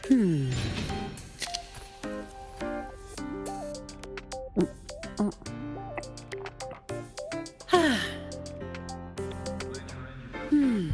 Hmm. Hmm.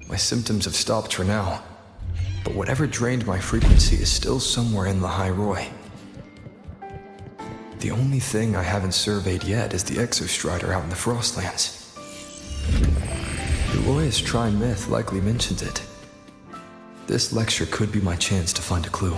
My symptoms have stopped for now, but whatever drained my frequency is still somewhere in Lahairoi. The only thing I haven't surveyed yet is the Exostrider out in the Frostlands. The Loya's Trine myth likely mentions it. This lecture could be my chance to find a clue.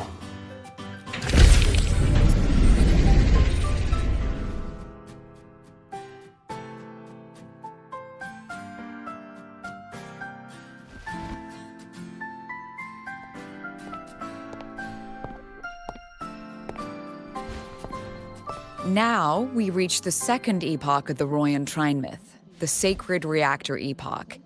Now, we reach the second epoch of the Royan Trine myth, the Sacred Reactor Epoch.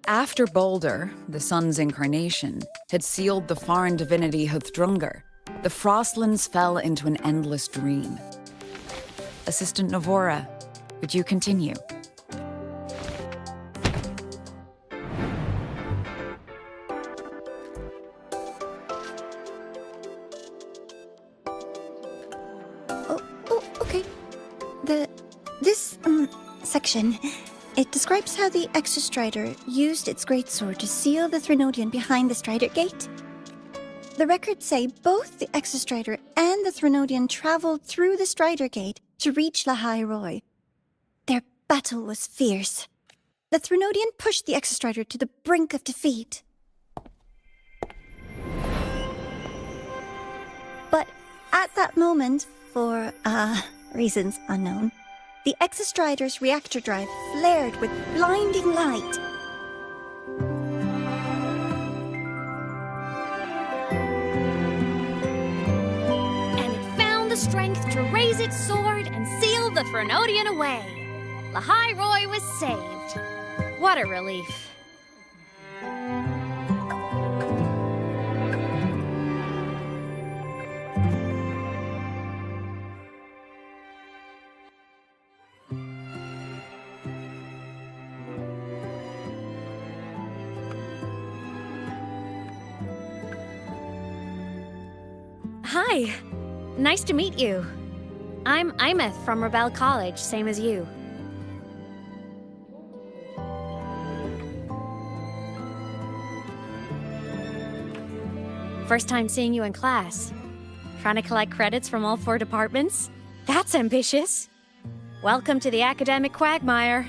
After Boulder, the sun's incarnation, had sealed the foreign divinity Huthdrungar, the Frostlands fell into an endless dream. Assistant Navora, would you continue? Okay. This section, it describes how the Exostrider used its greatsword to seal the Threnodian behind the Strider Gate. The records say both the Exostrider and the Threnodian traveled through the Strider Gate to reach Lahairoi. Their battle was fierce. The Threnodian pushed the Exostrider to the brink of defeat. But at that moment, for, reasons unknown, the Exostrider's reactor drive flared with blinding light. And it found the strength to raise its sword and seal the Threnodian away. Lahairoi was saved. What a relief. Hi. Nice to meet you. I'm AEMEATH from Rebel College, same as you. First time seeing you in class. Trying to collect credits from all 4 departments? That's ambitious. Welcome to the academic quagmire.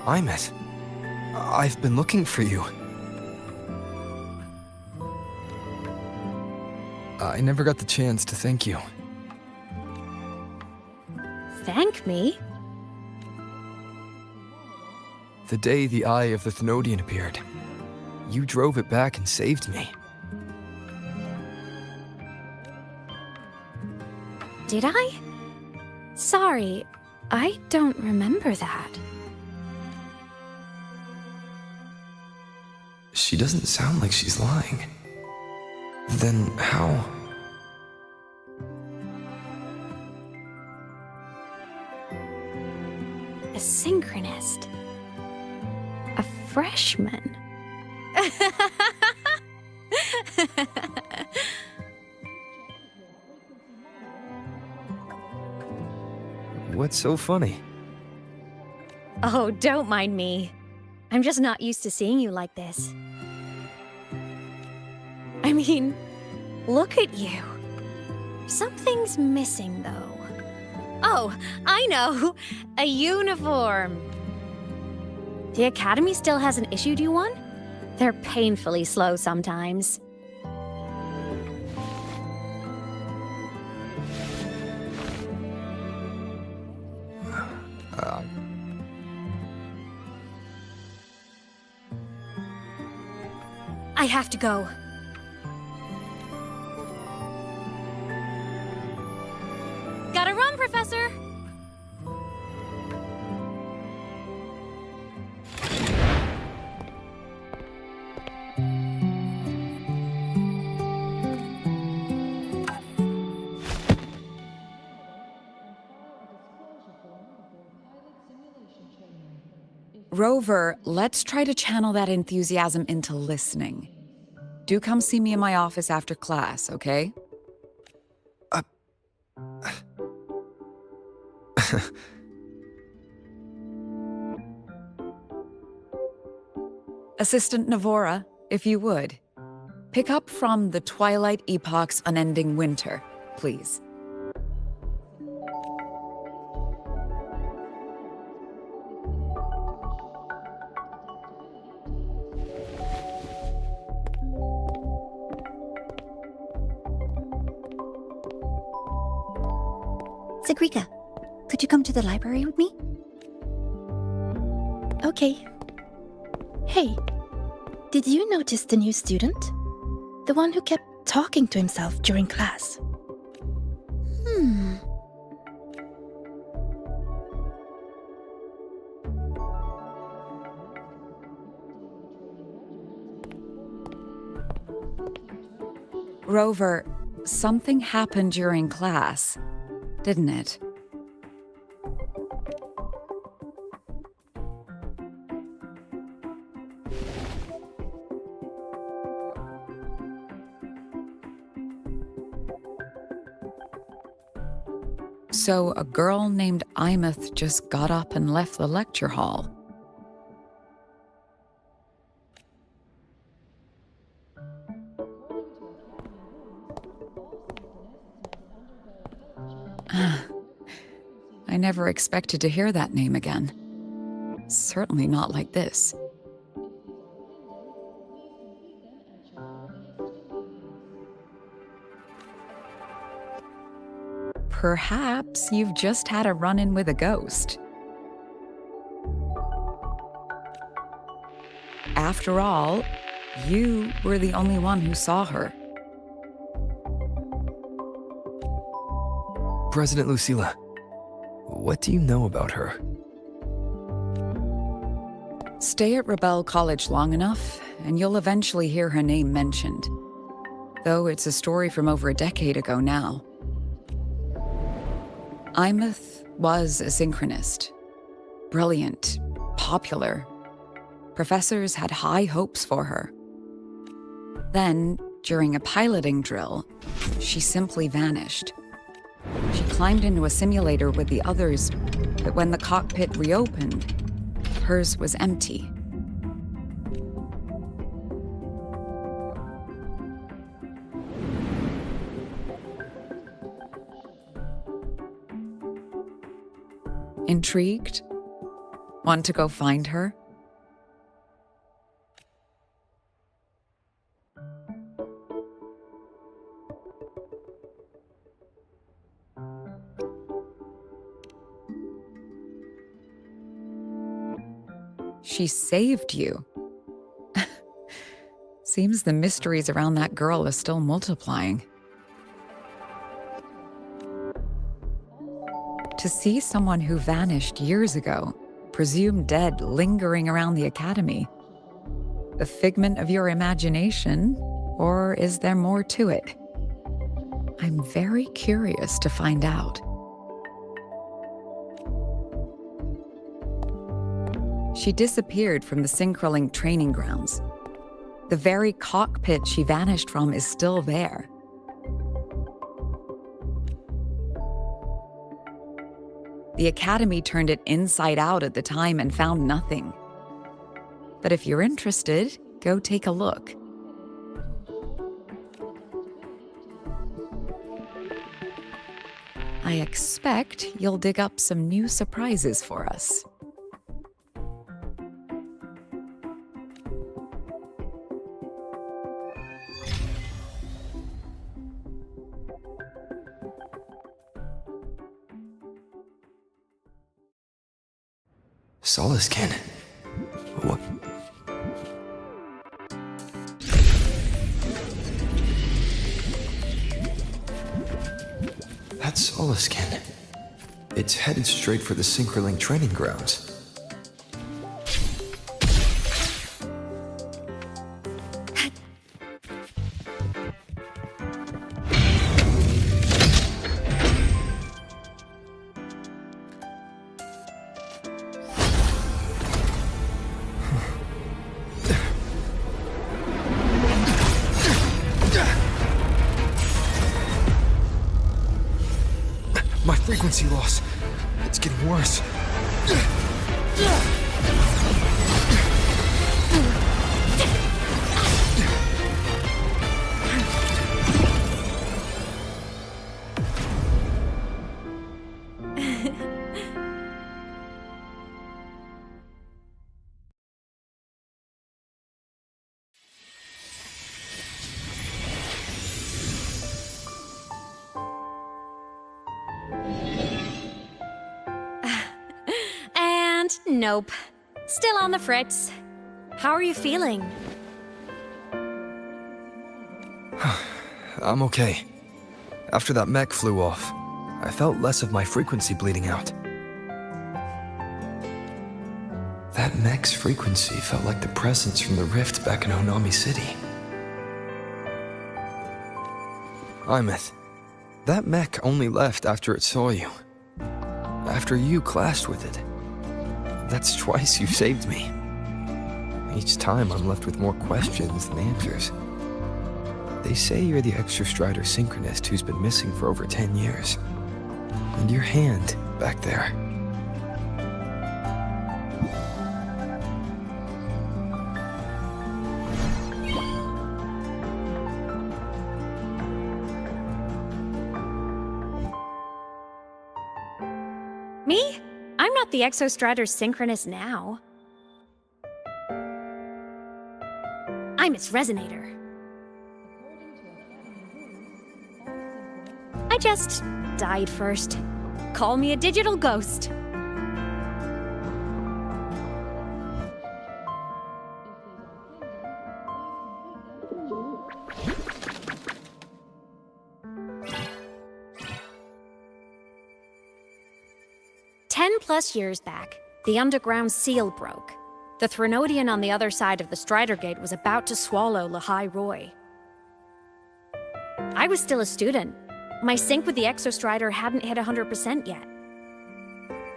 AEMEATH, I've been looking for you. I never got the chance to thank you. Thank me? The day the Eye of the Thenodian appeared, you drove it back and saved me. Did I? Sorry, I don't remember that. She doesn't sound like she's lying. Then how? A synchronist. A freshman. What's so funny? Oh, don't mind me. I'm just not used to seeing you like this. I mean, look at you. Something's missing, though. Oh, I know! A uniform! The Academy still hasn't issued you one? They're painfully slow sometimes. I have to go. Gotta run, Professor! Rover, let's try to channel that enthusiasm into listening. Do come see me in my office after class, okay? Assistant Navora, if you would. Pick up from the Twilight Epoch's Unending Winter, please. Sagrika, could you come to the library with me? Okay. Hey, did you notice the new student? The one who kept talking to himself during class. Rover, something happened during class, didn't it? So a girl named AEMEATH just got up and left the lecture hall. I never expected to hear that name again. Certainly not like this. Perhaps you've just had a run-in with a ghost. After all, you were the only one who saw her. President Lucilla, what do you know about her? Stay at Rebel College long enough, and you'll eventually hear her name mentioned. Though it's a story from over a decade ago now. AEMEATH was a synchronist. Brilliant, popular. Professors had high hopes for her. Then, during a piloting drill, she simply vanished. She climbed into a simulator with the others, but when the cockpit reopened, hers was empty. Intrigued? Want to go find her? She saved you. Seems the mysteries around that girl are still multiplying. To see someone who vanished years ago, presumed dead, lingering around the academy. The figment of your imagination, or is there more to it? I'm very curious to find out. She disappeared from the Synchroling training grounds. The very cockpit she vanished from is still there. The Academy turned it inside out at the time and found nothing. But if you're interested, go take a look. I expect you'll dig up some new surprises for us. Solaskin. What? That's Solaskin. It's headed straight for the Synchroling training grounds. frequency loss. It's getting worse. And nope. Still on the fritz. How are you feeling? I'm okay. After that mech flew off, I felt less of my frequency bleeding out. That mech's frequency felt like the presence from the rift back in Honami City. AEMEATH, that mech only left after it saw you. After you clashed with it. That's twice you've saved me. Each time I'm left with more questions than answers. They say you're the Exostrider synchronist who's been missing for over 10 years. And your hand back there. Me? I'm not the Exostrider synchronist now. I'm its resonator. I just died first. Call me a digital ghost. +10 years back, the underground seal broke. The Threnodian on the other side of the Strider Gate was about to swallow Lahai Roy. I was still a student. My sync with the Exostrider hadn't hit 100% yet.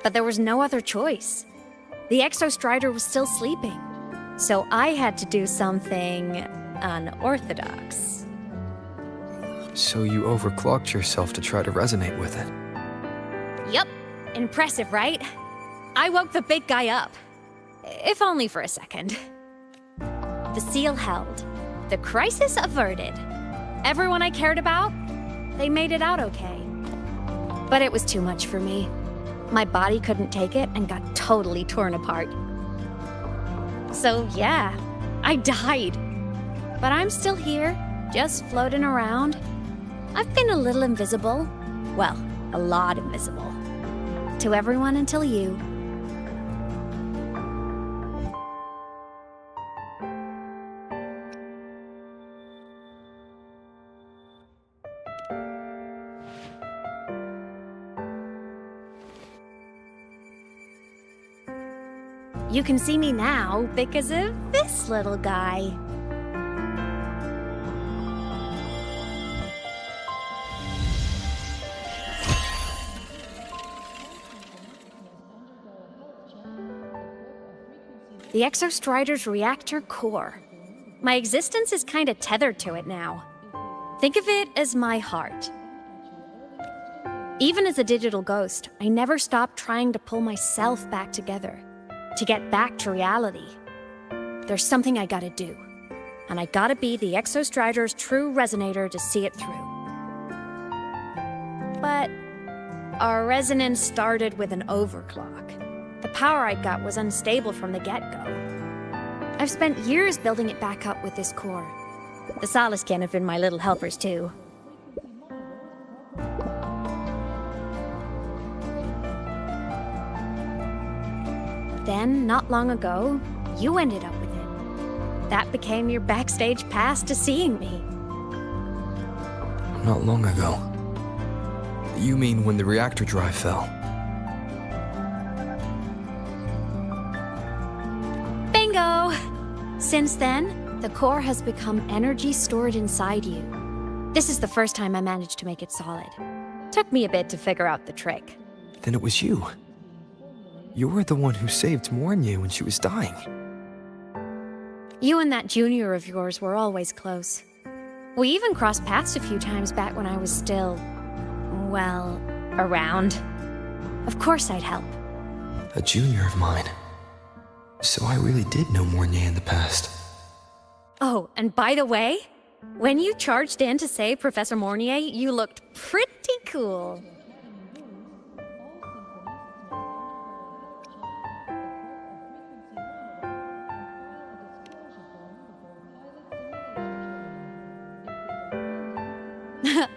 But there was no other choice. The Exostrider was still sleeping. So I had to do something unorthodox. So you overclocked yourself to try to resonate with it. Yup. Impressive, right? I woke the big guy up. If only for a second. The seal held. The crisis averted. Everyone I cared about, they made it out okay. But it was too much for me. My body couldn't take it and got totally torn apart. So yeah, I died. But I'm still here, just floating around. I've been a little invisible. Well, a lot invisible. To everyone until you. You can see me now because of this little guy. The Exostrider's reactor core. My existence is kinda tethered to it now. Think of it as my heart. Even as a digital ghost, I never stopped trying to pull myself back together, to get back to reality. There's something I gotta do, and I gotta be the Exostrider's true resonator to see it through. But our resonance started with an overclock. The power I got was unstable from the get-go. I've spent years building it back up with this core. The Solace Kin have been my little helpers too. Then, not long ago, you ended up with it. That became your backstage pass to seeing me. Not long ago. You mean when the reactor drive fell? Bingo! Since then, the core has become energy stored inside you. This is the first time I managed to make it solid. Took me a bit to figure out the trick. Then it was you. You were the one who saved Mornye when she was dying. You and that junior of yours were always close. We even crossed paths a few times back when I was still, well, around. Of course I'd help. A junior of mine. So I really did know Mornier in the past. Oh, and by the way, when you charged in to save Professor Mornier, you looked pretty cool.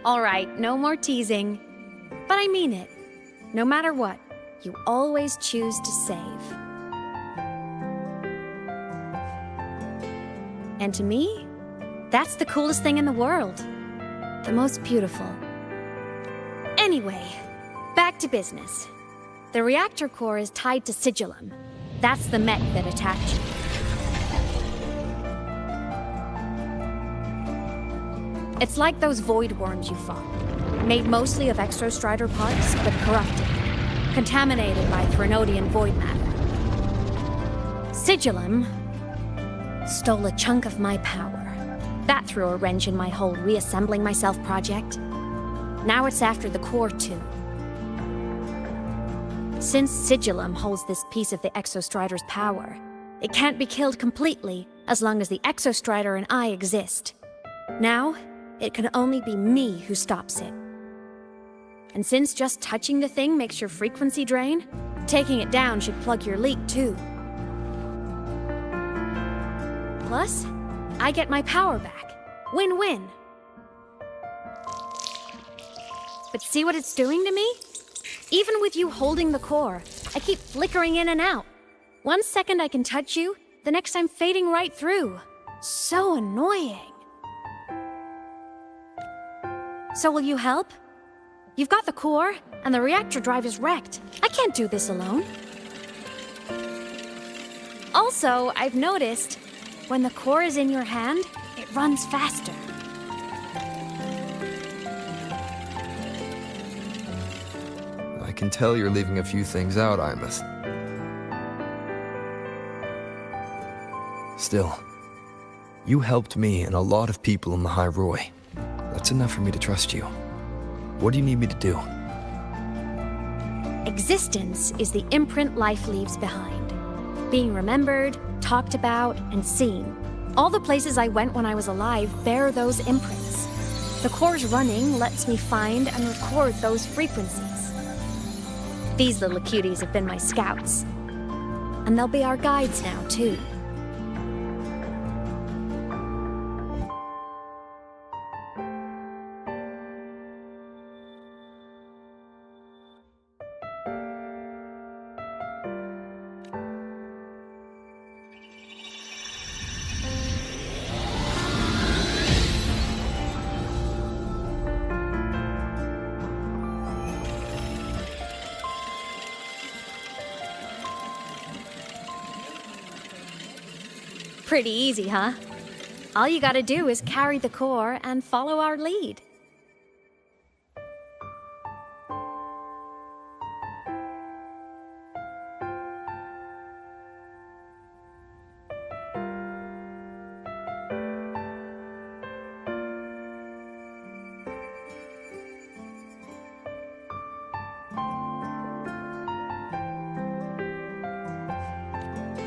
All right, no more teasing. But I mean it. No matter what, you always choose to save. And to me, that's the coolest thing in the world. The most beautiful. Anyway, back to business. The reactor core is tied to Sigillum. That's the mech that attacked you. It's like those void worms you fought. Made mostly of Exostrider parts, but corrupted. Contaminated by Threnodian void matter. Sigillum stole a chunk of my power. That threw a wrench in my whole reassembling myself project. Now it's after the core too. Since Sigillum holds this piece of the Exostrider's power, it can't be killed completely as long as the Exostrider and I exist. Now, it can only be me who stops it. And since just touching the thing makes your frequency drain, taking it down should plug your leak too. Plus, I get my power back. Win-win. But see what it's doing to me? Even with you holding the core, I keep flickering in and out. 1 second I can touch you, the next I'm fading right through. So annoying. So will you help? You've got the core, and the reactor drive is wrecked. I can't do this alone. Also, I've noticed, when the core is in your hand, it runs faster. I can tell you're leaving a few things out, AEMEATH. Still, you helped me and a lot of people in the High Roy. That's enough for me to trust you. What do you need me to do? Existence is the imprint life leaves behind. Being remembered, talked about, and seen. All the places I went when I was alive bear those imprints. The core's running lets me find and record those frequencies. These little cuties have been my scouts. And they'll be our guides now, too. Pretty easy, huh? All you gotta do is carry the core and follow our lead.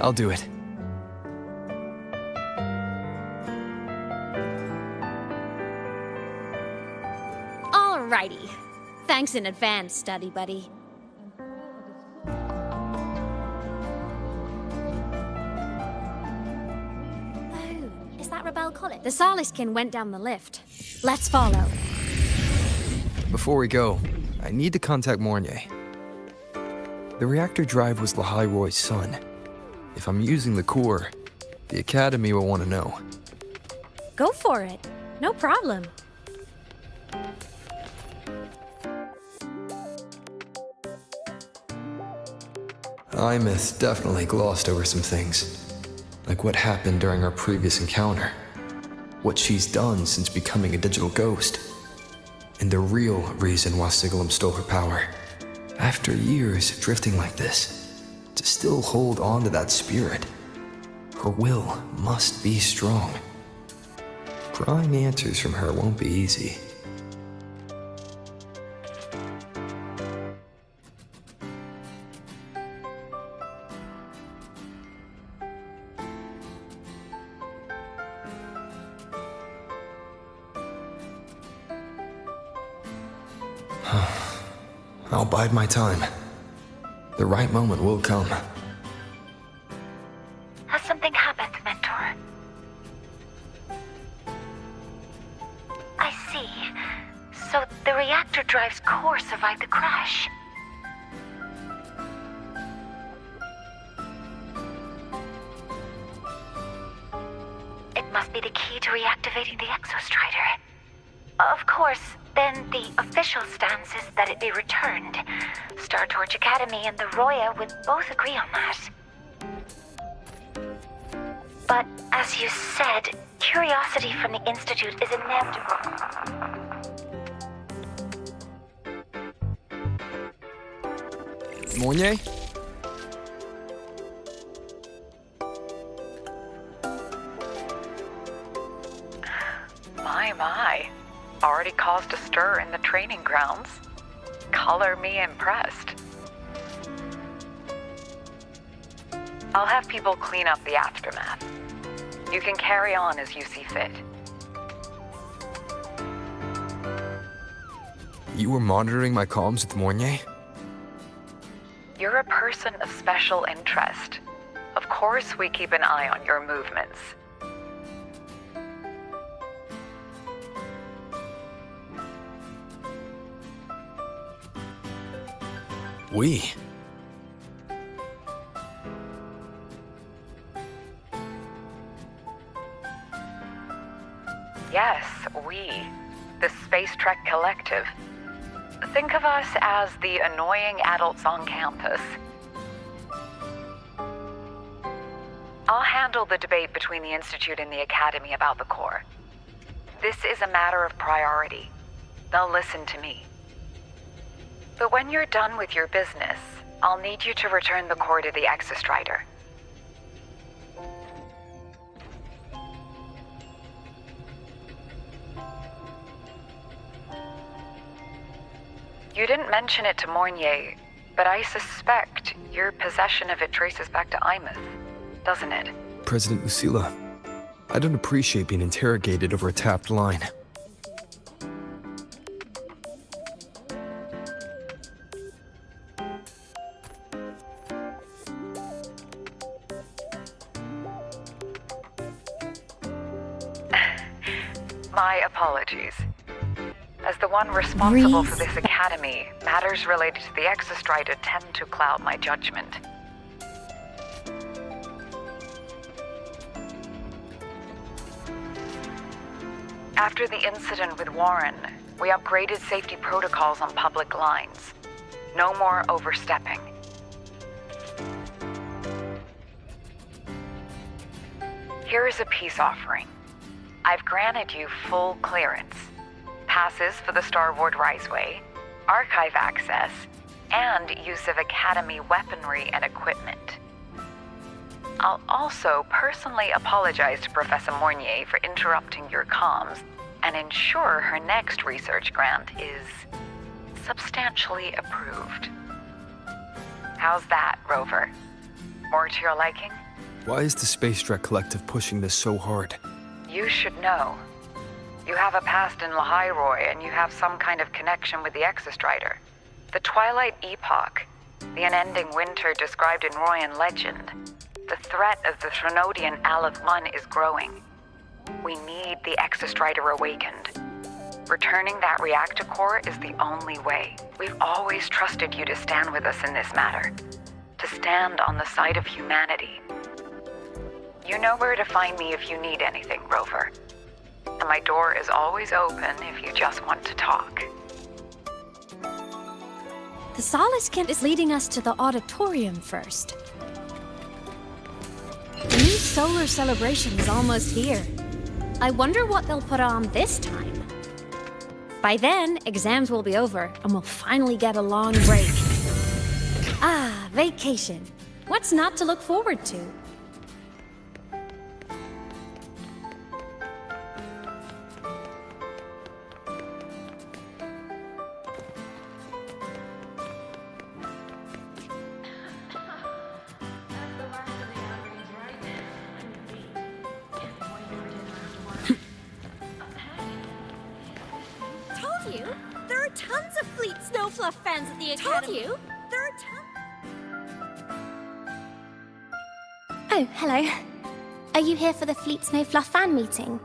I'll do it. Alrighty. Thanks in advance, study buddy. Oh, is that Rebel College? The Soliskin went down the lift. Let's follow. Before we go, I need to contact Mornier. The reactor drive was Lahai Roy's son. If I'm using the core, the Academy will want to know. Go for it. No problem. AEMEATH definitely glossed over some things, like what happened during our previous encounter, what she's done since becoming a digital ghost, and the real reason why Sigillum stole her power. After years drifting like this, to still hold on to that spirit, her will must be strong. Prying answers from her won't be easy. I'll bide my time. The right moment will come. Has something happened, Mentor? I see. So the reactor drive's core survived the crash. It must be the key to reactivating the Exostrider. Of course, then the official stance is that it be returned. Star Torch Academy and the Roya would both agree on that. But as you said, curiosity from the Institute is inevitable. Mournier? My. Already caused a stir in the training grounds. Color me impressed. I'll have people clean up the aftermath. You can carry on as you see fit. You were monitoring my comms with Mournier? You're a person of special interest. Of course we keep an eye on your movements. We? Yes, we. The Space Trek Collective. Think of us as the annoying adults on campus. I'll handle the debate between the Institute and the Academy about the core. This is a matter of priority. They'll listen to me. But when you're done with your business, I'll need you to return the core to the Exostrider. You didn't mention it to Mournier, but I suspect your possession of it traces back to AEMEATH, doesn't it? President Lucilla, I don't appreciate being interrogated over a tapped line. My apologies. As the one responsible for this academy, matters related to the Exostrider tend to cloud my judgment. After the incident with Warren, we upgraded safety protocols on public lines. No more overstepping. Here is a peace offering. I've granted you full clearance. Passes for the Starboard Riseway, archive access, and use of Academy weaponry and equipment. I'll also personally apologize to Professor Mournier for interrupting your comms and ensure her next research grant is substantially approved. How's that, Rover? More to your liking? Why is the Space Trek Collective pushing this so hard? You should know. You have a past in Lahairoi, and you have some kind of connection with the Exostrider. The Twilight Epoch, the unending winter described in Royan legend. The threat of the Threnodian Aleph 1 is growing. We need the Exostrider awakened. Returning that reactor core is the only way. We've always trusted you to stand with us in this matter. To stand on the side of humanity. You know where to find me if you need anything, Rover. And my door is always open if you just want to talk. The Solace Kent is leading us to the auditorium first. The new solar celebration is almost here. I wonder what they'll put on this time. By then, exams will be over, and we'll finally get a long break. Ah, vacation. What's not to look forward to? There are tons of fleet snow Snowfluff fans at the Academy. Told you! There are Oh, hello. Are you here for the Fleet Snowfluff fan meeting?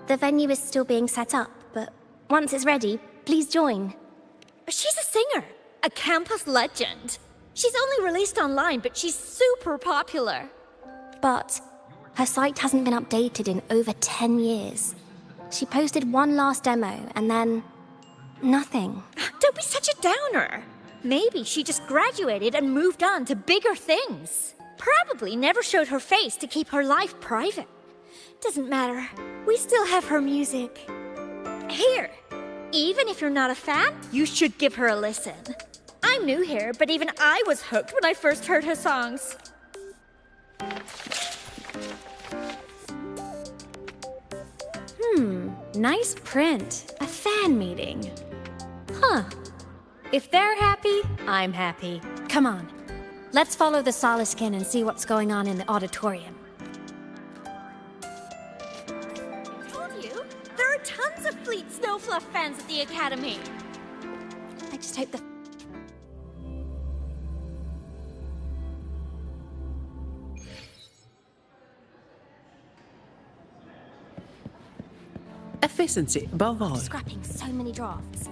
The venue is still being set up, but once it's ready, please join. She's a singer, a campus legend. She's only released online, but she's super popular. But her site hasn't been updated in over 10 years. She posted one last demo, and then nothing. Don't be such a downer. Maybe she just graduated and moved on to bigger things. Probably never showed her face to keep her life private. Doesn't matter. We still have her music. Here, even if you're not a fan, you should give her a listen. I'm new here, but even I was hooked when I first heard her songs. Nice print. A fan meeting. Huh. If they're happy, I'm happy. Come on. Let's follow the Soliskin and see what's going on in the auditorium. I told you, there are tons of Fleet Snowfluff fans at the Academy. I just hope the... Efficiency, above all. Scrapping so many drafts.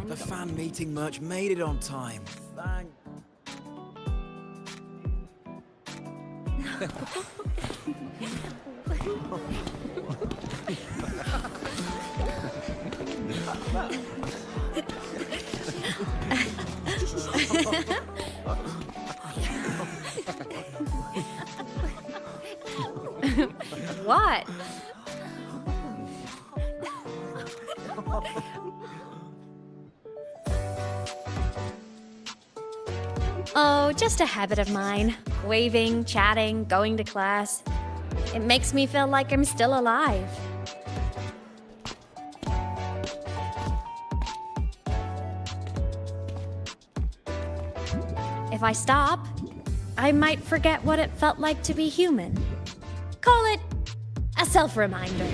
The fan meeting merch made it on time. Thank... What? Oh, just a habit of mine. Waving, chatting, going to class. It makes me feel like I'm still alive. If I stop, I might forget what it felt like to be human. Call it a self-reminder.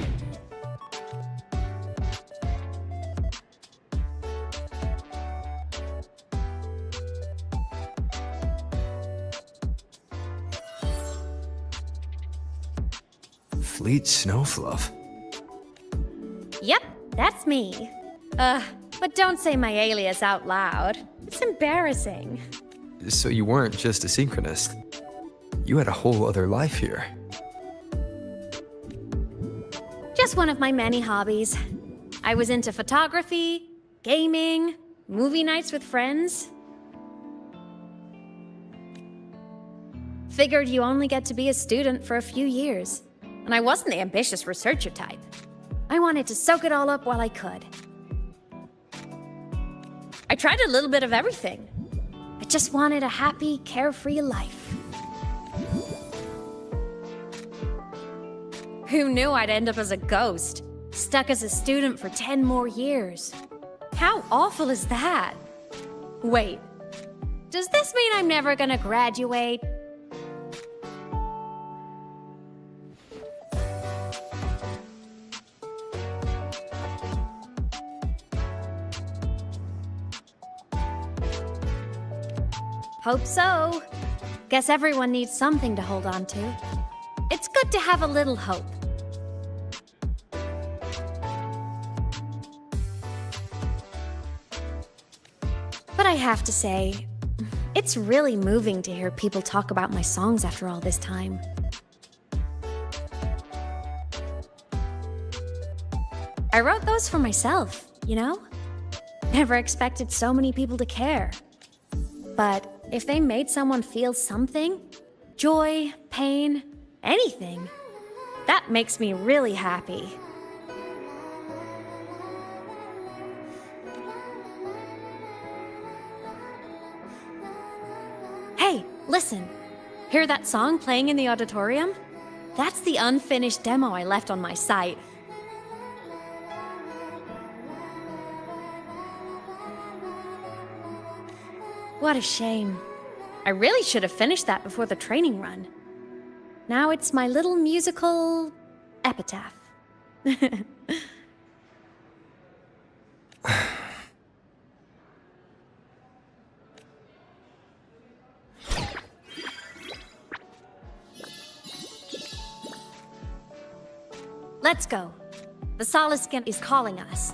Fleet Snowfluff? Yep, that's me. But don't say my alias out loud. It's embarrassing. So you weren't just a synchronist. You had a whole other life here. Just one of my many hobbies. I was into photography, gaming, movie nights with friends. Figured you only get to be a student for a few years. And I wasn't the ambitious researcher type. I wanted to soak it all up while I could. I tried a little bit of everything. I just wanted a happy, carefree life. Who knew I'd end up as a ghost, stuck as a student for 10 more years? How awful is that? Wait, does this mean I'm never gonna graduate? Hope so. Guess everyone needs something to hold on to. It's good to have a little hope. But I have to say, it's really moving to hear people talk about my songs after all this time. I wrote those for myself, you know? Never expected so many people to care. But if they made someone feel something, joy, pain, anything, that makes me really happy. Hey, listen. Hear that song playing in the auditorium? That's the unfinished demo I left on my site. What a shame. I really should have finished that before the training run. Now it's my little musical epitaph. Let's go. The Saliscan is calling us.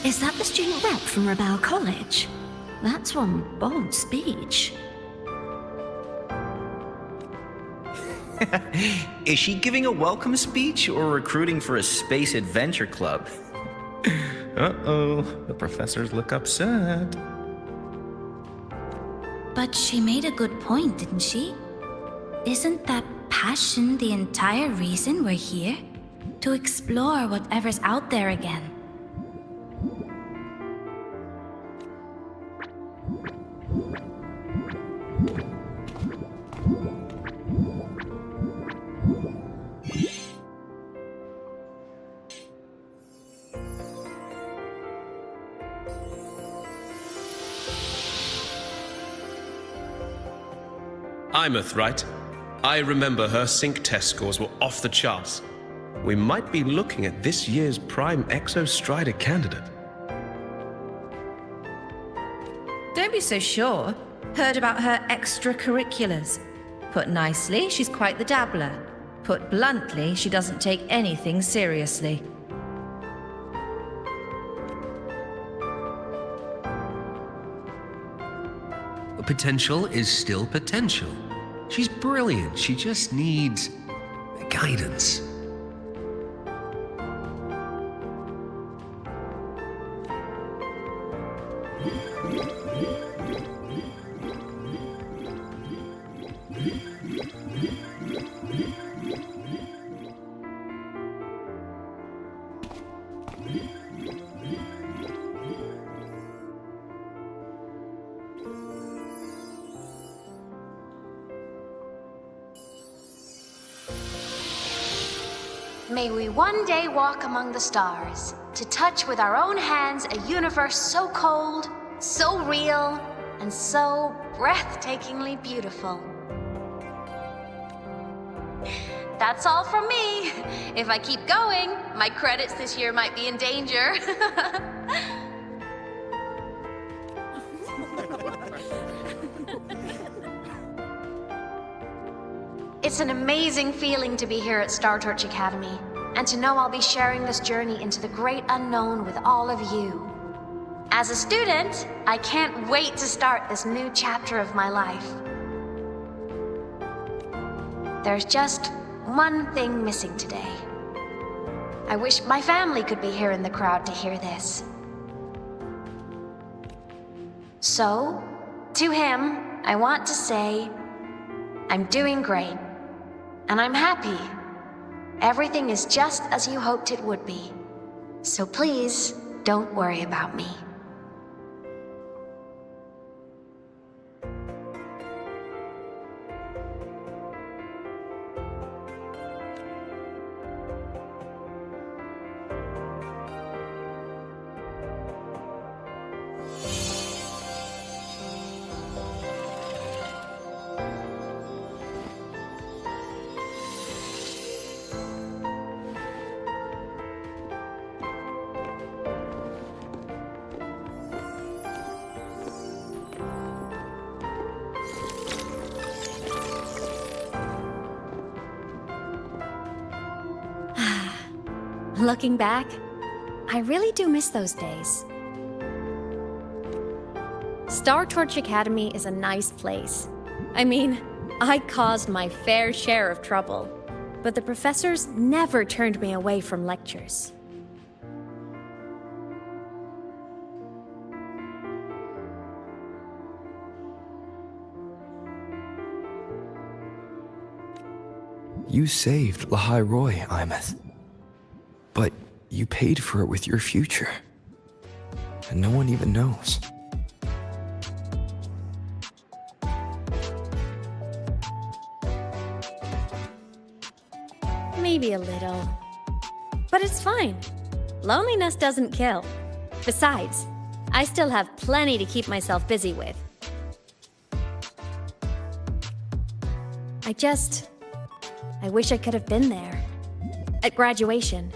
Is that the student rep from Rebel College? That's one bold speech. Is she giving a welcome speech or recruiting for a space adventure club? Uh-oh, the professors look upset. But she made a good point, didn't she? Isn't that passion the entire reason we're here? To explore whatever's out there again. AEMEATH, right? I remember her sync test scores were off the charts. We might be looking at this year's prime Exostrider candidate. Don't be so sure. Heard about her extracurriculars. Put nicely, she's quite the dabbler. Put bluntly, she doesn't take anything seriously. Potential is still potential. She's brilliant, she just needs guidance. May we one day walk among the stars, to touch with our own hands a universe so cold, so real, and so breathtakingly beautiful. That's all from me. If I keep going, my credits this year might be in danger. It's an amazing feeling to be here at Star Torch Academy, and to know I'll be sharing this journey into the great unknown with all of you. As a student, I can't wait to start this new chapter of my life. There's just one thing missing today. I wish my family could be here in the crowd to hear this. So, to him, I want to say, I'm doing great. And I'm happy. Everything is just as you hoped it would be. So please, don't worry about me. Looking back, I really do miss those days. Star Torch Academy is a nice place. I mean, I caused my fair share of trouble, but the professors never turned me away from lectures. You saved Lahai Roy, AEMEATH. But you paid for it with your future. And no one even knows. Maybe a little. But it's fine. Loneliness doesn't kill. Besides, I still have plenty to keep myself busy with. I wish I could have been there. At graduation.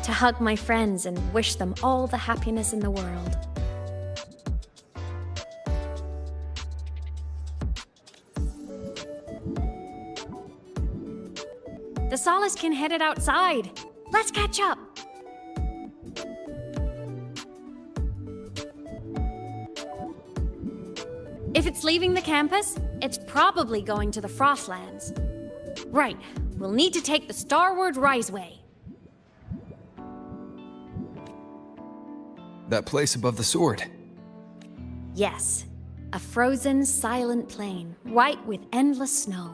To hug my friends and wish them all the happiness in the world. The Solace can headed outside. Let's catch up. If it's leaving the campus, it's probably going to the Frostlands. Right, we'll need to take the Starward Riseway. That place above the sword. Yes, a frozen, silent plain, white with endless snow.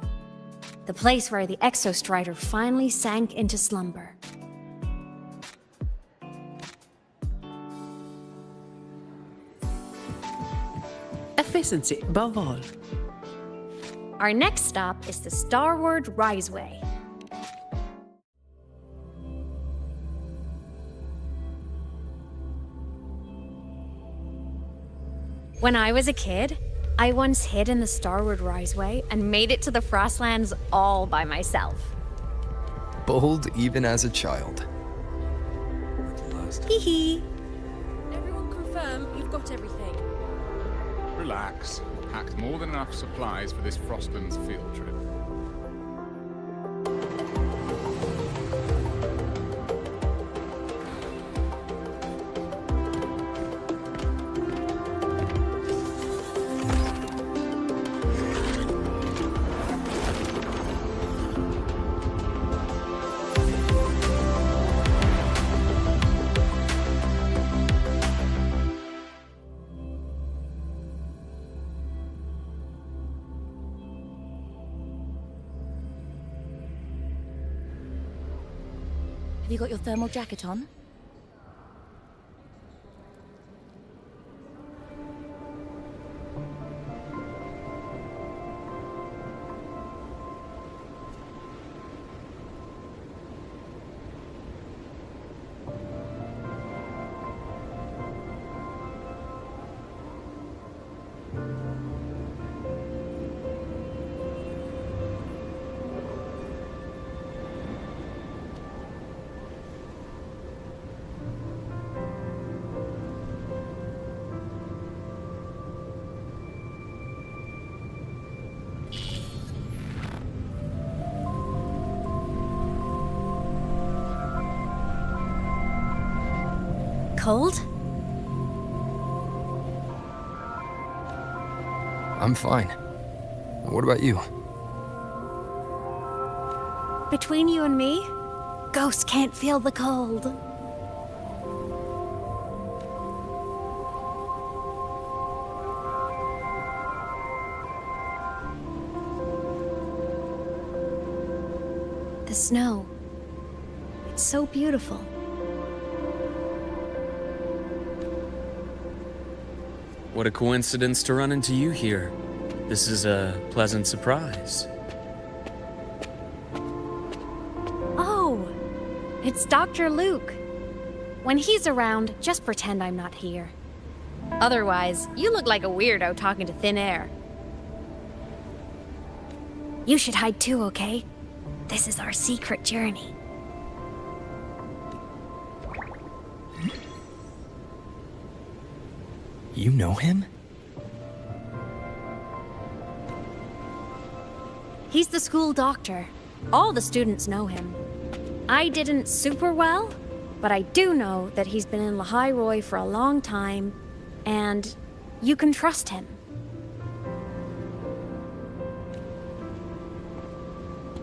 The place where the Exostrider finally sank into slumber. Efficiency above all. Our next stop is the Starward Riseway. When I was a kid, I once hid in the Starward Riseway and made it to the Frostlands all by myself. Bold even as a child. Hee hee. Everyone confirm you've got everything. Relax. Packed more than enough supplies for this Frostlands field trip. Have you got your thermal jacket on? Cold? I'm fine. What about you? Between you and me, ghosts can't feel the cold. The snow. It's so beautiful. What a coincidence to run into you here. This is a pleasant surprise. Oh, it's Dr. Luke. When he's around, just pretend I'm not here. Otherwise, you look like a weirdo talking to thin air. You should hide too, okay? This is our secret journey. You know him? He's the school doctor. All the students know him. I didn't super well, but I do know that he's been in Lahai Roy for a long time, and you can trust him.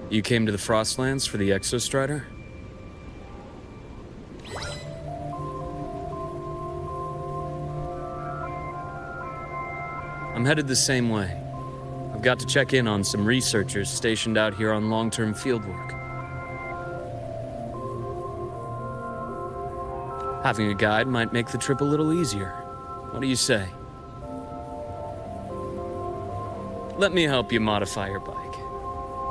You came to the Frostlands for the Exostrider? I'm headed the same way. I've got to check in on some researchers stationed out here on long-term fieldwork. Having a guide might make the trip a little easier. What do you say? Let me help you modify your bike.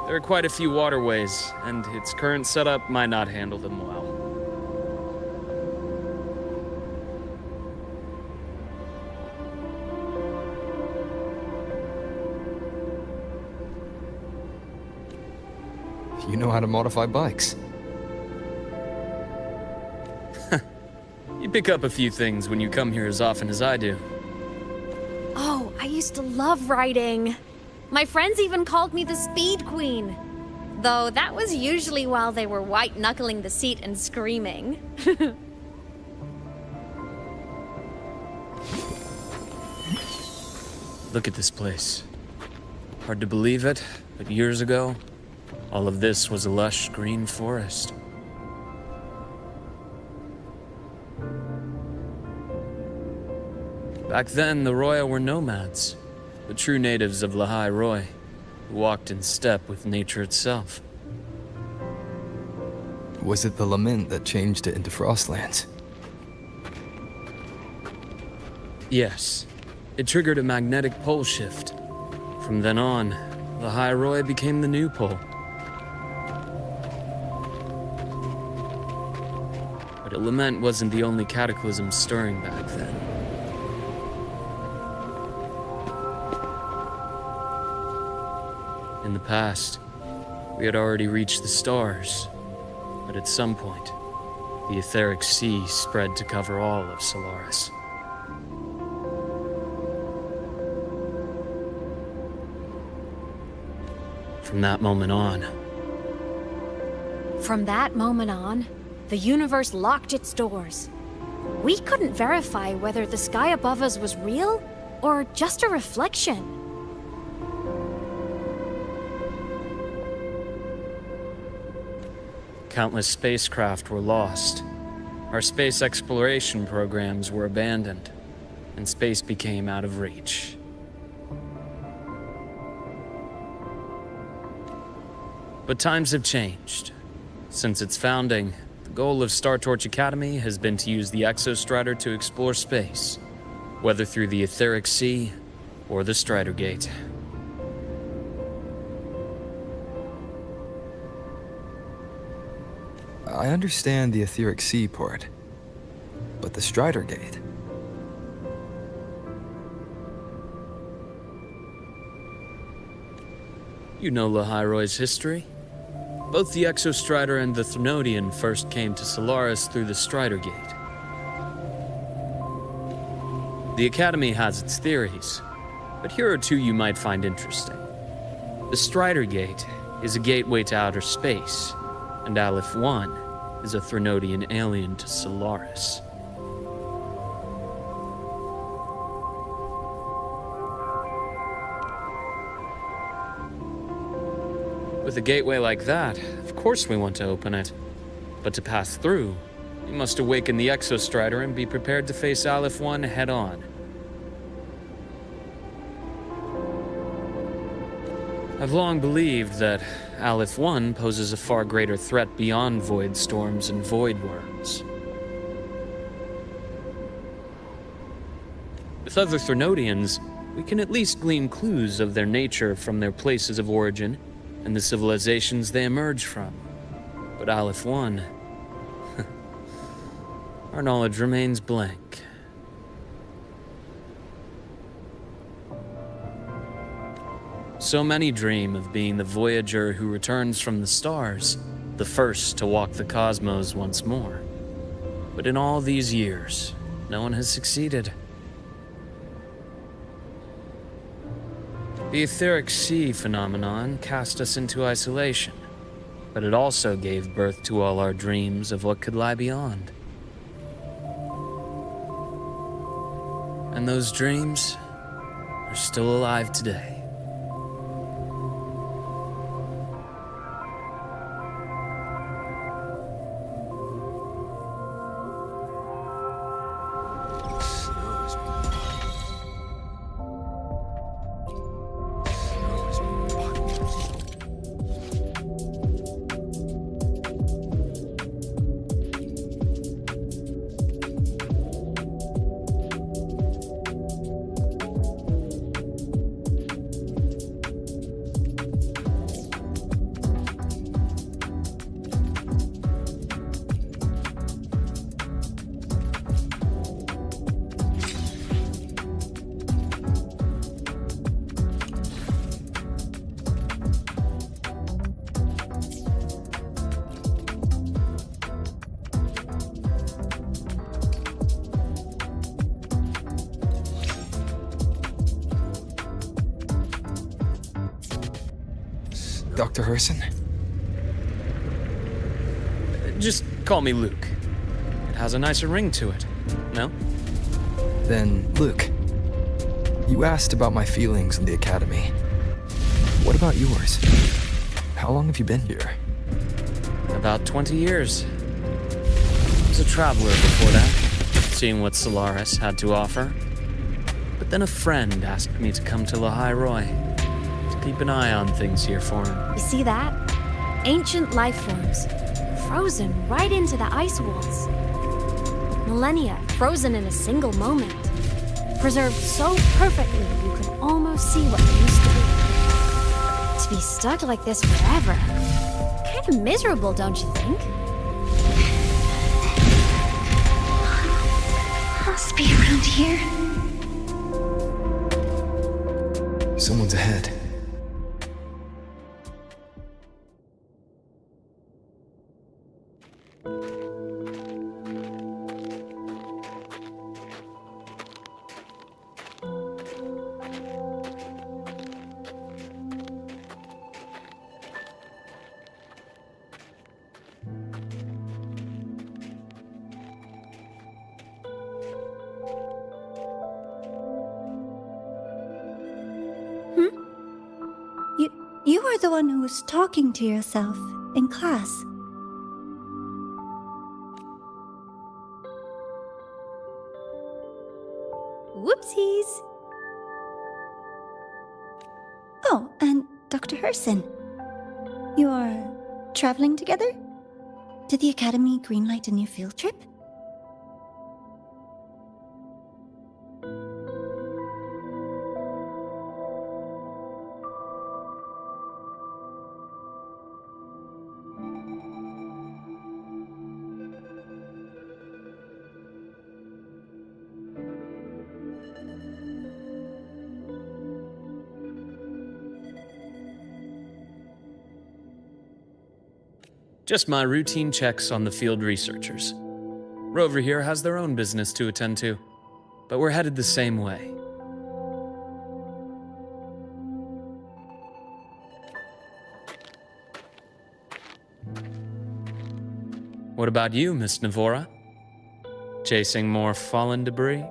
There are quite a few waterways, and its current setup might not handle them well. You know how to modify bikes. You pick up a few things when you come here as often as I do. Oh, I used to love riding. My friends even called me the Speed Queen. Though that was usually while they were white-knuckling the seat and screaming. Look at this place. Hard to believe it, but years ago, all of this was a lush green forest. Back then, the Roya were nomads, the true natives of Lahai Roy, who walked in step with nature itself. Was it the lament that changed it into Frostlands? Yes, it triggered a magnetic pole shift. From then on, Lahai Roy became the new pole. But a lament wasn't the only cataclysm stirring back then. In the past, we had already reached the stars, but at some point, the etheric sea spread to cover all of Solaris. From that moment on, the universe locked its doors. We couldn't verify whether the sky above us was real or just a reflection. countless spacecraft were lost. Our space exploration programs were abandoned, and space became out of reach. But times have changed. Since its founding, the goal of Star Torch Academy has been to use the Exostrider to explore space, whether through the Etheric Sea or the Strider Gate. I understand the Etheric Sea part, but the Strider Gate? You know Lahai-Roy's history? Both the Exostrider and the Threnodian first came to Solaris through the Strider Gate. The Academy has its theories, but here are two you might find interesting. The Strider Gate is a gateway to outer space, and Aleph 1 is a Threnodian alien to Solaris. With a gateway like that, of course we want to open it. But to pass through, we must awaken the Exostrider and be prepared to face Aleph 1 head-on. I've long believed that Aleph 1 poses a far greater threat beyond void storms and void worms. With other Threnodians, we can at least glean clues of their nature from their places of origin and the civilizations they emerge from. But Aleph 1, our knowledge remains blank. So many dream of being the Voyager who returns from the stars, the first to walk the cosmos once more. But in all these years, no one has succeeded. The Etheric Sea phenomenon cast us into isolation, but it also gave birth to all our dreams of what could lie beyond. And those dreams are still alive today. Dr. Herson? Just call me Luke. It has a nicer ring to it, no? Then, Luke, you asked about my feelings in the academy. What about yours? How long have you been here? About 20 years. I was a traveler before that, seeing what Solaris had to offer. But then a friend asked me to come to Lahai Roy, to keep an eye on things here for him. You see that? Ancient life forms, frozen right into the ice walls. Millennia frozen in a single moment. Preserved so perfectly you can almost see what they used to be. To be stuck like this forever. Kind of miserable, don't you think? Must be around here. Someone's ahead. You are the one who was talking to yourself in class. Whoopsies! Oh, and Dr. Herson. You are traveling together? Did the Academy greenlight a new field trip? Just my routine checks on the field researchers. Rover here has their own business to attend to, but we're headed the same way. What about you, Miss Navora? Chasing more fallen debris?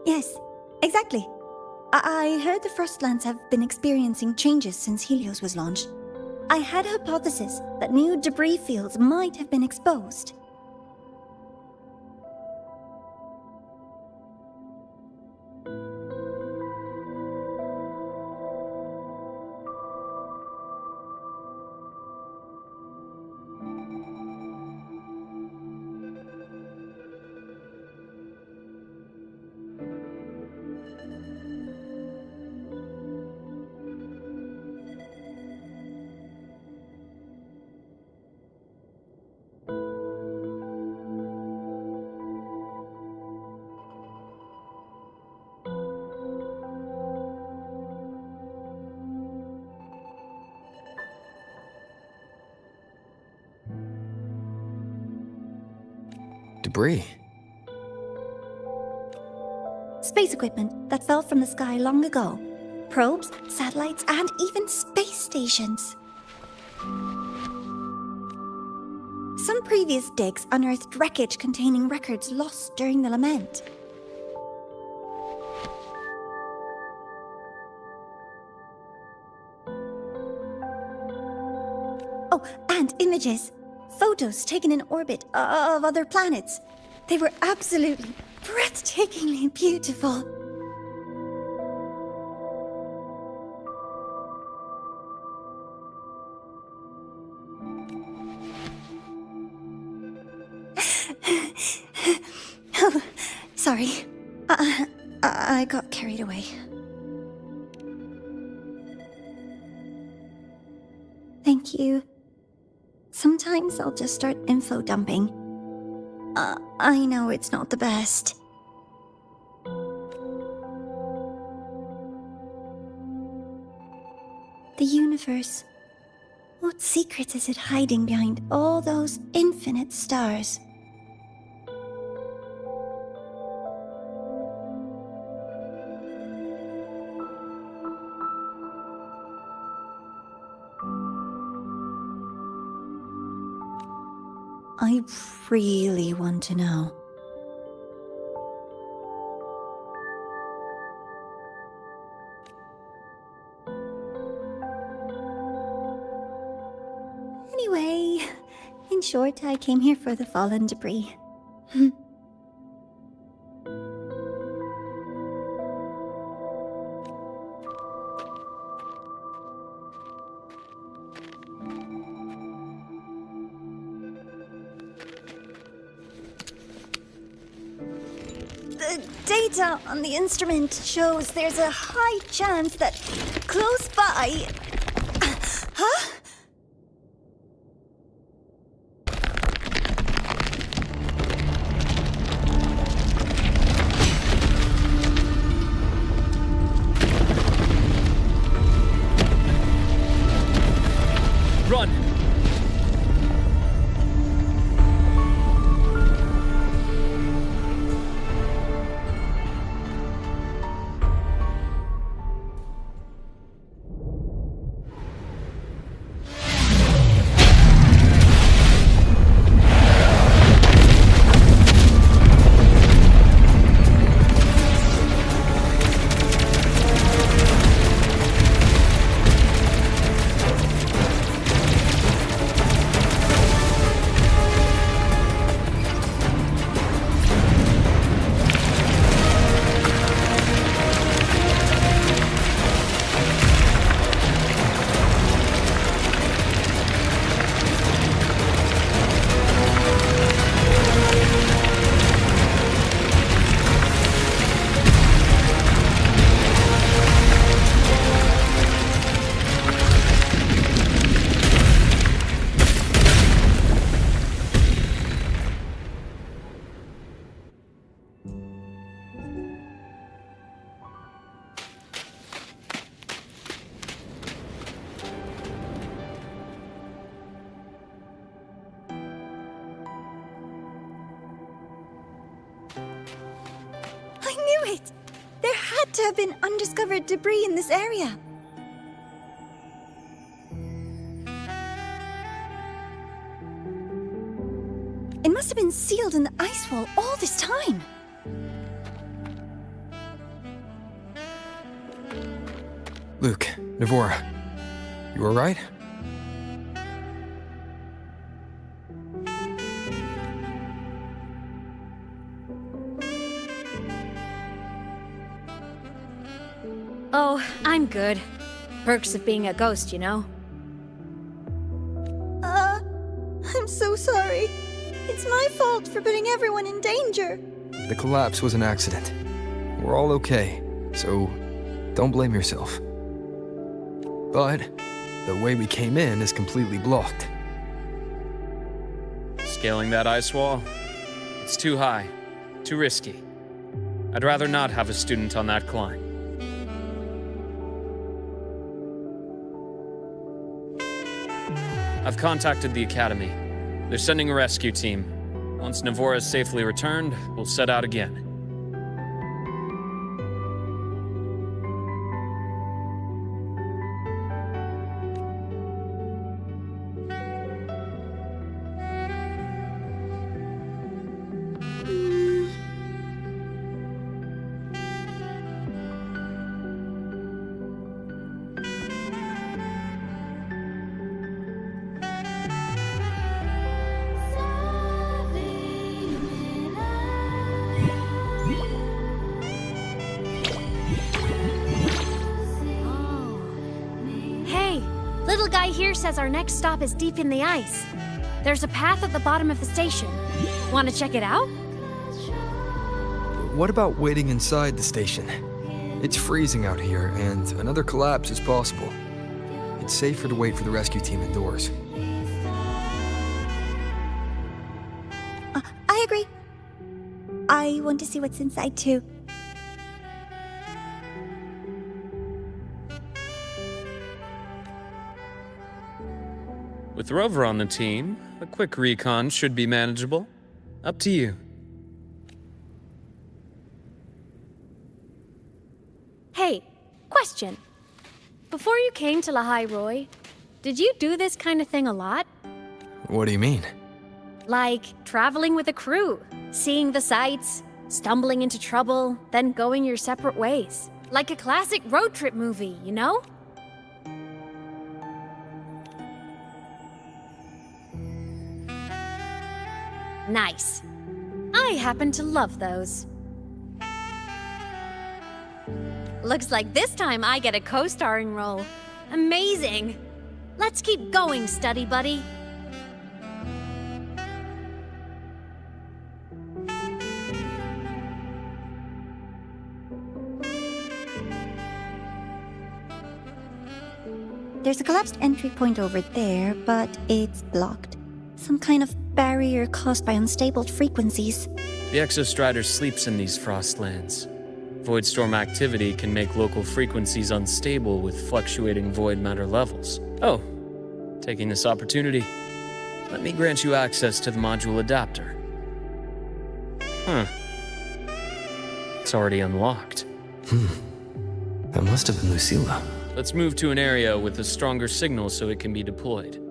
Yes, exactly. I heard the Frostlands have been experiencing changes since Helios was launched. I had a hypothesis that new debris fields might have been exposed. Debris. Space equipment that fell from the sky long ago. Probes, satellites, and even space stations. Some previous digs unearthed wreckage containing records lost during the lament. Oh, and images. Photos taken in orbit of other planets. They were absolutely breathtakingly beautiful. Oh, sorry. I got carried away. Thank you. Sometimes I'll just start info dumping. I know it's not the best. The universe What secrets is it hiding behind all those infinite stars? I really want to know. Anyway, in short, I came here for the fallen debris. The data on the instrument shows there's a high chance that close by... Huh? Run! I knew it! There had to have been undiscovered debris in this area. It must have been sealed in the ice wall all this time. Luke, Navora, you alright? Oh, I'm good. Perks of being a ghost, you know? I'm so sorry. It's my fault for putting everyone in danger. The collapse was an accident. We're all okay, so don't blame yourself. But the way we came in is completely blocked. Scaling that ice wall? It's too high, too risky. I'd rather not have a student on that climb. I've contacted the Academy. They're sending a rescue team. Once Navora is safely returned, we'll set out again. Little guy here says our next stop is deep in the ice. There's a path at the bottom of the station. Want to check it out? What about waiting inside the station? It's freezing out here, and another collapse is possible. It's safer to wait for the rescue team indoors. I agree. I want to see what's inside too. With Rover on the team, a quick recon should be manageable. Up to you. Hey, question. Before you came to Lahai Roy, did you do this kind of thing a lot? What do you mean? Like traveling with a crew, seeing the sights, stumbling into trouble, then going your separate ways. Like a classic road trip movie, you know? Nice. I happen to love those. Looks like this time I get a co-starring role. Amazing! Let's keep going, study buddy. There's a collapsed entry point over there, but it's blocked. Some kind of barrier caused by unstable frequencies. The Exostrider sleeps in these frostlands. Void storm activity can make local frequencies unstable with fluctuating void matter levels. Oh, taking this opportunity, let me grant you access to the module adapter. Huh. It's already unlocked. That must have been Lucilla. Let's move to an area with a stronger signal so it can be deployed.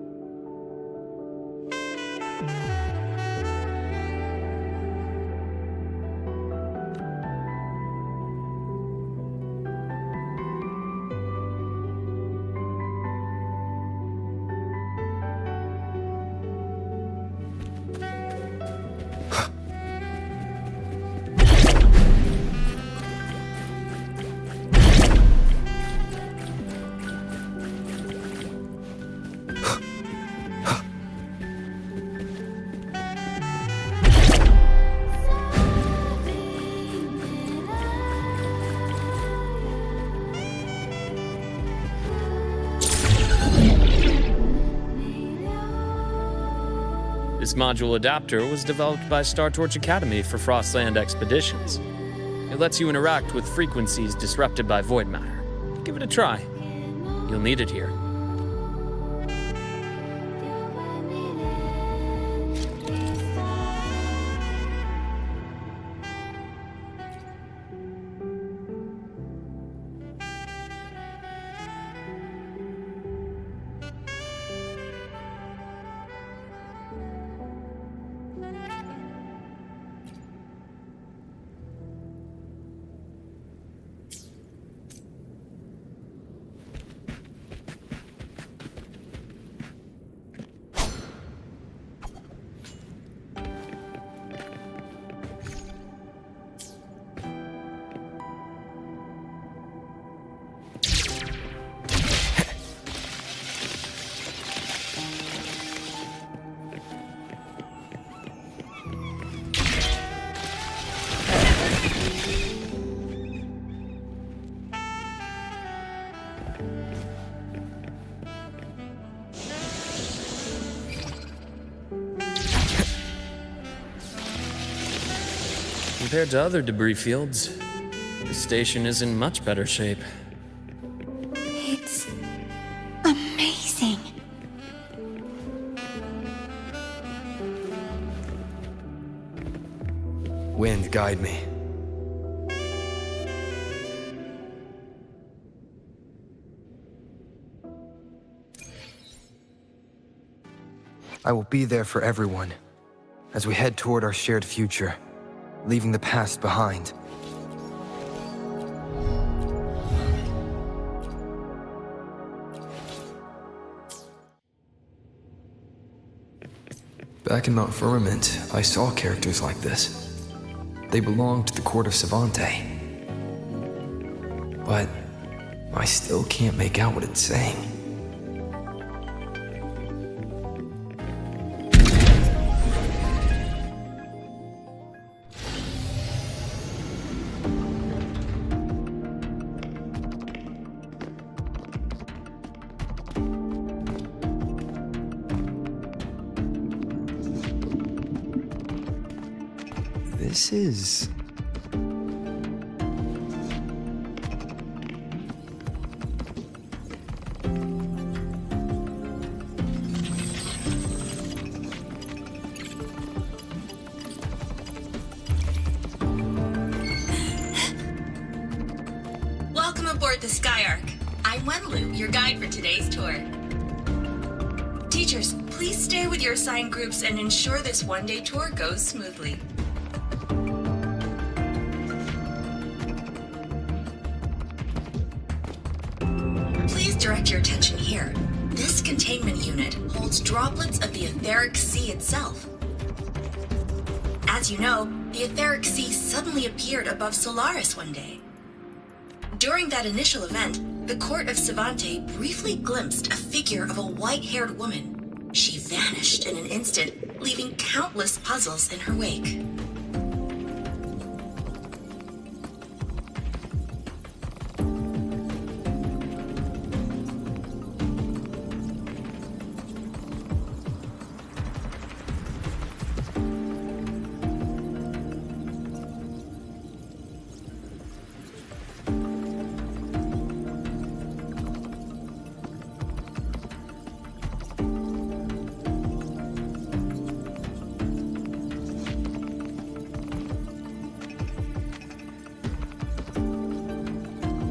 This module adapter was developed by Star Torch Academy for Frostland expeditions. It lets you interact with frequencies disrupted by void matter. Give it a try. You'll need it here. Compared to other debris fields, the station is in much better shape. It's amazing. Wind, guide me. I will be there for everyone as we head toward our shared future, leaving the past behind. Back in Mount Firmament, I saw characters like this. They belonged to the court of Savante. But I still can't make out what it's saying. This is... aboard the Skyark. I'm Wenlu, your guide for today's tour. Teachers, please stay with your assigned groups and ensure this one-day tour goes smoothly. Please direct your attention here. This containment unit holds droplets of the etheric sea itself. As you know, the etheric sea suddenly appeared above Solaris one day. During that initial event, the court of Savante briefly glimpsed a figure of a white-haired woman. She vanished in an instant, leaving countless puzzles in her wake.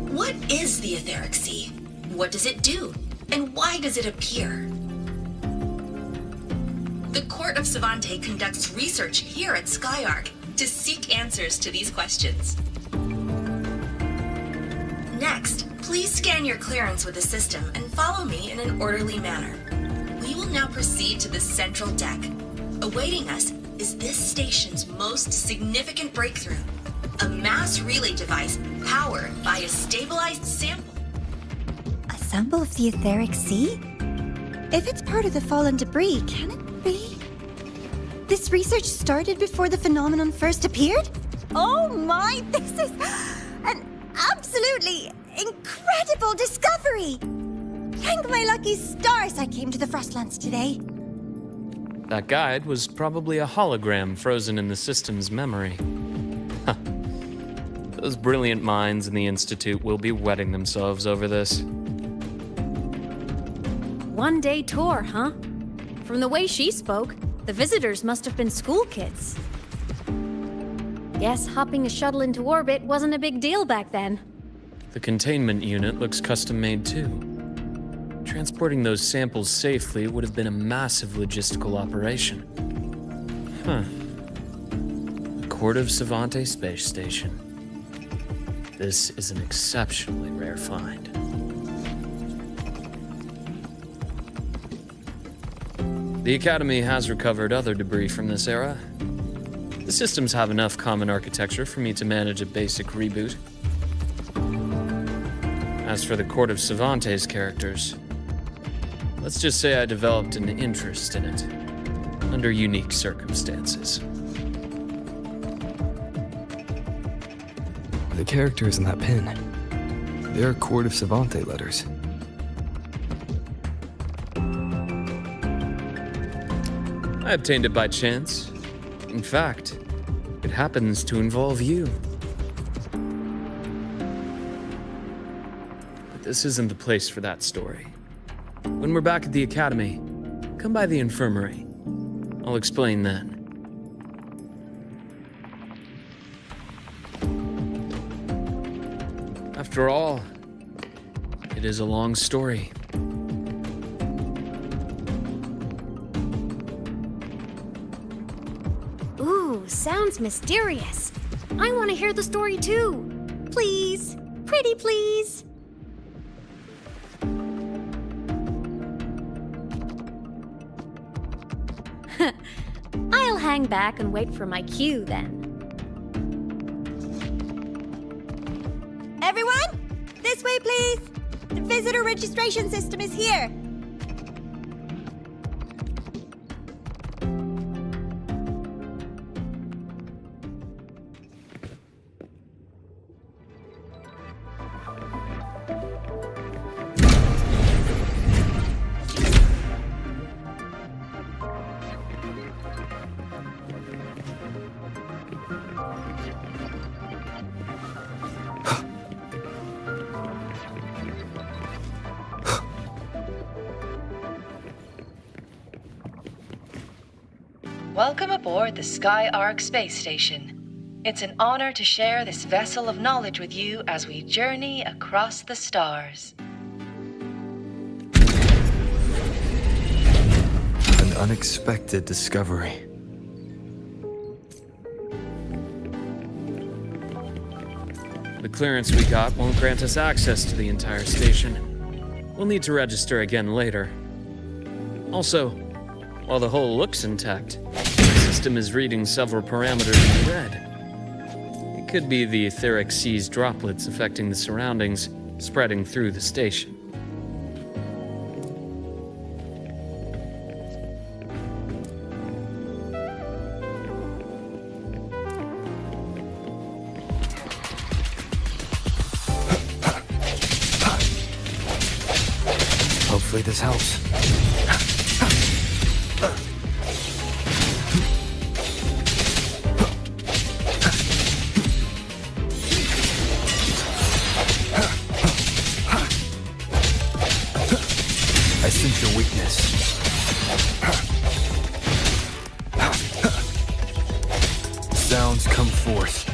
What is the etheric sea? What does it do? And why does it appear? The Court of Savante conducts research here at Skyark to seek answers to these questions. Next, please scan your clearance with the system and follow me in an orderly manner. We will now proceed to the central deck. Awaiting us is this station's most significant breakthrough. A mass relay device powered by a stabilized sample. A sample of the etheric sea? If it's part of the fallen debris, can it be? This research started before the phenomenon first appeared? Oh my, this is an absolutely incredible discovery! Thank my lucky stars I came to the Frostlands today. That guide was probably a hologram frozen in the system's memory. Huh. Those brilliant minds in the Institute will be wetting themselves over this. One-day tour, huh? From the way she spoke, the visitors must have been school kids. Guess hopping a shuttle into orbit wasn't a big deal back then. The containment unit looks custom-made too. Transporting those samples safely would have been a massive logistical operation. Huh. The Court of Savante Space Station. This is an exceptionally rare find. The Academy has recovered other debris from this era. The systems have enough common architecture for me to manage a basic reboot. As for the Court of Savante's characters, let's just say I developed an interest in it, under unique circumstances. The characters in that pin, they're Court of Savante letters. I obtained it by chance. In fact, it happens to involve you. But this isn't the place for that story. When we're back at the Academy, come by the infirmary. I'll explain then. After all, it is a long story. Ooh, sounds mysterious. I want to hear the story too. Please, pretty please. I'll hang back and wait for my cue then. Everyone, this way please. The visitor registration system is here. Welcome aboard the Skyark space station. It's an honor to share this vessel of knowledge with you as we journey across the stars. An unexpected discovery. The clearance we got won't grant us access to the entire station. We'll need to register again later. Also, while the hull looks intact, the system is reading several parameters in red. It could be the etheric sea's droplets affecting the surroundings, spreading through the station. Hopefully this helps. I sense your weakness. Sounds come forth.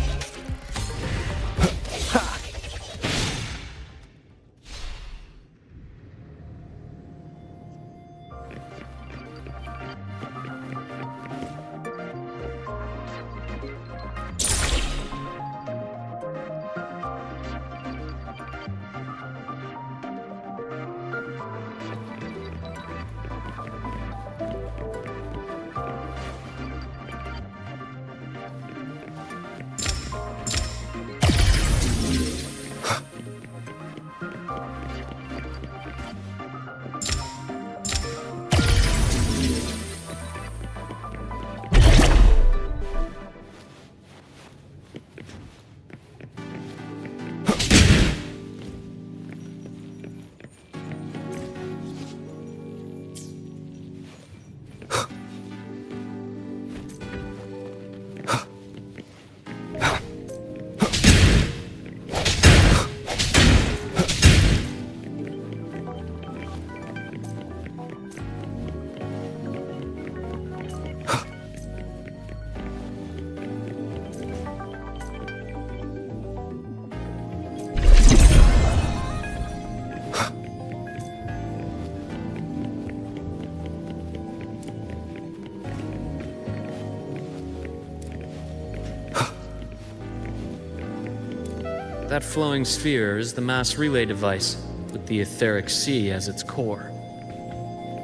That flowing sphere is the mass relay device, with the etheric sea as its core.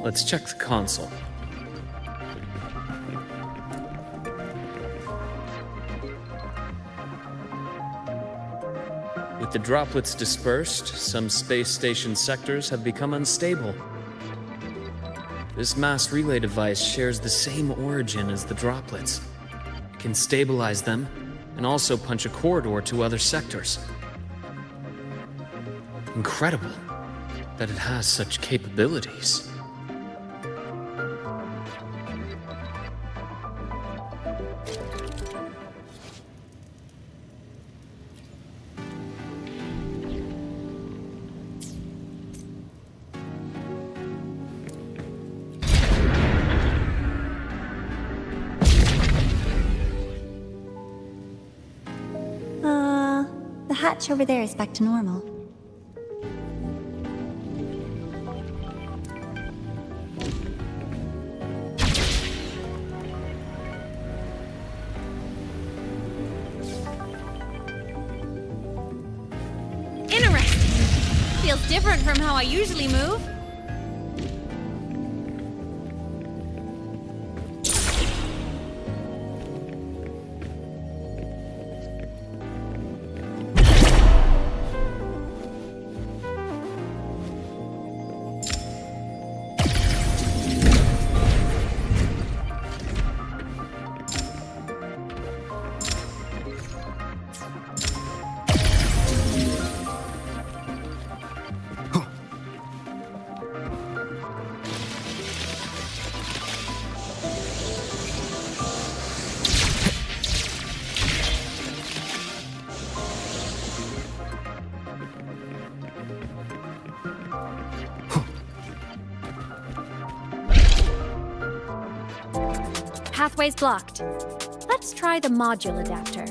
Let's check the console. With the droplets dispersed, some space station sectors have become unstable. This mass relay device shares the same origin as the droplets. It can stabilize them and also punch a corridor to other sectors. Incredible that it has such capabilities. The hatch over there is back to normal. Feels different from how I usually move. Pathway's blocked. Let's try the module adapter.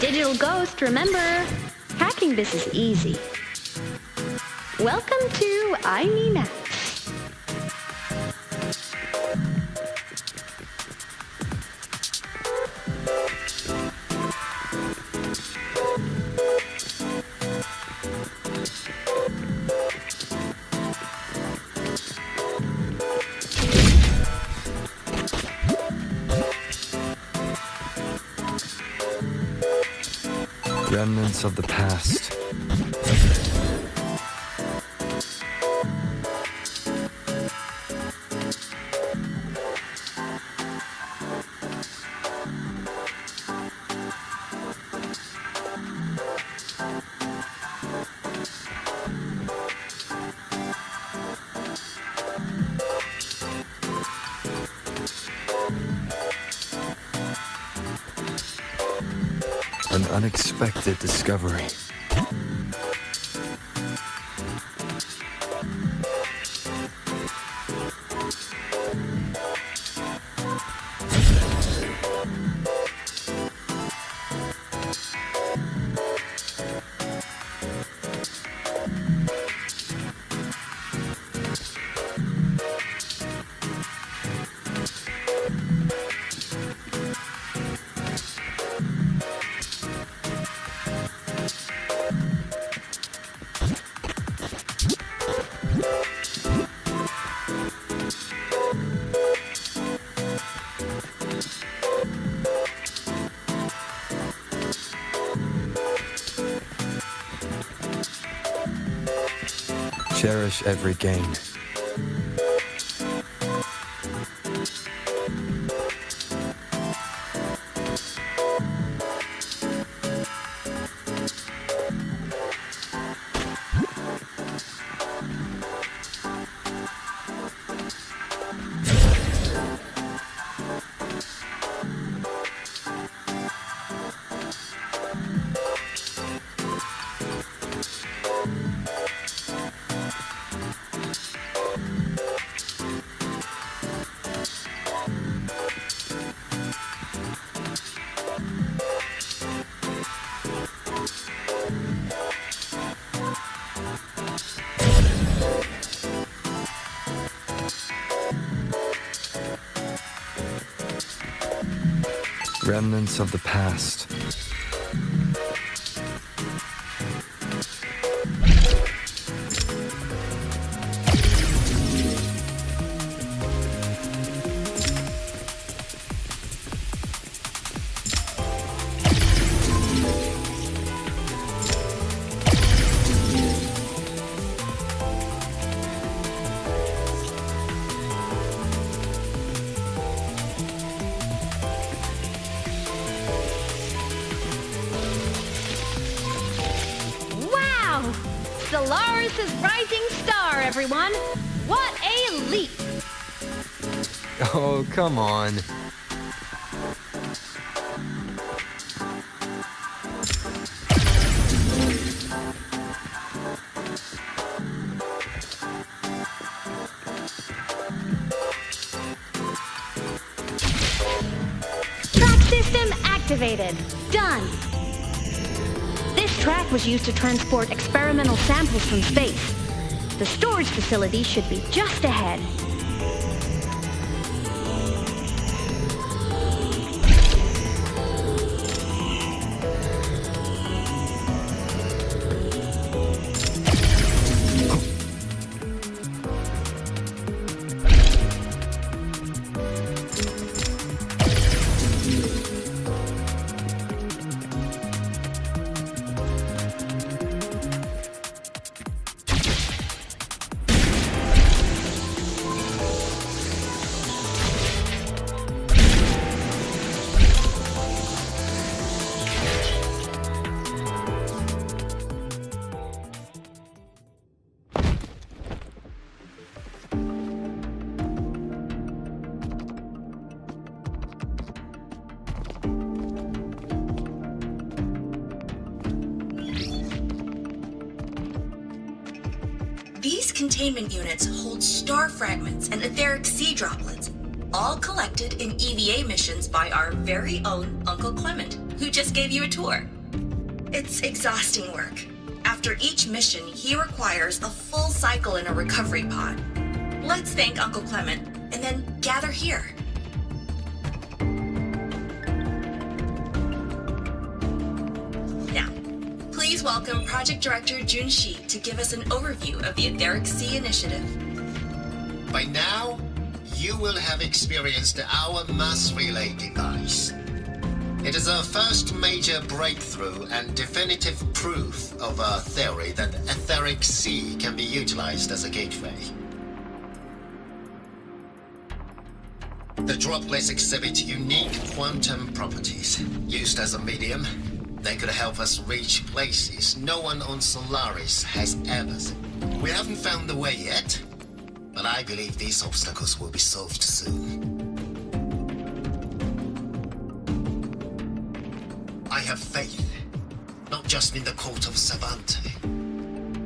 Digital Ghost, remember, hacking this is easy. Welcome to AEMEATH. Remnants of the past. An unexpected discovery. Cherish every gain. Remnants of the past. Solaris' rising star, everyone! What a leap! Oh, come on. Track system activated. Done. This track was used to transport experimental samples from space. The storage facility should be just ahead. These containment units hold star fragments and etheric sea droplets, all collected in EVA missions by our very own Uncle Clement, who just gave you a tour. It's exhausting work. After each mission, he requires a full cycle in a recovery pod. Let's thank Uncle Clement, and then gather here. Now, please welcome Project Director Junshi to give us an overview of the Etheric Sea Initiative. By now, you will have experienced our mass relay device. It is our first major breakthrough and definitive proof of our theory that the Etheric Sea can be utilized as a gateway. The droplets exhibit unique quantum properties. Used as a medium, they could help us reach places no one on Solaris has ever seen. We haven't found the way yet, but I believe these obstacles will be solved soon. I have faith, not just in the Court of Savante,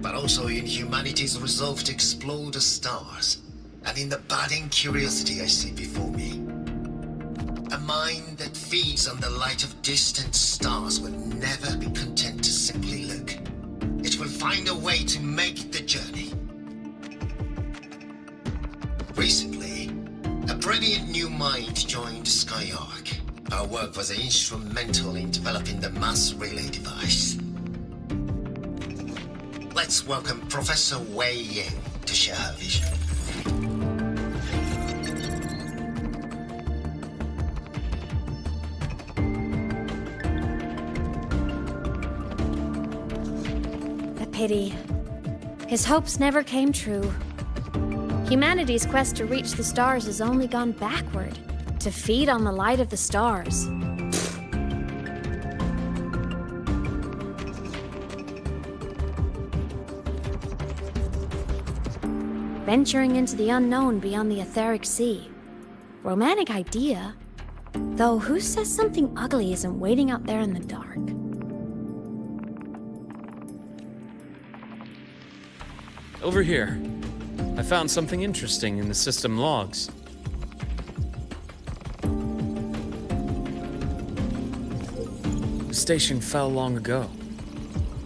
but also in humanity's resolve to explore the stars, and in the budding curiosity I see before me. A mind that feeds on the light of distant stars will never be content to simply look. It will find a way to make the journey. Recently, a brilliant new mind joined Skyark. Our work was instrumental in developing the mass relay device. Let's welcome Professor Wei Ying to share her vision. A pity. His hopes never came true. Humanity's quest to reach the stars has only gone backward, to feed on the light of the stars. Venturing into the unknown beyond the Etheric Sea. Romantic idea, though who says something ugly isn't waiting out there in the dark? Over here. I found something interesting in the system logs. The station fell long ago,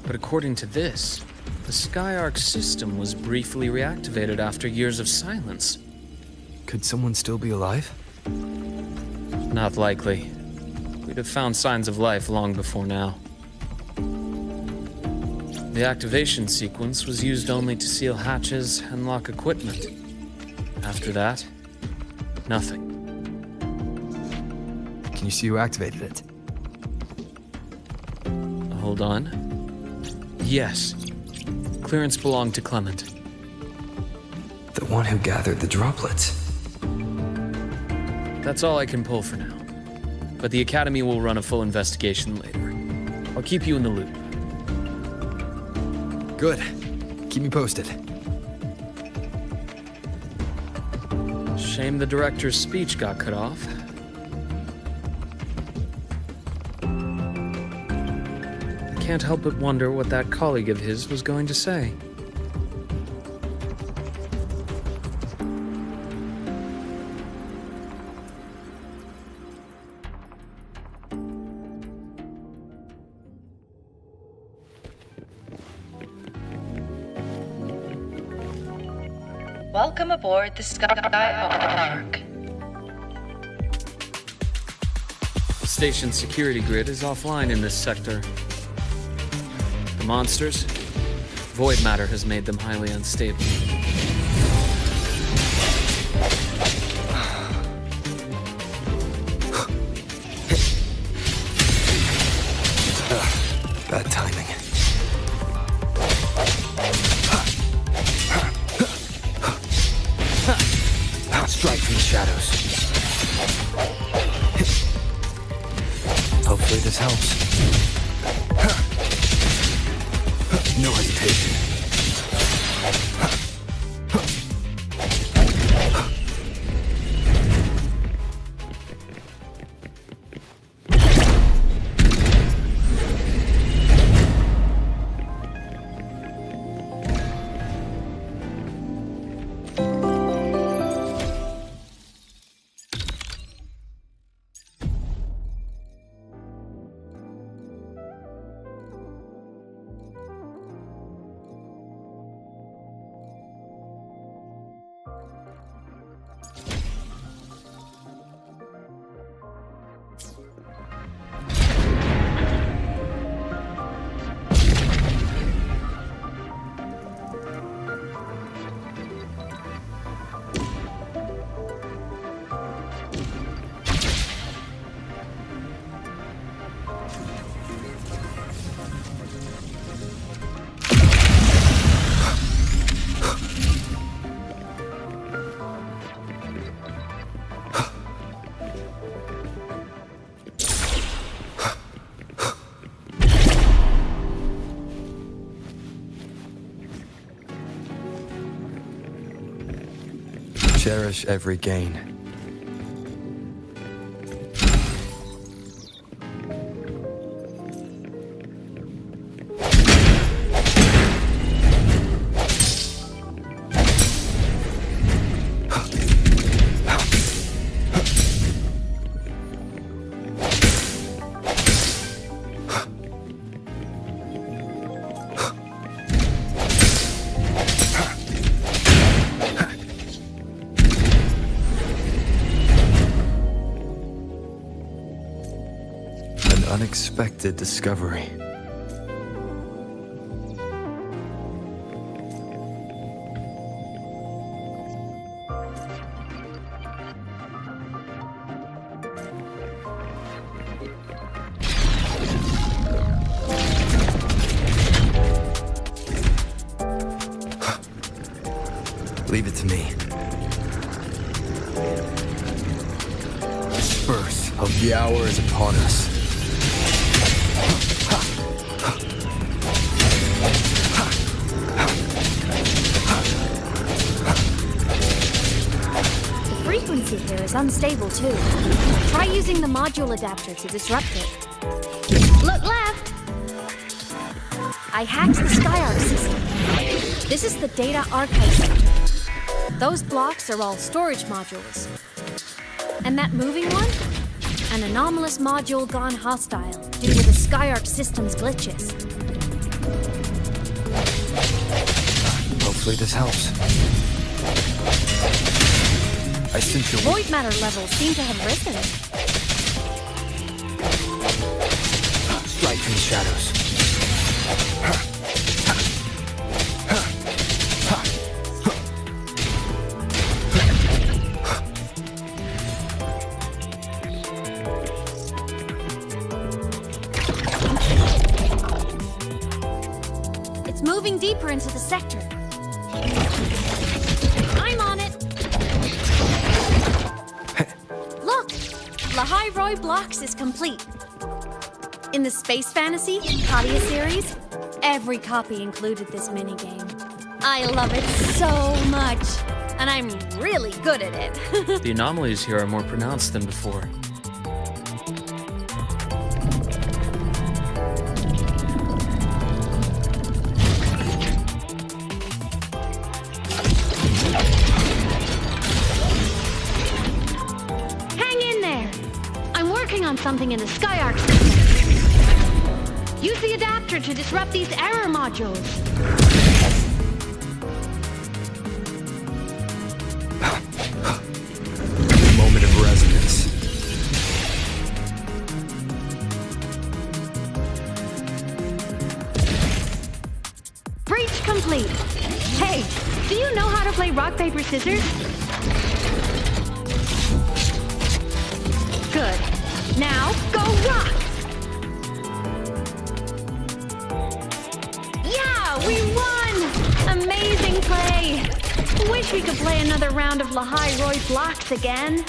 but according to this, the Skyark system was briefly reactivated after years of silence. Could someone still be alive? Not likely. We'd have found signs of life long before now. The activation sequence was used only to seal hatches and lock equipment. After that, nothing. Can you see who activated it? Hold on. Yes. Clearance belonged to Clement. The one who gathered the droplets. That's all I can pull for now. But the Academy will run a full investigation later. I'll keep you in the loop. Good. Keep me posted. Shame the director's speech got cut off. I can't help but wonder what that colleague of his was going to say. Welcome aboard the Skyark. The station's security grid is offline in this sector. The monsters, void matter has made them highly unstable. Bad timing. Strike from the shadows. Hopefully this helps. No hesitation. Cherish every gain. Unexpected discovery. Leave it to me. The birth of the hour is upon us. Here is unstable too. Try using the module adapter to disrupt it. Look left! I hacked the SkyArc system. This is the data archive center. Those blocks are all storage modules. And that moving one? An anomalous module gone hostile due to the SkyArc system's glitches. Hopefully this helps. I sense your void matter levels seem to have risen. Strike from the shadows. It's moving deeper into the sector. I'm on it. Lahai-Roi Blocks is complete. In the Space Fantasy Kaayooo series, every copy included this minigame. I love it so much, and I'm really good at it. The anomalies here are more pronounced than before. On something in the SkyArc system. Use the adapter to disrupt these error modules. Moment of resonance. Breach complete. Hey, do you know how to play rock, paper, scissors? Good. Now, go rock! Yeah, we won! Amazing play! Wish we could play another round of Lahai-Roi Blocks again.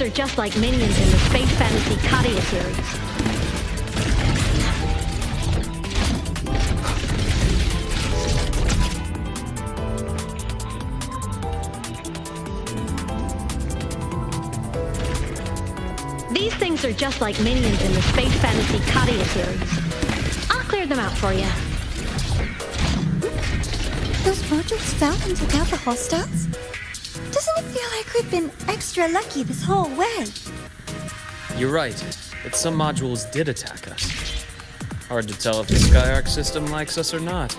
Are just like minions in the Space Fantasy Kaayooo series. These things are just like minions in the Space Fantasy Kaayooo series. I'll clear them out for you. Those modules fell and took out the hostiles? Doesn't it feel like we've been extra lucky this whole way? You're right, but some modules did attack us. Hard to tell if the SkyArc system likes us or not.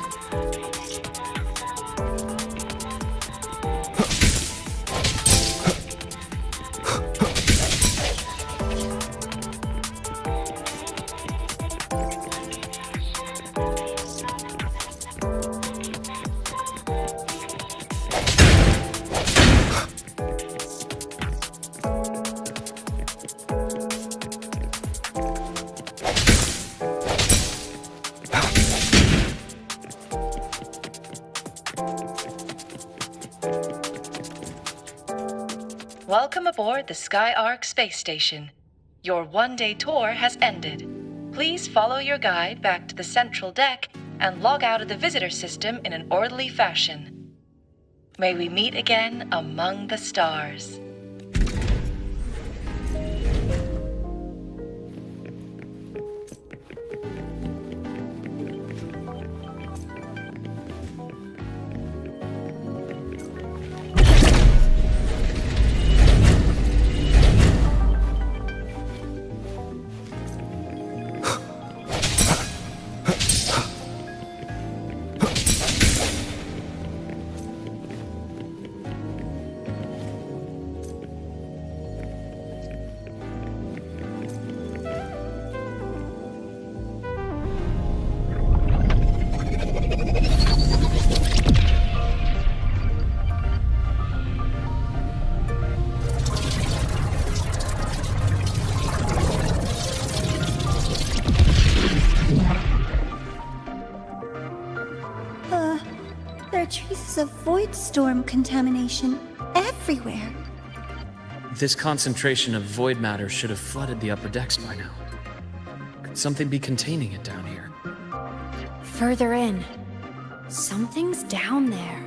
Welcome aboard the Skyark space station. Your one-day tour has ended. Please follow your guide back to the central deck and log out of the visitor system in an orderly fashion. May we meet again among the stars. There are traces of void storm contamination everywhere. This concentration of void matter should have flooded the upper decks by now. Could something be containing it down here? Further in. Something's down there.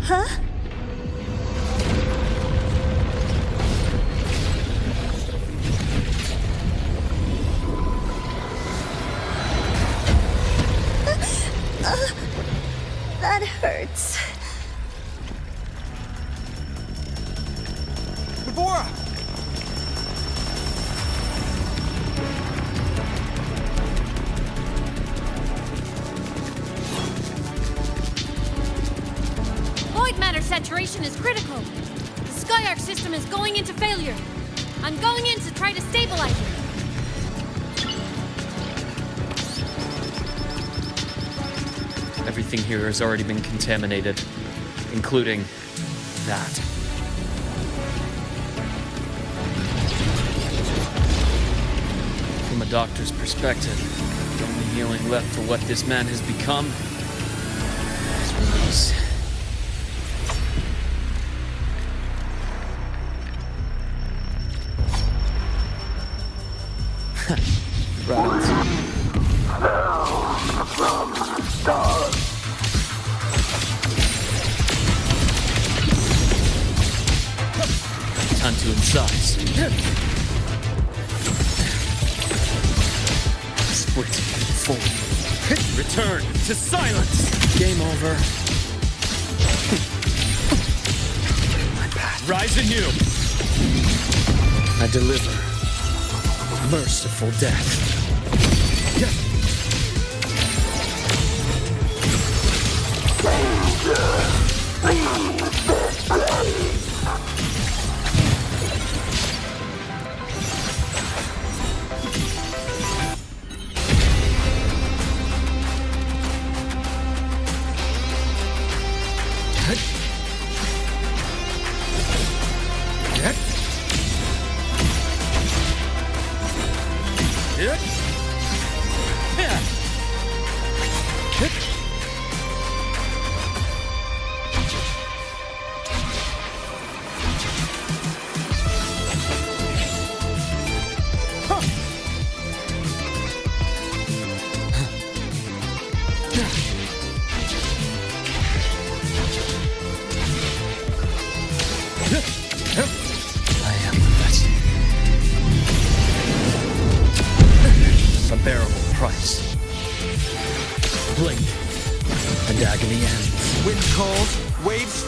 Huh? That hurts. Devora! Void matter saturation is critical. The Skyark system is going into failure. I'm going in to try to stabilize it. Everything here has already been contaminated, including that. From a doctor's perspective, the only healing left for what this man has become is release. Time to incise. Split and fold. Return to silence. Game over. My bad. Rise anew. I deliver merciful death.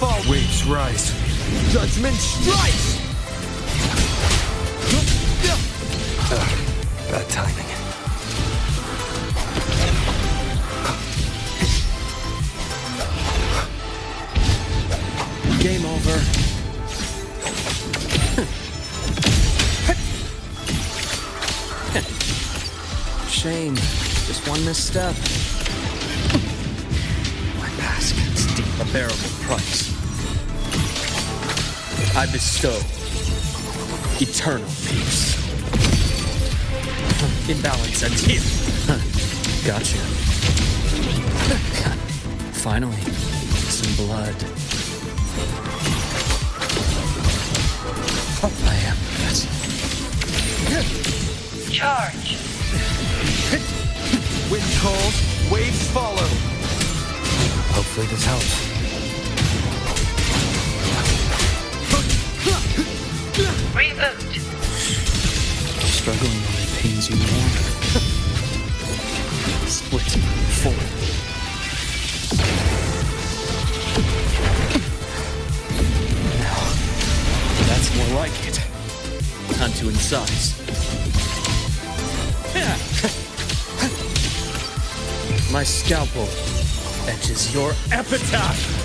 fall. Waves rise. Judgment strikes! Bad timing. Game over. Shame. Just one misstep. My past is deep, a bearable price. I bestow eternal peace. Imbalance ends here. Gotcha. Finally, some blood. I am that. Charge. Wind calls, waves follow. Hopefully this helps. Reboot. Struggling only pains you more. Split forward. Now, that's more like it. Time to incise. My scalpel etches your epitaph.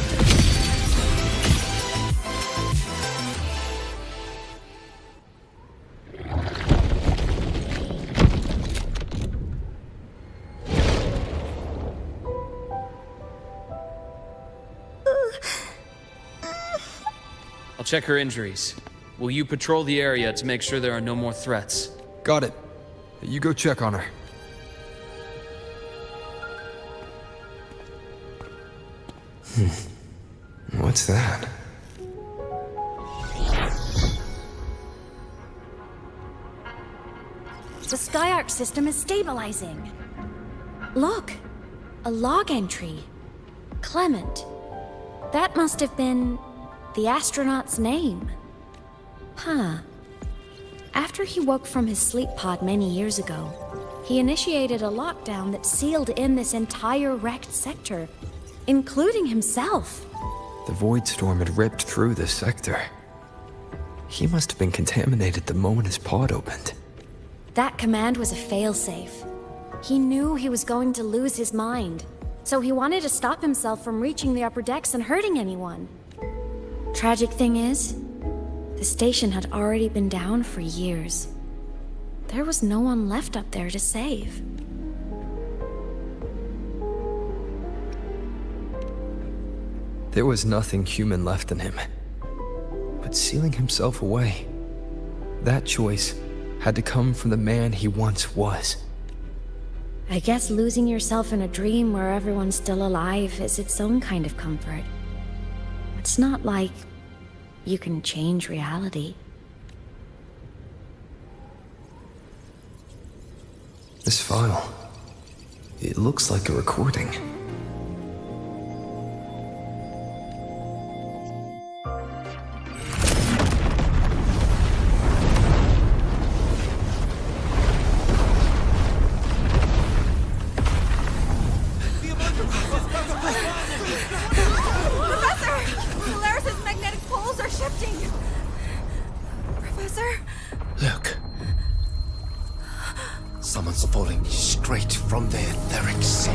I'll check her injuries. Will you patrol the area to make sure there are no more threats? Got it. You go check on her. What's that? The Skyark system is stabilizing. Look, a log entry. Clement. That must have been the astronaut's name. Huh. After he woke from his sleep pod many years ago, he initiated a lockdown that sealed in this entire wrecked sector, including himself. The void storm had ripped through this sector. He must have been contaminated the moment his pod opened. That command was a failsafe. He knew he was going to lose his mind, so he wanted to stop himself from reaching the upper decks and hurting anyone. Tragic thing is, the station had already been down for years. There was no one left up there to save. There was nothing human left in him. But sealing himself away, that choice had to come from the man he once was. I guess losing yourself in a dream where everyone's still alive is its own kind of comfort. It's not like you can change reality. This file, it looks like a recording. Look. Someone's falling straight from the etheric sea.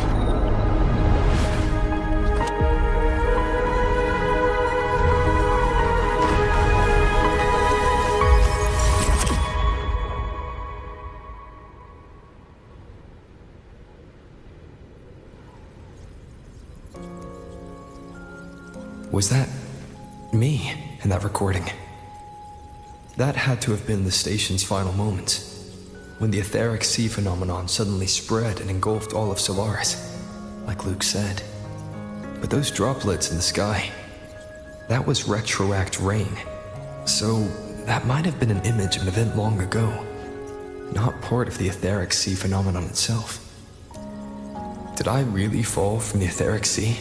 Was that me in that recording? That had to have been the station's final moments, when the etheric sea phenomenon suddenly spread and engulfed all of Solaris, like Luke said. But those droplets in the sky, that was retroact rain. So that might have been an image of an event long ago, not part of the etheric sea phenomenon itself. Did I really fall from the etheric sea?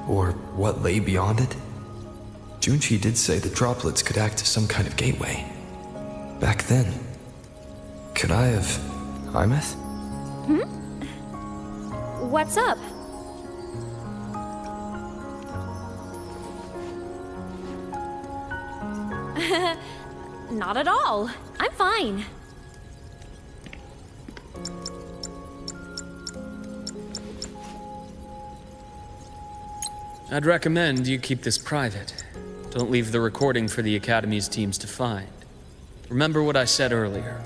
Or what lay beyond it? Junchi did say the droplets could act as some kind of gateway. Back then, could I have... AEMEATH? What's up? Not at all. I'm fine. I'd recommend you keep this private. Don't leave the recording for the Academy's teams to find. Remember what I said earlier.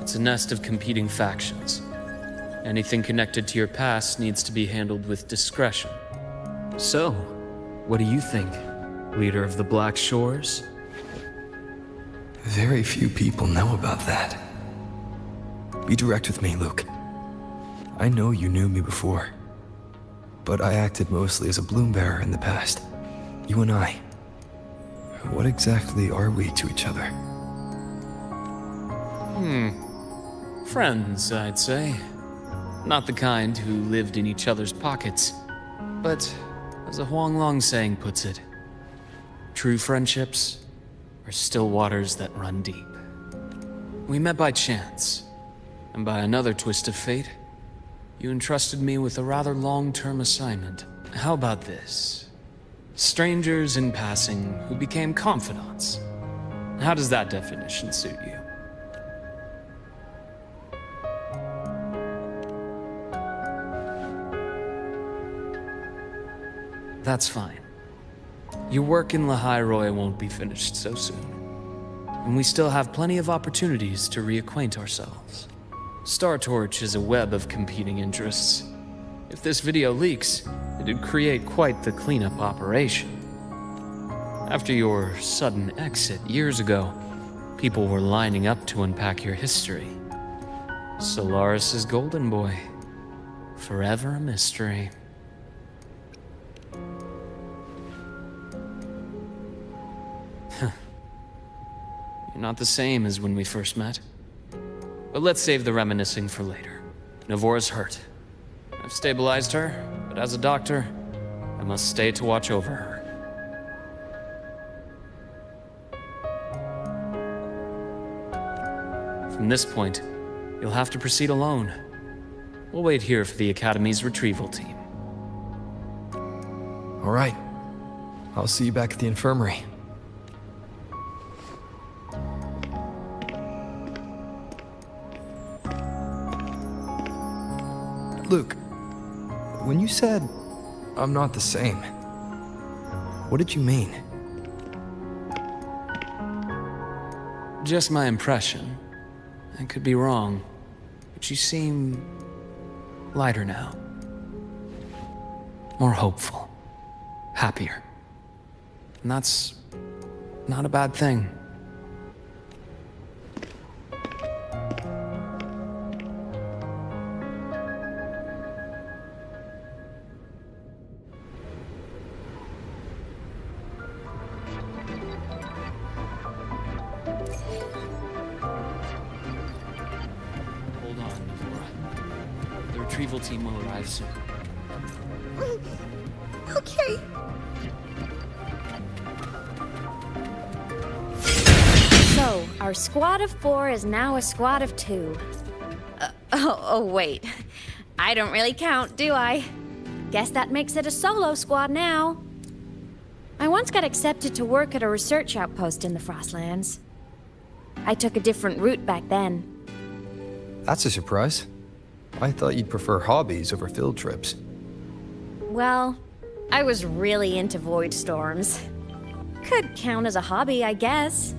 It's a nest of competing factions. Anything connected to your past needs to be handled with discretion. So, what do you think, leader of the Black Shores? Very few people know about that. Be direct with me, Luke. I know you knew me before, but I acted mostly as a bloom bearer in the past. You and I. What exactly are we to each other? Friends, I'd say. Not the kind who lived in each other's pockets, but as a Huanglong saying puts it, true friendships are still waters that run deep. We met by chance, and by another twist of fate, you entrusted me with a rather long-term assignment. How about this? Strangers in passing who became confidants. How does that definition suit you? That's fine. Your work in Lahairoi won't be finished so soon. And we still have plenty of opportunities to reacquaint ourselves. Star Torch is a web of competing interests. If this video leaks, it'd create quite the cleanup operation. After your sudden exit years ago, people were lining up to unpack your history. Solaris's golden boy. Forever a mystery. You're not the same as when we first met. But let's save the reminiscing for later. Navora's hurt. I've stabilized her, but as a doctor, I must stay to watch over her. From this point, you'll have to proceed alone. We'll wait here for the Academy's retrieval team. All right. I'll see you back at the infirmary. Luke, when you said, I'm not the same, what did you mean? Just my impression. I could be wrong, but you seem lighter now. More hopeful. Happier. And that's not a bad thing. Retrieval team will arrive soon. Okay. So, our squad of 4 is now a squad of 2. Wait. I don't really count, do I? Guess that makes it a solo squad now. I once got accepted to work at a research outpost in the Frostlands. I took a different route back then. That's a surprise. I thought you'd prefer hobbies over field trips. Well, I was really into void storms. Could count as a hobby, I guess.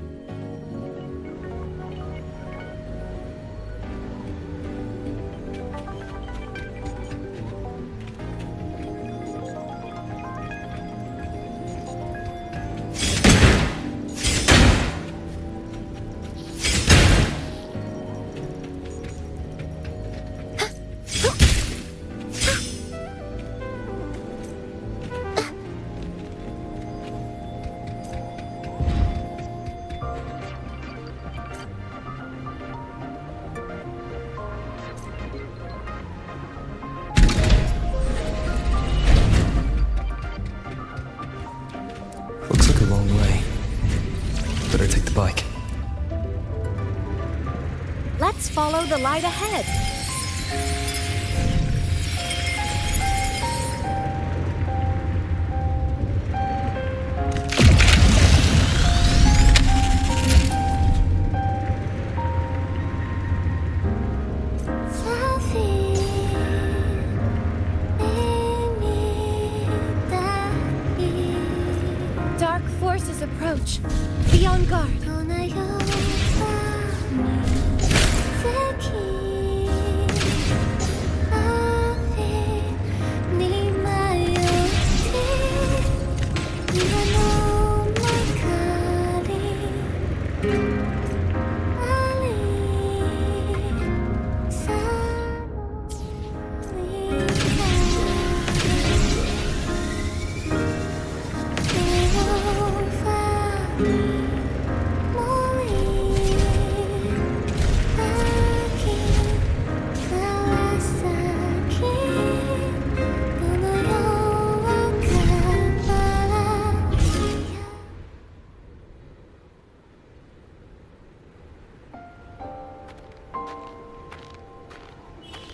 Looks like a long way. Better take the bike. Let's follow the light ahead. forces approach. Be on guard.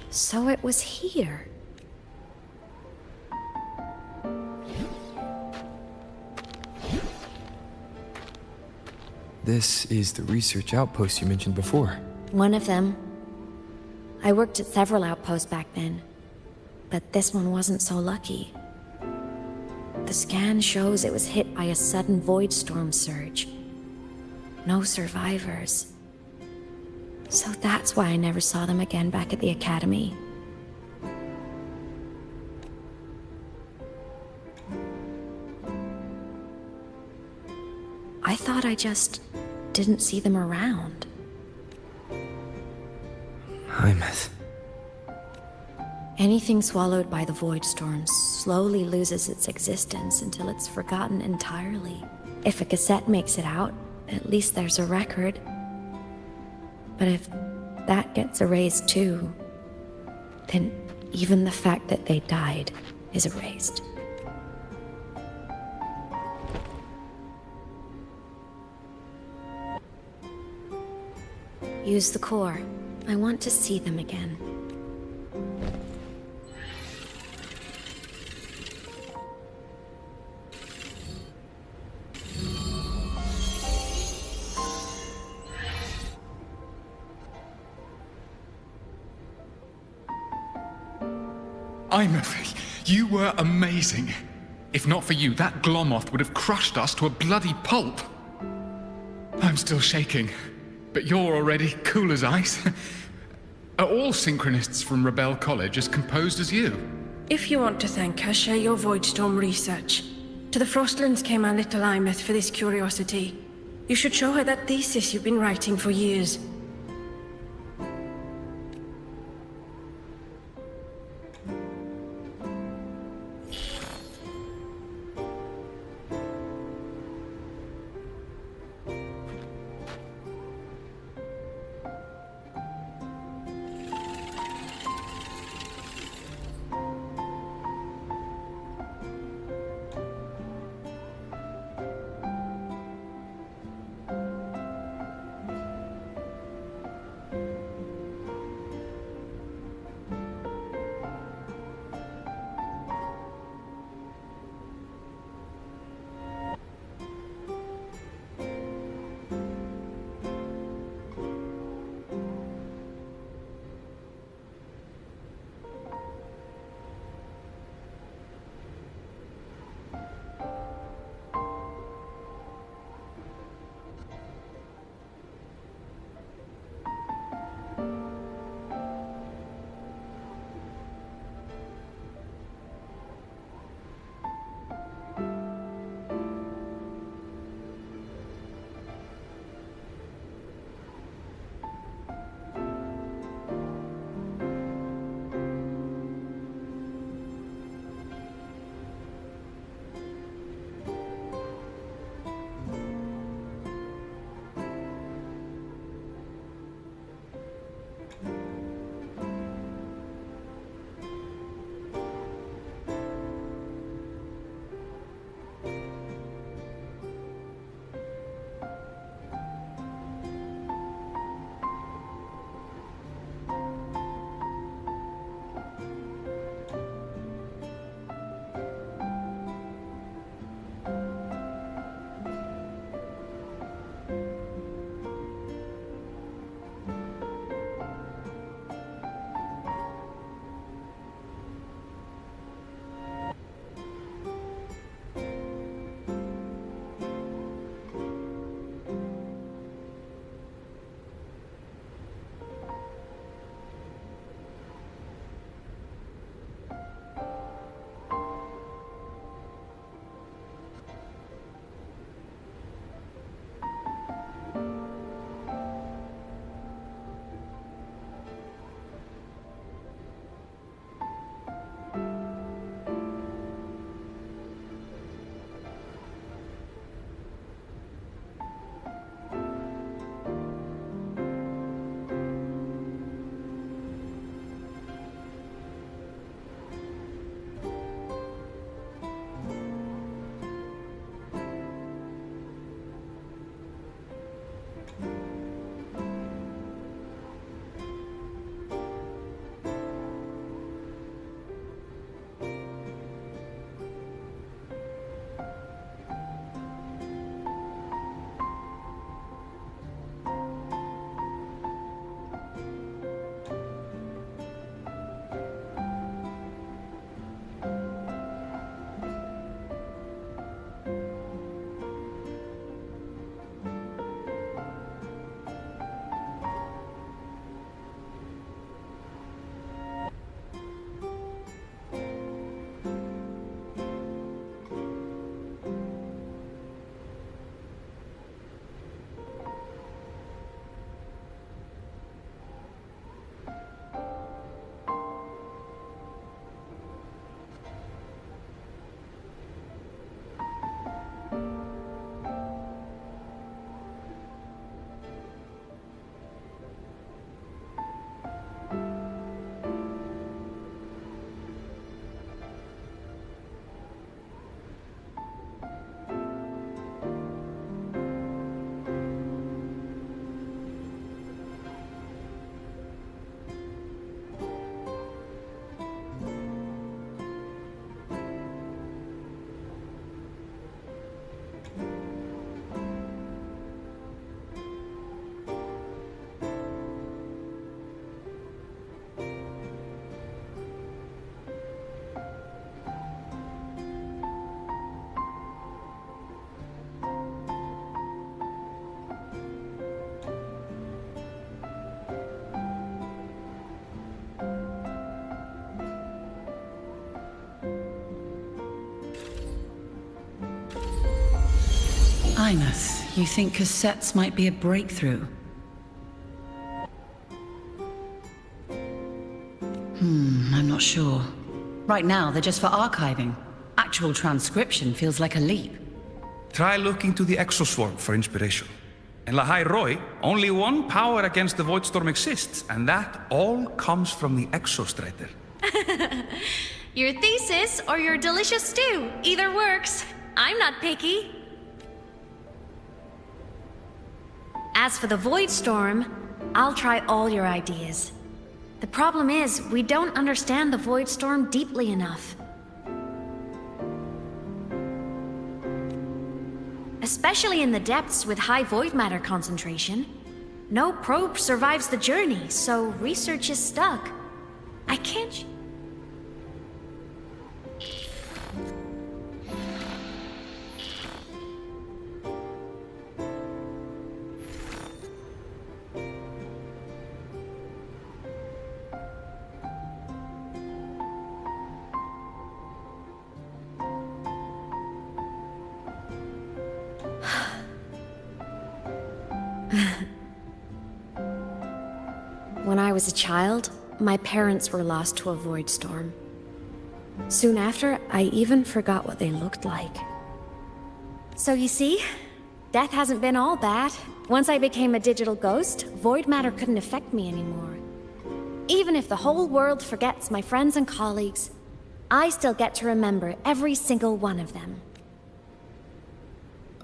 So it was here. This is the research outpost you mentioned before. One of them. I worked at several outposts back then, but this one wasn't so lucky. The scan shows it was hit by a sudden void storm surge. No survivors. So that's why I never saw them again back at the academy. I thought I just didn't see them around. AEMEATH. Anything swallowed by the void storm slowly loses its existence until it's forgotten entirely. If a cassette makes it out, at least there's a record. But if that gets erased too, then even the fact that they died is erased. Use the core. I want to see them again. AEMEATH, you were amazing. If not for you, that Glomoth would have crushed us to a bloody pulp. I'm still shaking, but you're already cool as ice. Are all synchronists from Rebel College as composed as you? If you want to thank her, share your Voidstorm research. To the Frostlands came our little AEMEATH for this curiosity. You should show her that thesis you've been writing for years. AEMEATH, you think cassettes might be a breakthrough? I'm not sure. Right now, they're just for archiving. Actual transcription feels like a leap. Try looking to the exoswarm for inspiration. In Lahai Roi, only one power against the Voidstorm exists, and that all comes from the exostrider. Your thesis or your delicious stew, either works. I'm not picky. As for the Voidstorm, I'll try all your ideas. The problem is, we don't understand the Voidstorm deeply enough. Especially in the depths with high void matter concentration. No probe survives the journey, so research is stuck. I can't... When I was a child, my parents were lost to a void storm. Soon after, I even forgot what they looked like. So you see, death hasn't been all bad. Once I became a digital ghost, void matter couldn't affect me anymore. Even if the whole world forgets my friends and colleagues, I still get to remember every single one of them.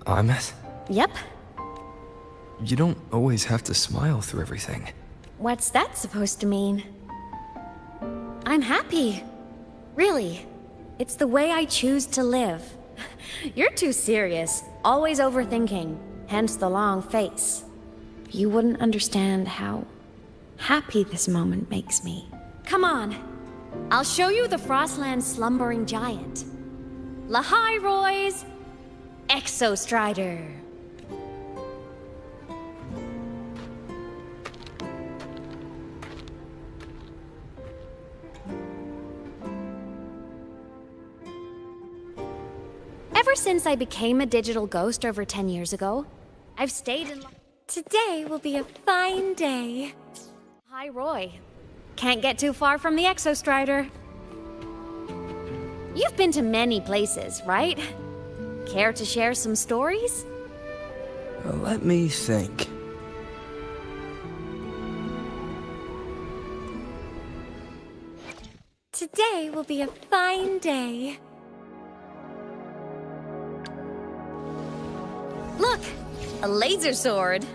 AEMEATH? Yep. You don't always have to smile through everything. What's that supposed to mean? I'm happy. Really. It's the way I choose to live. You're too serious, always overthinking, hence the long face. You wouldn't understand how happy this moment makes me. Come on. I'll show you the Frostland's slumbering giant. Lahai Roy's Exostrider. Ever since I became a digital ghost over 10 years ago, I've stayed in... Today will be a fine day. Hi, Roy. Can't get too far from the Exostrider. You've been to many places, right? Care to share some stories? Let me think. Today will be a fine day. Look! A laser sword!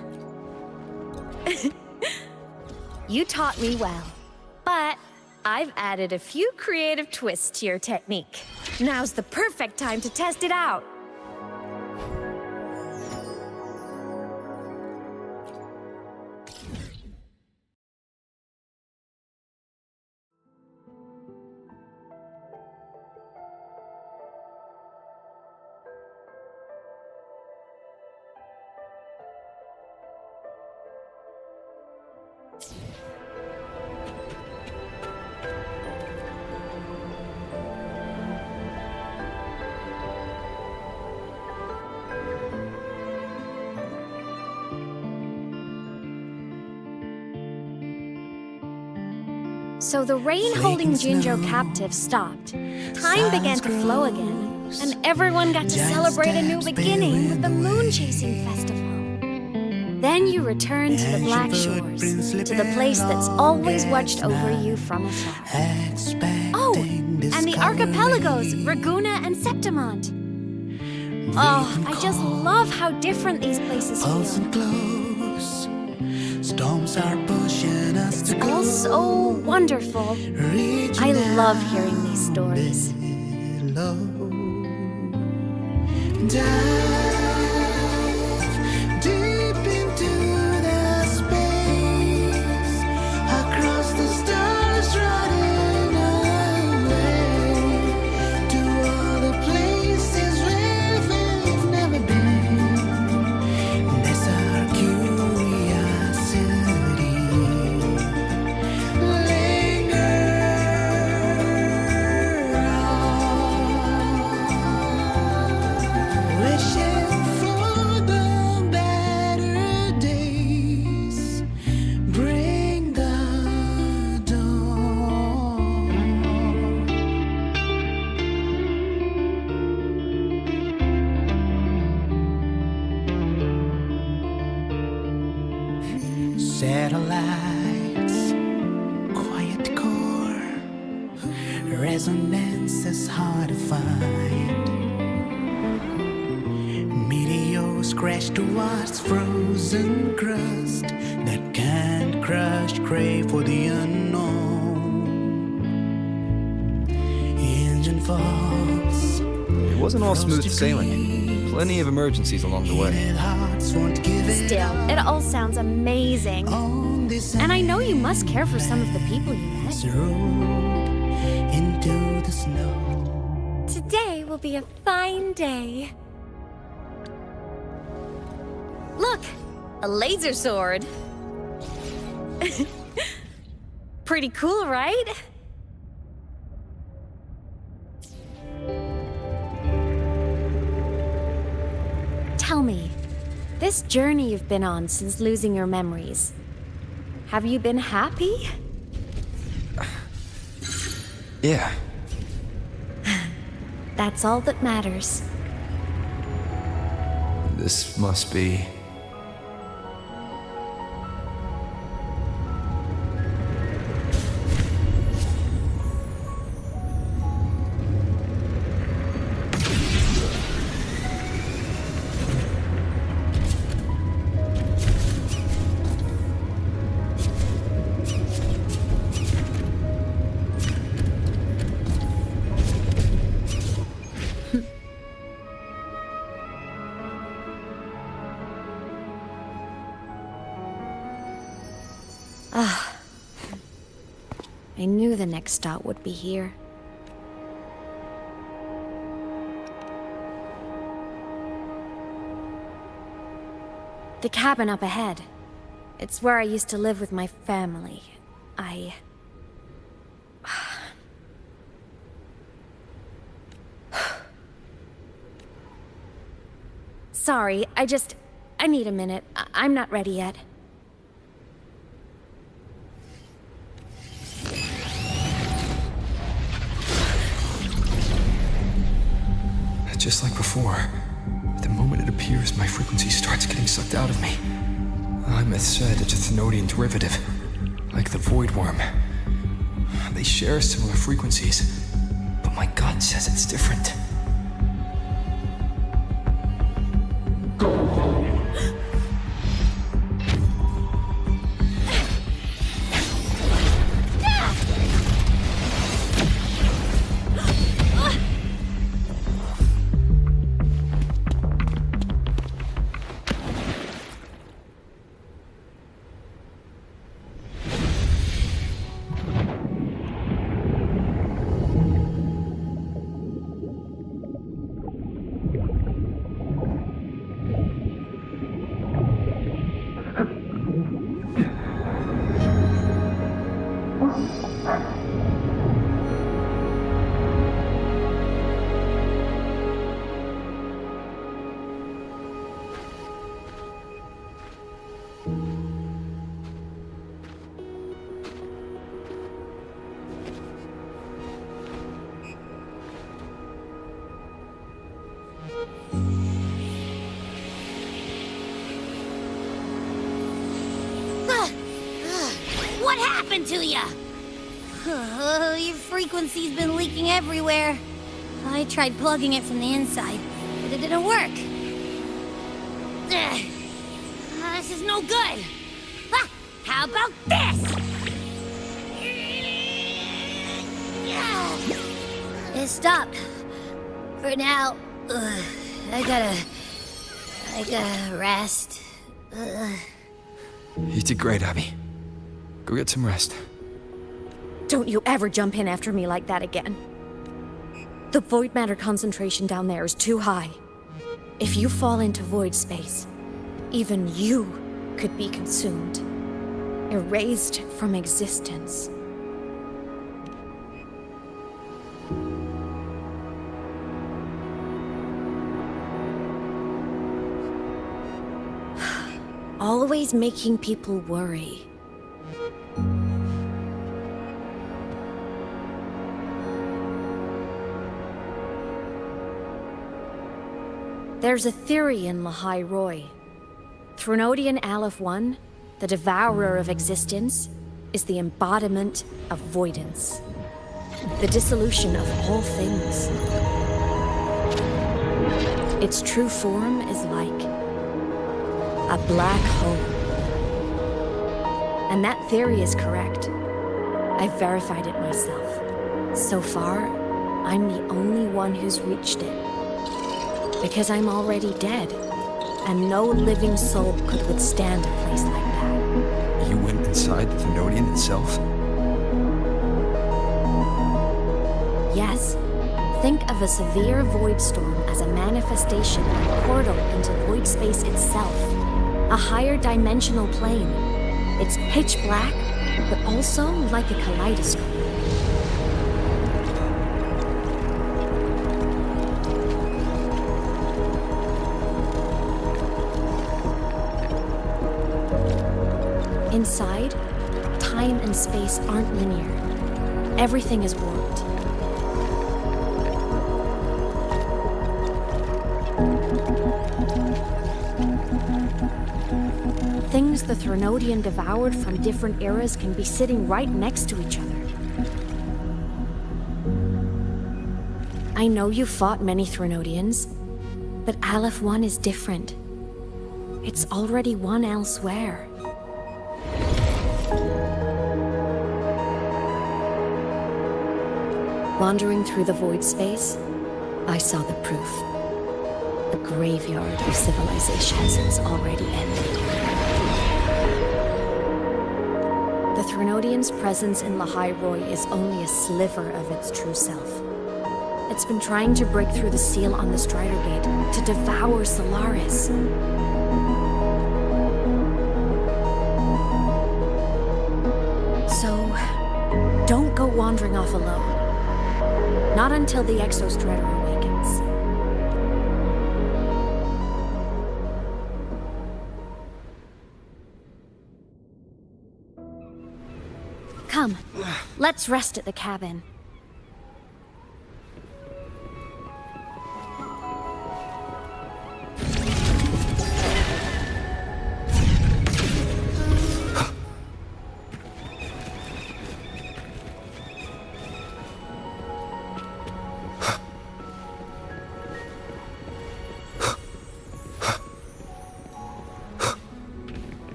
You taught me well, but I've added a few creative twists to your technique. Now's the perfect time to test it out! So the rain holding Jinjo captive stopped. Time began to flow again, and everyone got to celebrate a new beginning with the Moon Chasing Festival. Then you returned to the Black Shores, to the place that's always watched over you from afar. Oh, and the archipelagos, Raguna and Septimont. Oh, I just love how different these places feel. Storms are pushing us to go. All so wonderful. I love hearing these stories. Dive deep into the space, across the stars, running away to all the places where we've never been. That's our curiosity. Linger on. Wish Satellites, quiet core, resonance is hard to find. Meteors crash towards frozen crust that can't crush, crave for the unknown. Engine falls. It wasn't all smooth sailing. Plenty of emergencies along the way. Still, it all sounds amazing. And I know you must care for some of the people you met. Into the snow. Today will be a fine day. Look! A laser sword. Pretty cool, right? Tell me, this journey you've been on since losing your memories, have you been happy? Yeah. That's all that matters. This must be... I knew the next stop would be here. The cabin up ahead. It's where I used to live with my family. Sorry, I need a minute. I'm not ready yet. Just like before, the moment it appears, my frequency starts getting sucked out of me. AEMEATH said it's a Thenodian derivative, like the Void Worm. They share similar frequencies, but my gut says it's different. What happened to ya? Your frequency's been leaking everywhere. I tried plugging it from the inside, but it didn't work. This is no good. How about this? It stopped. For now. I gotta rest. You did great, Abby. Go get some rest. Don't you ever jump in after me like that again. The void matter concentration down there is too high. If you fall into void space, even you could be consumed, erased from existence. Always making people worry. There's a theory in Lahai Roy. Thenodian Aleph 1 the devourer of existence, is the embodiment of voidance. The dissolution of all things. Its true form is like a black hole. And that theory is correct. I've verified it myself. So far, I'm the only one who's reached it. Because I'm already dead, and no living soul could withstand a place like that. You went inside the Thenodian itself? Yes. Think of a severe void storm as a manifestation of a portal into void space itself. A higher dimensional plane. It's pitch black, but also like a kaleidoscope. Inside, time and space aren't linear. Everything is warped. Things the Thenodian devoured from different eras can be sitting right next to each other. I know you fought many Thenodians, but Aleph 1 is different. It's already won elsewhere. Wandering through the void space, I saw the proof. The graveyard of civilizations has already ended. The Thenodian's presence in Lahai Roi is only a sliver of its true self. It's been trying to break through the seal on the Strider Gate to devour Solaris. So, don't go wandering off alone. Not until the Exostrider awakens. Come, let's rest at the cabin.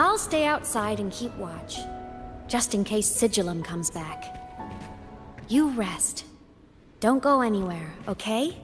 I'll stay outside and keep watch, just in case Sigillum comes back. You rest. Don't go anywhere, okay?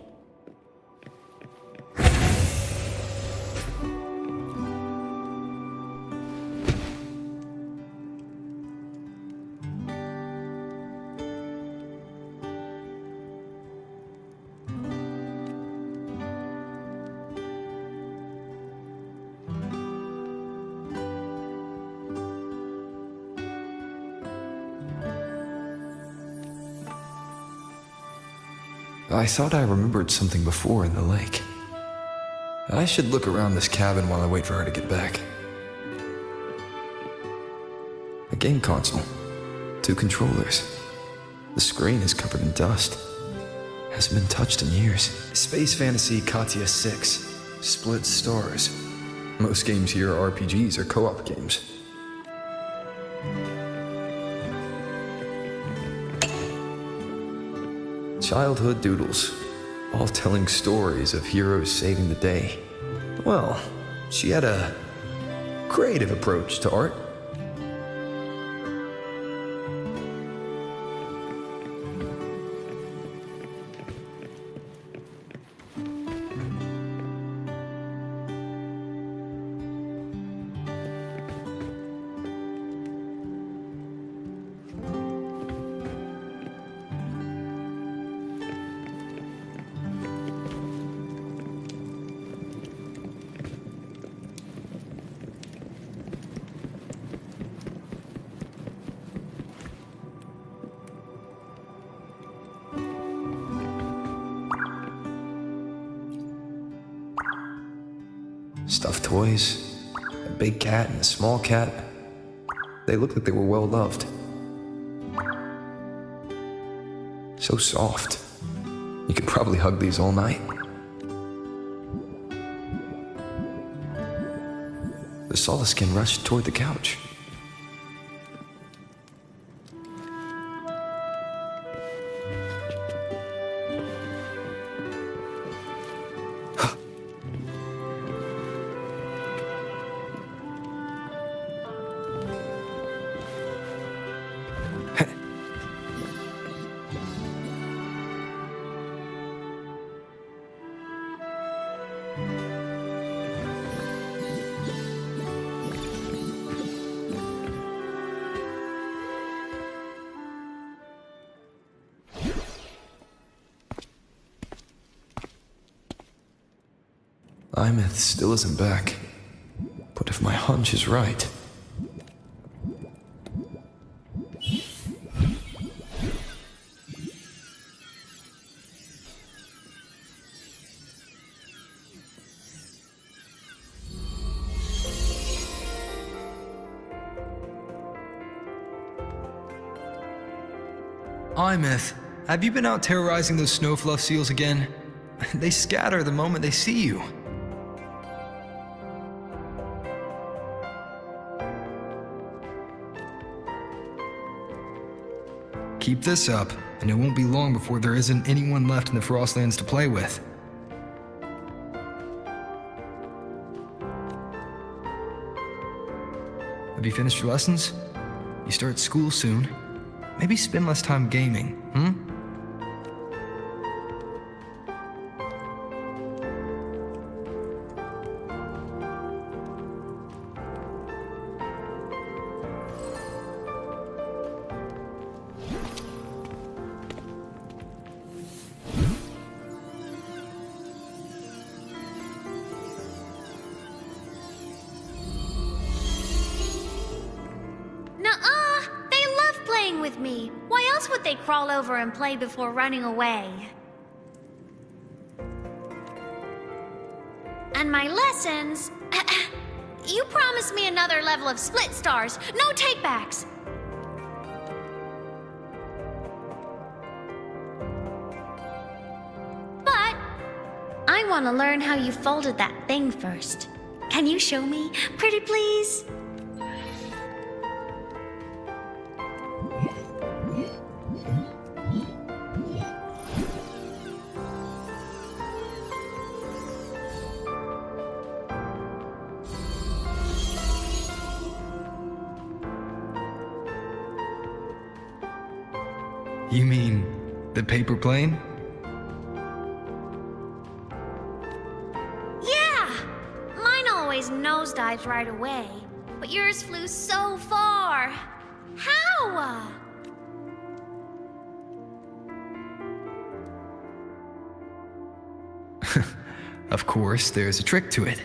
I thought I remembered something before in the lake. I should look around this cabin while I wait for her to get back. A game console. 2 controllers. The screen is covered in dust. Hasn't been touched in years. Space Fantasy Katya 6. Split stars. Most games here are RPGs or co-op games. Childhood doodles, all telling stories of heroes saving the day. Well, she had a creative approach to art. Stuffed toys, a big cat and a small cat. They looked like they were well loved. So soft. You could probably hug these all night. The Solaskin rushed toward the couch. AEMEATH still isn't back. But if my hunch is right... AEMEATH, have you been out terrorizing those snowfluff seals again? They scatter the moment they see you. Keep this up, and it won't be long before there isn't anyone left in the Frostlands to play with. Have you finished your lessons? You start school soon. Maybe spend less time gaming, hmm? With me. Why else would they crawl over and play before running away? And my lessons... You promised me another level of split stars. No takebacks. But I want to learn how you folded that thing first. Can you show me? Pretty please? You mean the paper plane? Yeah! Mine always nosedives right away, but yours flew so far. How? Of course, there's a trick to it.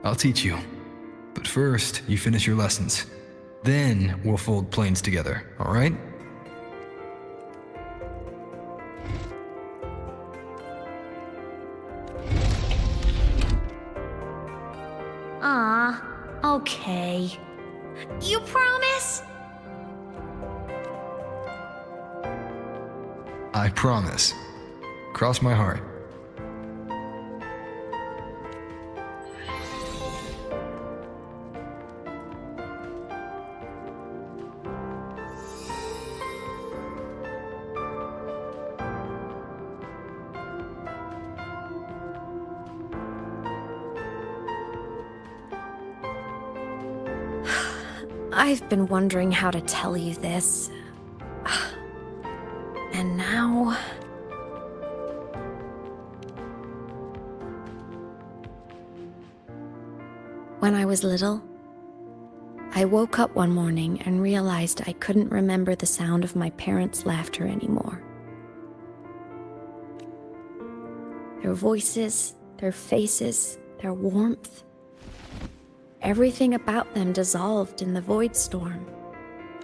I'll teach you. But first, you finish your lessons. Then we'll fold planes together, all right? Okay. You promise? I promise. Cross my heart. I've been wondering how to tell you this. And now... When I was little, I woke up one morning and realized I couldn't remember the sound of my parents' laughter anymore. Their voices, their faces, their warmth. Everything about them dissolved in the void storm.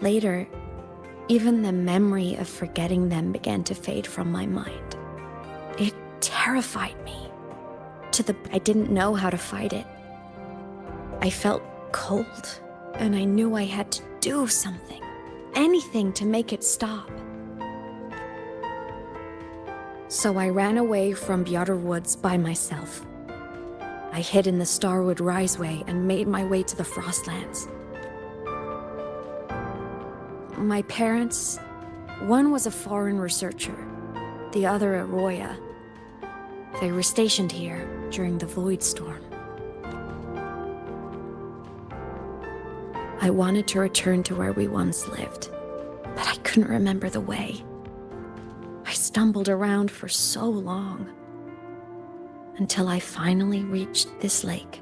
Later, even the memory of forgetting them began to fade from my mind. It terrified me. to the... I didn't know how to fight it. I felt cold, and I knew I had to do something. Anything to make it stop. So I ran away from Bjotr Woods by myself. I hid in the Starwood Riseway and made my way to the Frostlands. My parents, one was a foreign researcher, the other a Roya. They were stationed here during the Void Storm. I wanted to return to where we once lived, but I couldn't remember the way. I stumbled around for so long, until I finally reached this lake.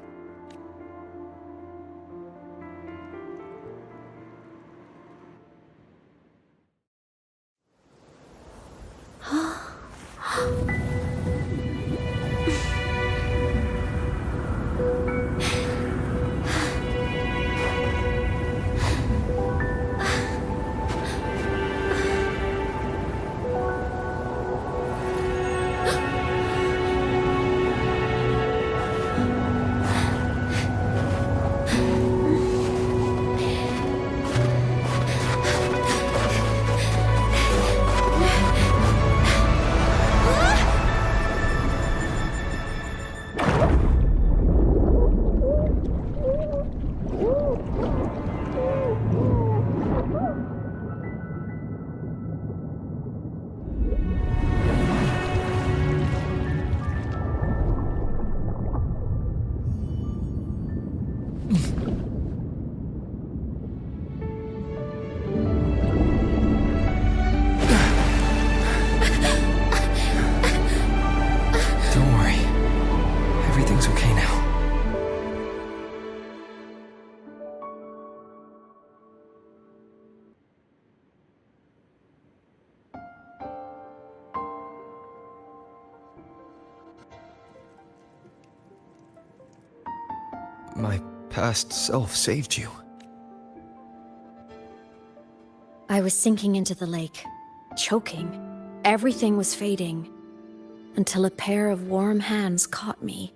My past self saved you. I was sinking into the lake, choking. Everything was fading, until a pair of warm hands caught me.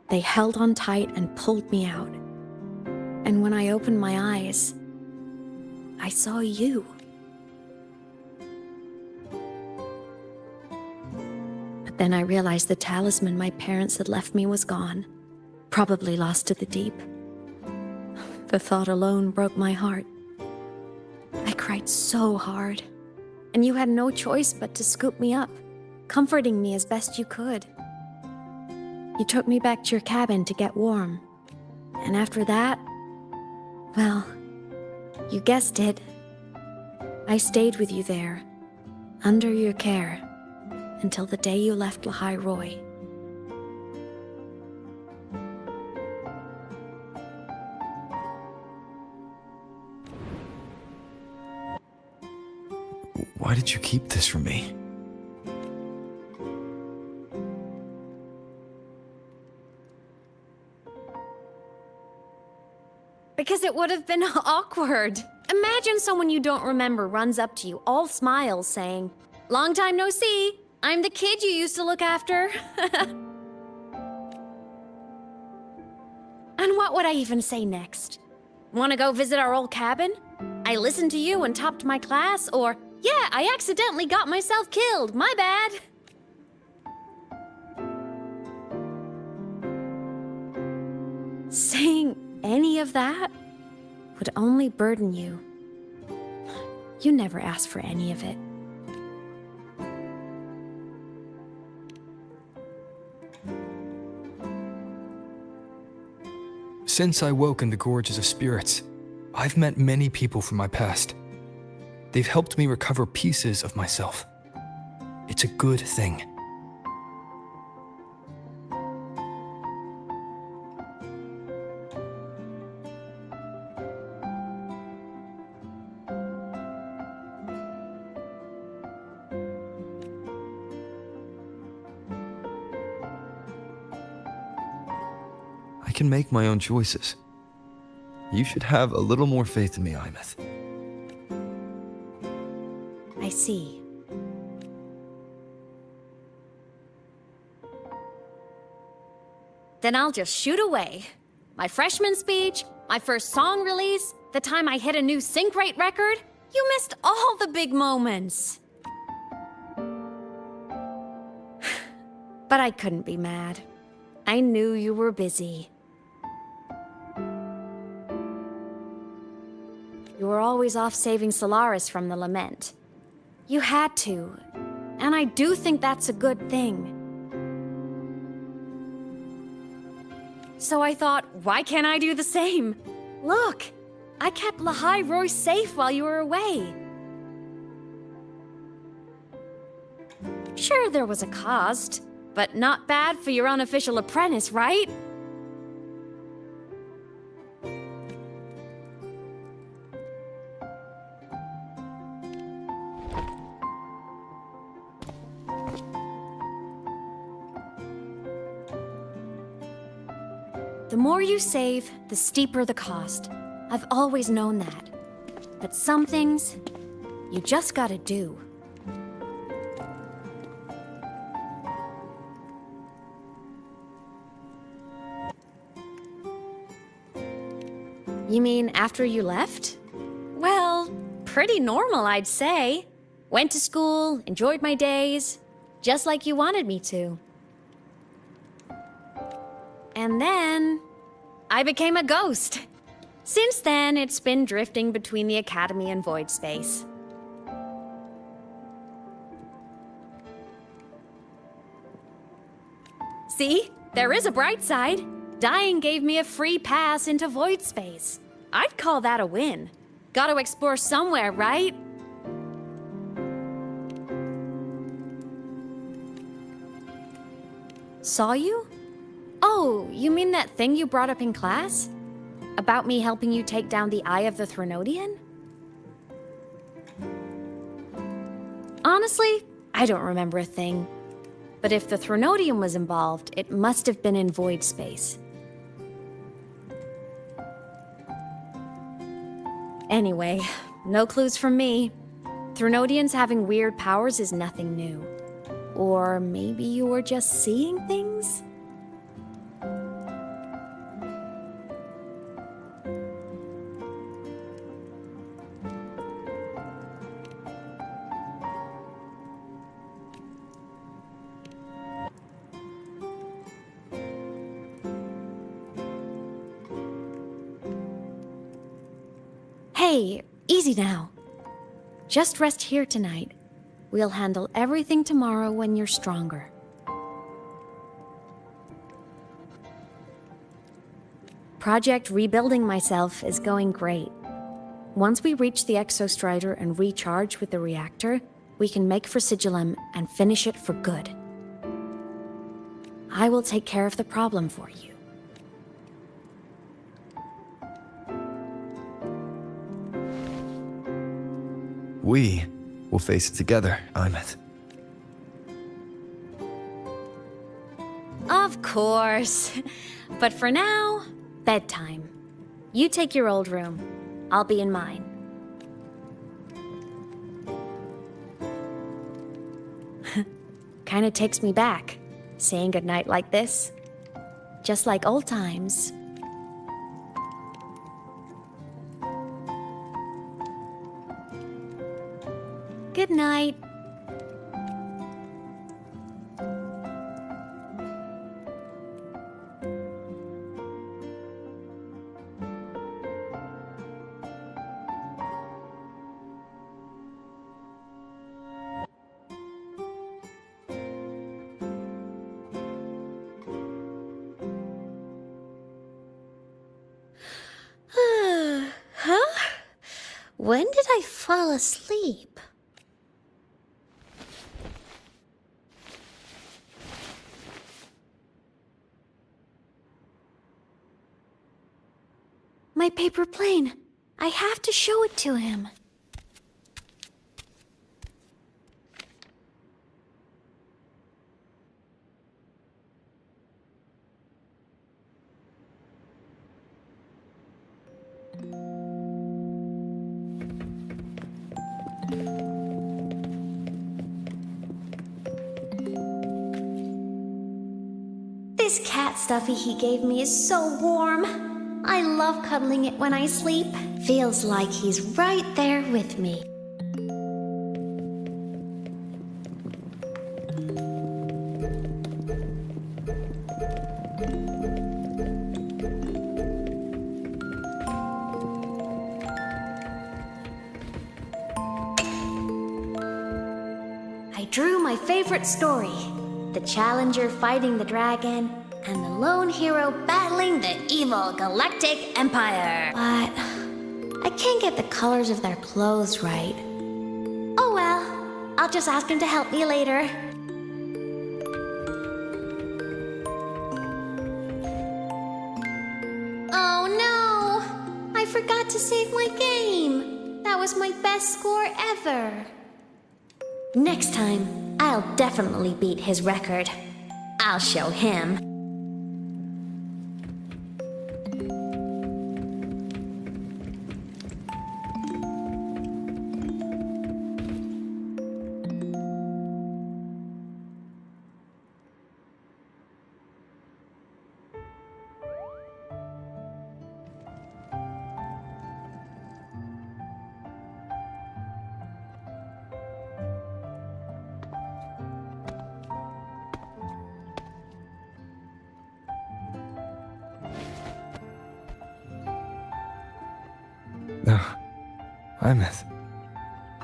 They held on tight and pulled me out. And when I opened my eyes, I saw you. But then I realized the talisman my parents had left me was gone, probably lost to the deep. The thought alone broke my heart. I cried so hard, and you had no choice but to scoop me up, comforting me as best you could. You took me back to your cabin to get warm, and after that, well, you guessed it. I stayed with you there, under your care, until the day you left Lahai Roy. Why did you keep this from me? Because it would have been awkward. Imagine someone you don't remember runs up to you, all smiles, saying, "Long time no see. I'm the kid you used to look after." And what would I even say next? Want to go visit our old cabin? I listened to you and topped my class, or, "Yeah, I accidentally got myself killed. My bad." Saying any of that would only burden you. You never asked for any of it. Since I woke in the Gorges of Spirits, I've met many people from my past. They've helped me recover pieces of myself. It's a good thing. I can make my own choices. You should have a little more faith in me, AEMEATH. I see. Then I'll just shoot away. My freshman speech, my first song release, the time I hit a new sync rate record. You missed all the big moments. But I couldn't be mad. I knew you were busy. You were always off saving Solaris from the lament. You had to, and I do think that's a good thing. So I thought, why can't I do the same? Look, I kept Lahai Roy safe while you were away. Sure, there was a cost, but not bad for your unofficial apprentice, right? The more you save, the steeper the cost. I've always known that. But some things, you just gotta do. You mean after you left? Well, pretty normal, I'd say. Went to school, enjoyed my days, just like you wanted me to. And then, I became a ghost. Since then, it's been drifting between the Academy and Void Space. See? There is a bright side. Dying gave me a free pass into Void Space. I'd call that a win. Gotta explore somewhere, right? Saw you? Oh, you mean that thing you brought up in class? About me helping you take down the Eye of the Threnodian? Honestly, I don't remember a thing. But if the Threnodian was involved, it must have been in Void Space. Anyway, no clues from me. Threnodians having weird powers is nothing new. Or maybe you were just seeing things? Hey, easy now. Just rest here tonight. We'll handle everything tomorrow when you're stronger. Project Rebuilding Myself is going great. Once we reach the Exostrider and recharge with the reactor, we can make for Sigillum and finish it for good. I will take care of the problem for you. We will face it together, AEMEATH. Of course. But for now, bedtime. You take your old room. I'll be in mine. Kinda takes me back, saying goodnight like this. Just like old times. Good night. Huh? When did I fall asleep? My paper plane. I have to show it to him. This cat stuffy he gave me is so warm. I love cuddling it when I sleep. Feels like he's right there with me. I drew my favorite story. The challenger fighting the dragon, and the lone hero battling the evil galactic empire. But I can't get the colors of their clothes right. Oh well, I'll just ask him to help me later. Oh no! I forgot to save my game. That was my best score ever. Next time, I'll definitely beat his record. I'll show him. AEMEATH,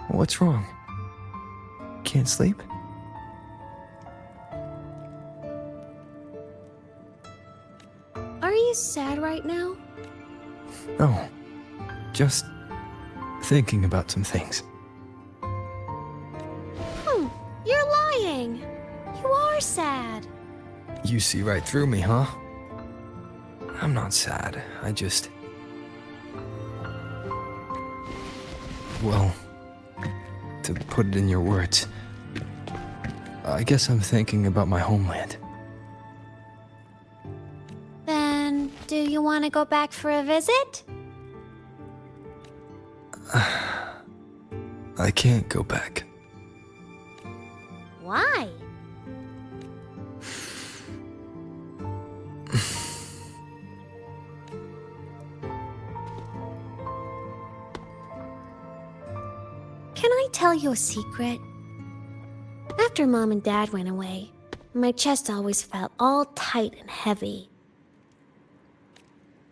what's wrong? Can't sleep? Are you sad right now? No, just thinking about some things. You're lying. You are sad. You see right through me, huh? I'm not sad. I just... Well, to put it in your words, I guess I'm thinking about my homeland. Then, do you want to go back for a visit? I can't go back. Why? Can I tell you a secret? After Mom and Dad went away, my chest always felt all tight and heavy.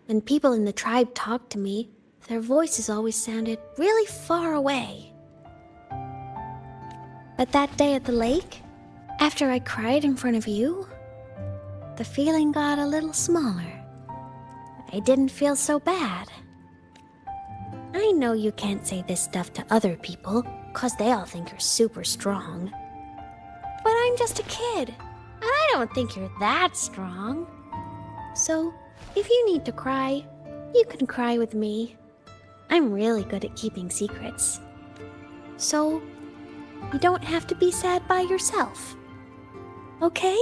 When people in the tribe talked to me, their voices always sounded really far away. But that day at the lake, after I cried in front of you, the feeling got a little smaller. I didn't feel so bad. I know you can't say this stuff to other people, 'cause they all think you're super strong. But I'm just a kid, and I don't think you're that strong. So, if you need to cry, you can cry with me. I'm really good at keeping secrets. So, you don't have to be sad by yourself. Okay?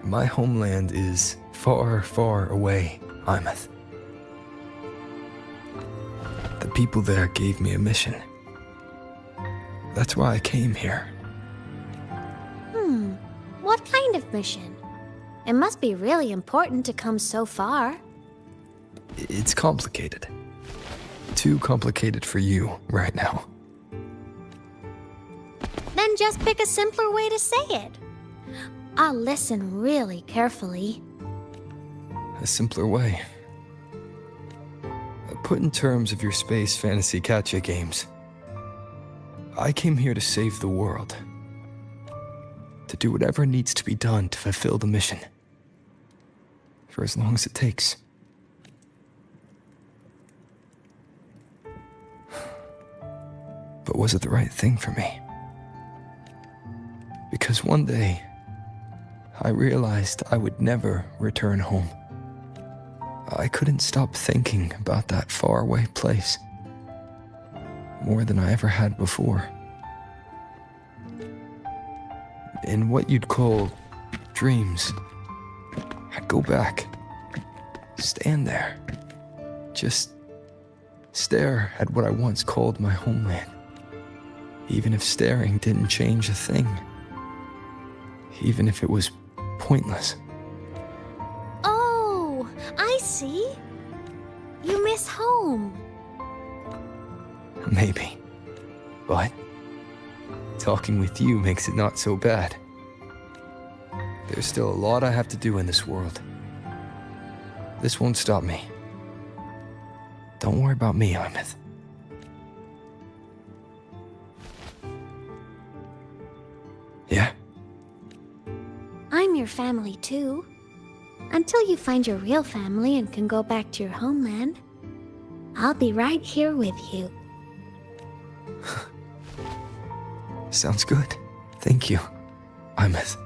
My homeland is far, far away, AEMEATH. The people there gave me a mission. That's why I came here. What kind of mission? It must be really important to come so far. It's complicated. Too complicated for you right now. Then just pick a simpler way to say it. I'll listen really carefully. A simpler way. Put in terms of your space fantasy gacha games. I came here to save the world. To do whatever needs to be done to fulfill the mission. For as long as it takes. But was it the right thing for me? Because one day, I realized I would never return home. I couldn't stop thinking about that faraway place. More than I ever had before. In what you'd call dreams, I'd go back, stand there, just stare at what I once called my homeland. Even if staring didn't change a thing. Even if it was pointless. Oh, I see. You miss home. Maybe. But talking with you makes it not so bad. There's still a lot I have to do in this world. This won't stop me. Don't worry about me, AEMEATH. Yeah? I'm your family too. Until you find your real family and can go back to your homeland, I'll be right here with you. Sounds good. Thank you, AEMEATH.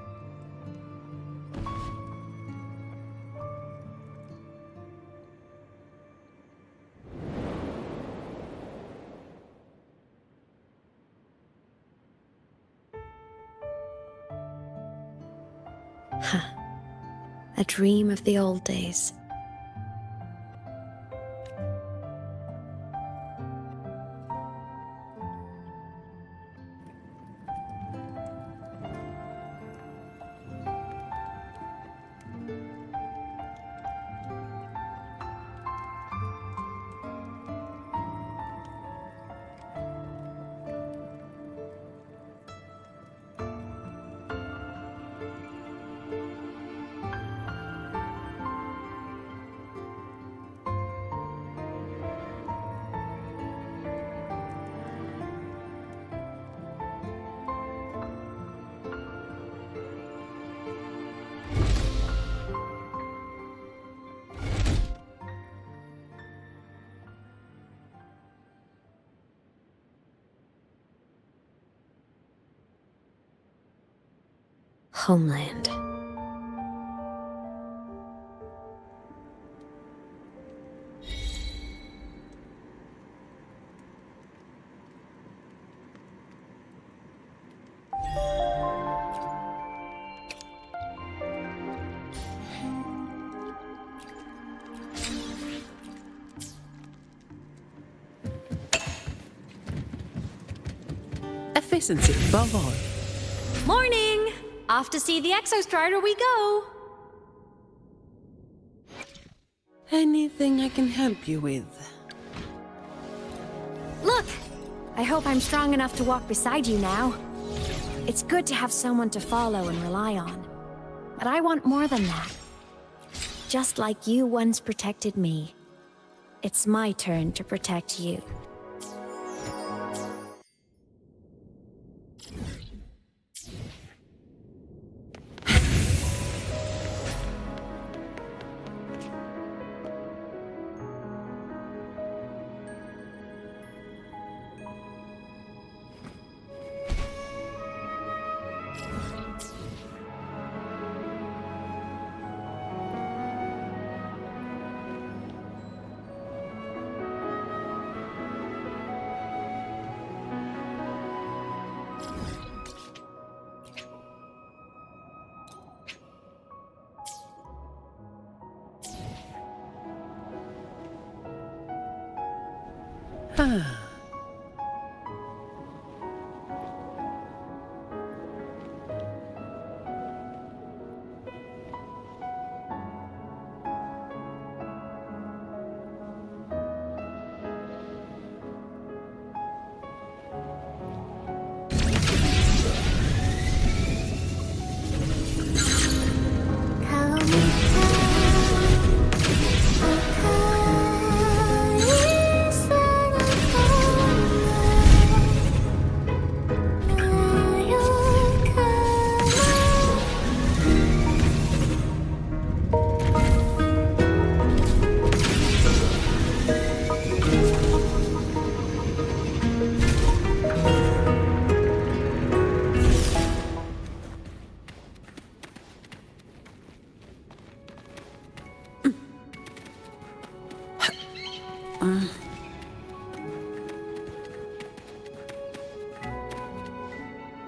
A dream of the old days. Homeland. Efficiency above all. Morning! Off to see the Exostrider we go! Anything I can help you with? Look! I hope I'm strong enough to walk beside you now. It's good to have someone to follow and rely on. But I want more than that. Just like you once protected me, it's my turn to protect you.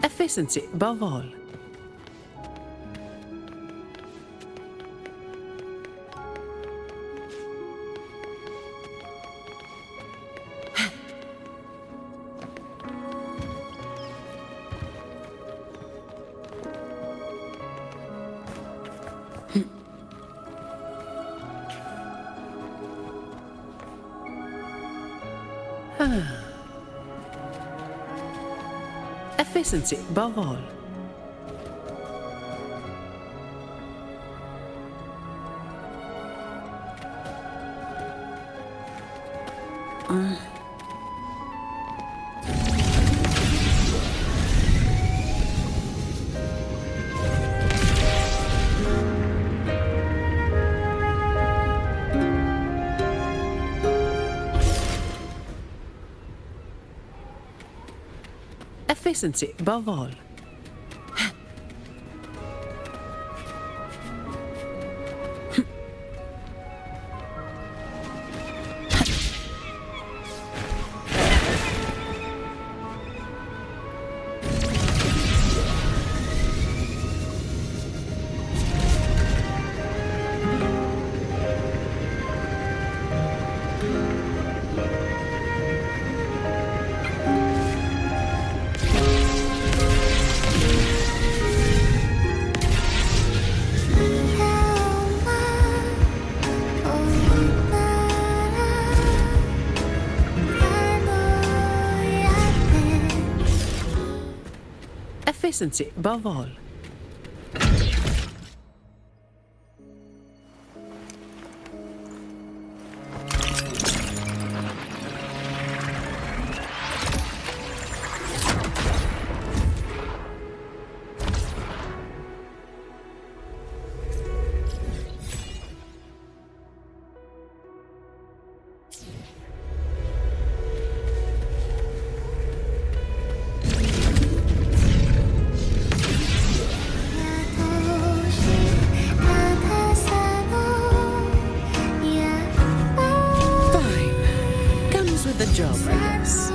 Efficiency above all. Efficiency above all. Efficiency above all. Efficiency above all. The job, I guess.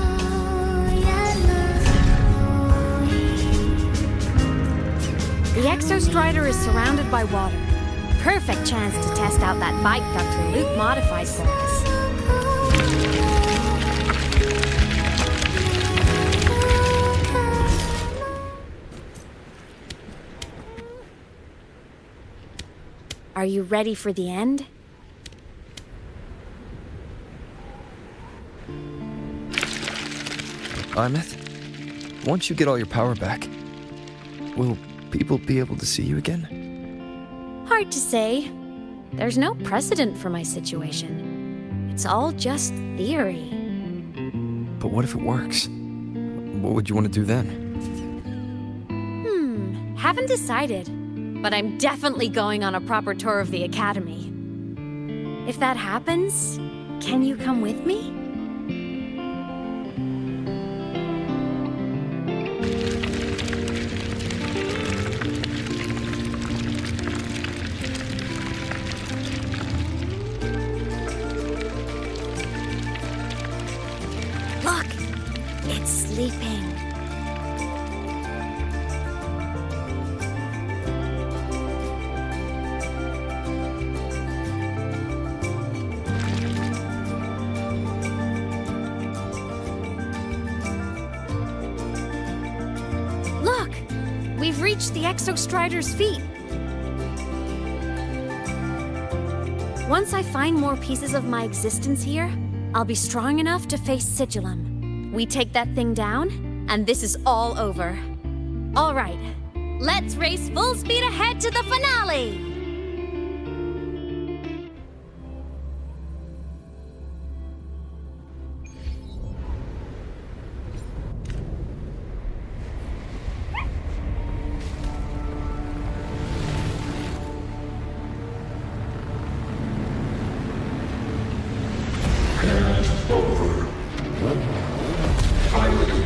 The Exostrider is surrounded by water. Perfect chance to test out that bike Dr. Luke modified for us. Are you ready for the end? AEMEATH, once you get all your power back, will people be able to see you again? Hard to say. There's no precedent for my situation. It's all just theory. But what if it works? What would you want to do then? Haven't decided. But I'm definitely going on a proper tour of the Academy. If that happens, can you come with me? Look! It's sleeping. Look! We've reached the Exostrider's feet. Once I find more pieces of my existence here, I'll be strong enough to face Sigillum. We take that thing down, and this is all over. All right, let's race full speed ahead to the finale!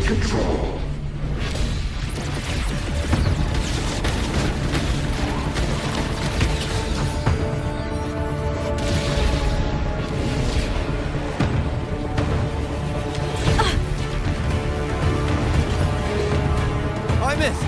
Control. AEMEATH!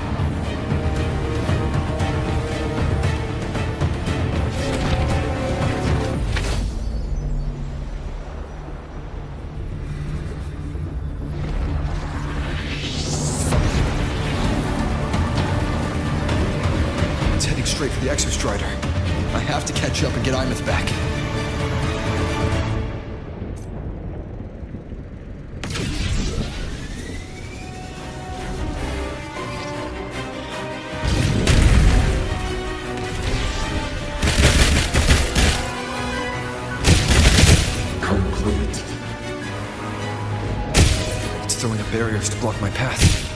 It's heading straight for the Exostrider. I have to catch up and get AEMEATH back. up barriers to block my path.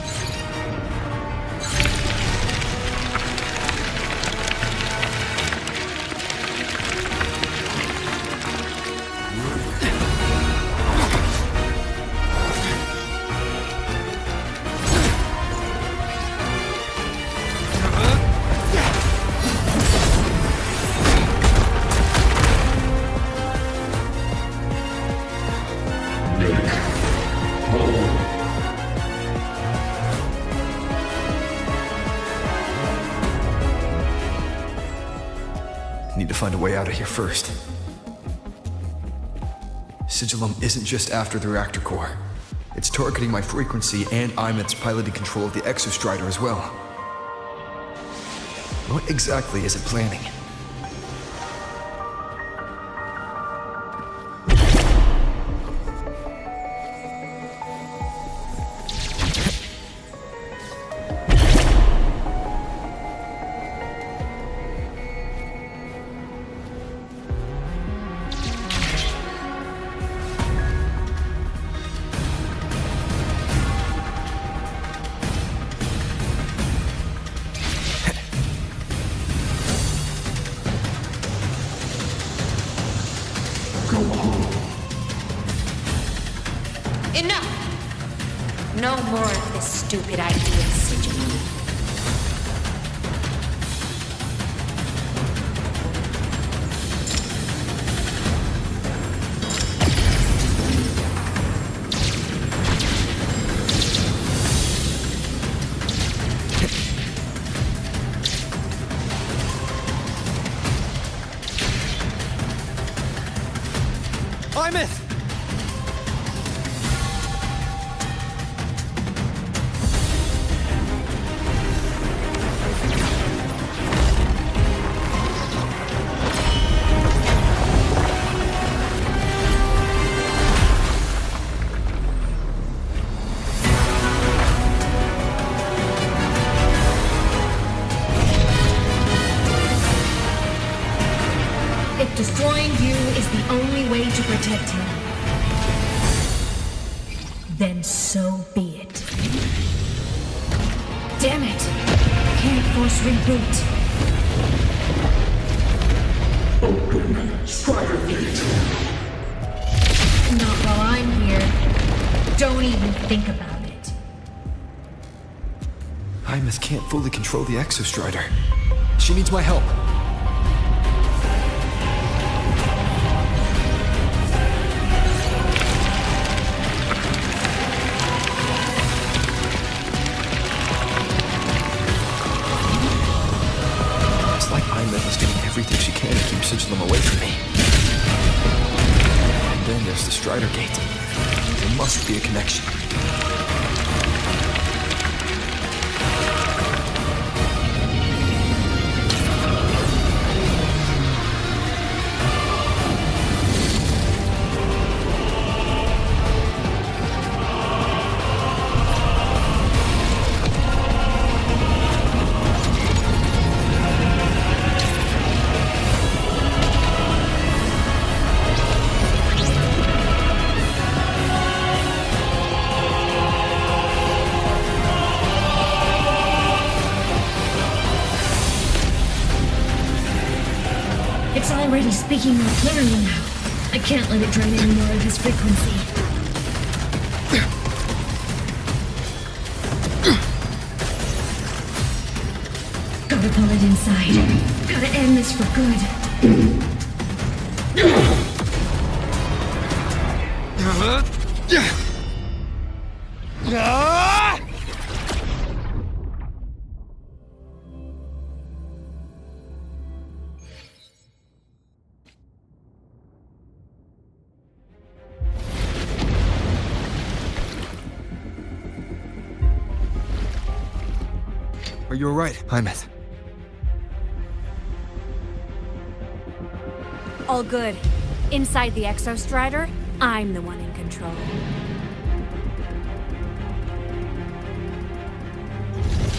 Need to find a way out of here first. Sigillum isn't just after the reactor core. It's targeting my frequency and AEMEATH's piloted control of the Exostrider as well. What exactly is it planning? Enough! No more of this stupid idea, Sigillum. AEMEATH! If destroying you is the only way to protect him, then so be it. Damn it! Can't force reboot. Open Strider Gate. Not while I'm here. Don't even think about it. AEMEATH can't fully control the Exostrider. She needs my help. AEMEATH is doing everything she can to keep Sigillum away from me. And then there's the Strider Gate. There must be a connection. It's already speaking more clearly now. I can't let it drain any more of his frequency. Gotta pull it inside. Gotta end this for good. Are you alright, AEMEATH? All good. Inside the Exostrider, I'm the one in control.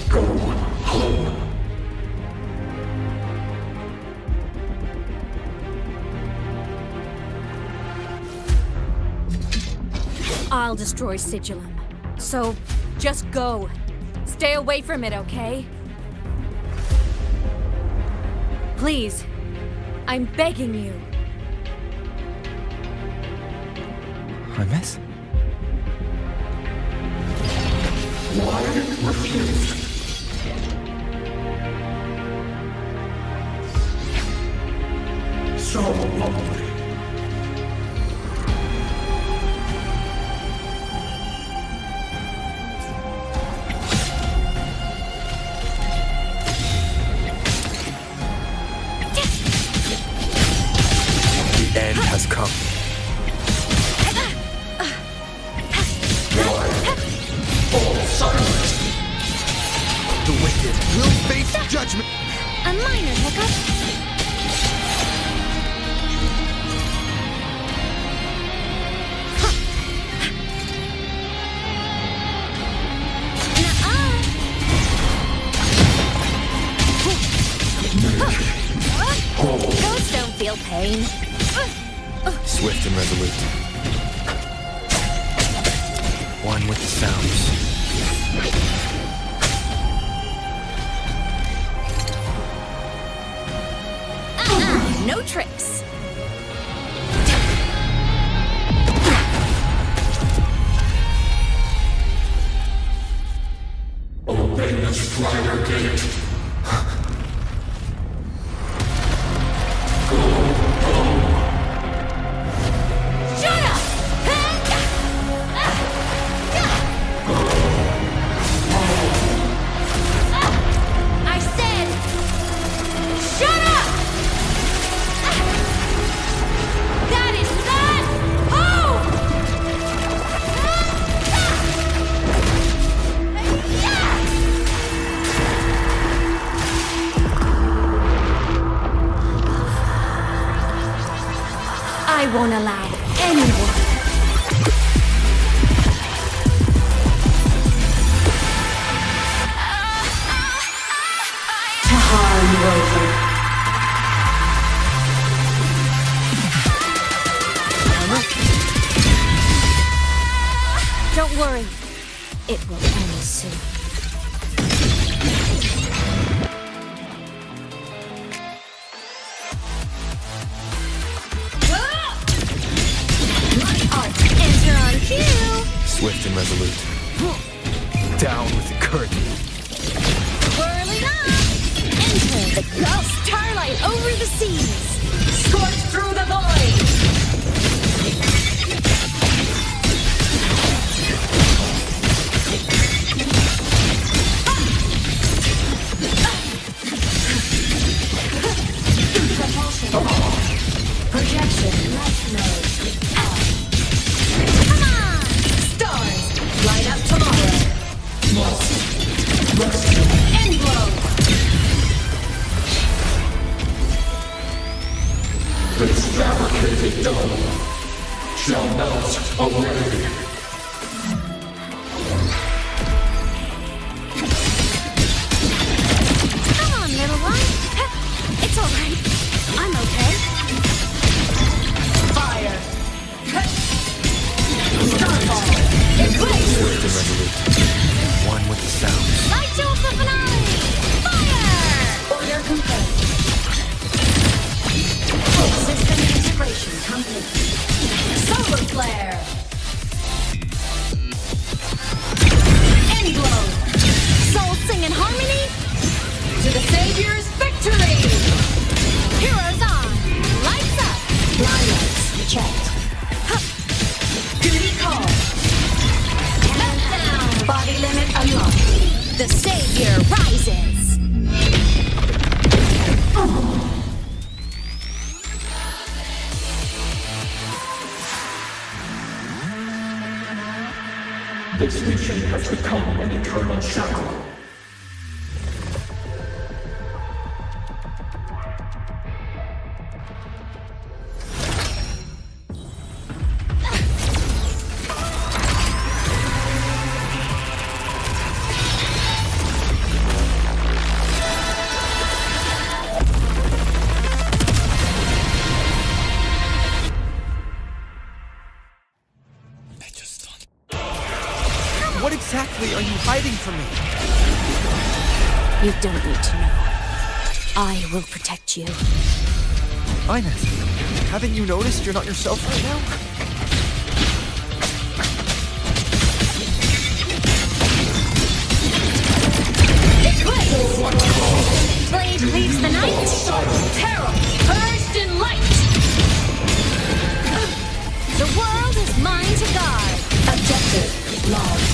Go home. I'll destroy Sigillum, So, just go. Stay away from it, okay? Please. I'm begging you. AEMEATH? Why refused? So lonely. The end has come. All silence. The wicked will face judgment. A minor hiccup. Ghosts don't feel pain. Swift and resolute. One with the sounds. No tricks. Obey the Strider Gate. Shut up! I said, shut up! That is not home! I won't allow anyone. To harm you over. Don't worry. It will end soon. Enter on cue. Swift and resolute. Down with the curtain. Whirling up. Enter the gulf starlight over the seas. Scorch through the void. Projection left node. Come on. Stars, light up tomorrow. End blow. This fabricated dome shall melt away. Come on, little one. It's all right. I'm okay. Fire. Starfall. Eclipse. Swift and resolute. One with the sounds. Light show for finale. Fire! Order confirmed. Full system integration complete. Solar flare. End blow. Soul sing in harmony. To the Savior's victory. Heroes on. Lights up. Blind lights checked. Duty call. Count down. Body limit unlocked. The Savior rises. This mission has become an eternal shackle. What did from me. You don't need to know. I will protect you. AEMEATH, haven't you noticed you're not yourself right now? Blade leads the night. Terror, purged in light. The world is mine to guard. Objective lost.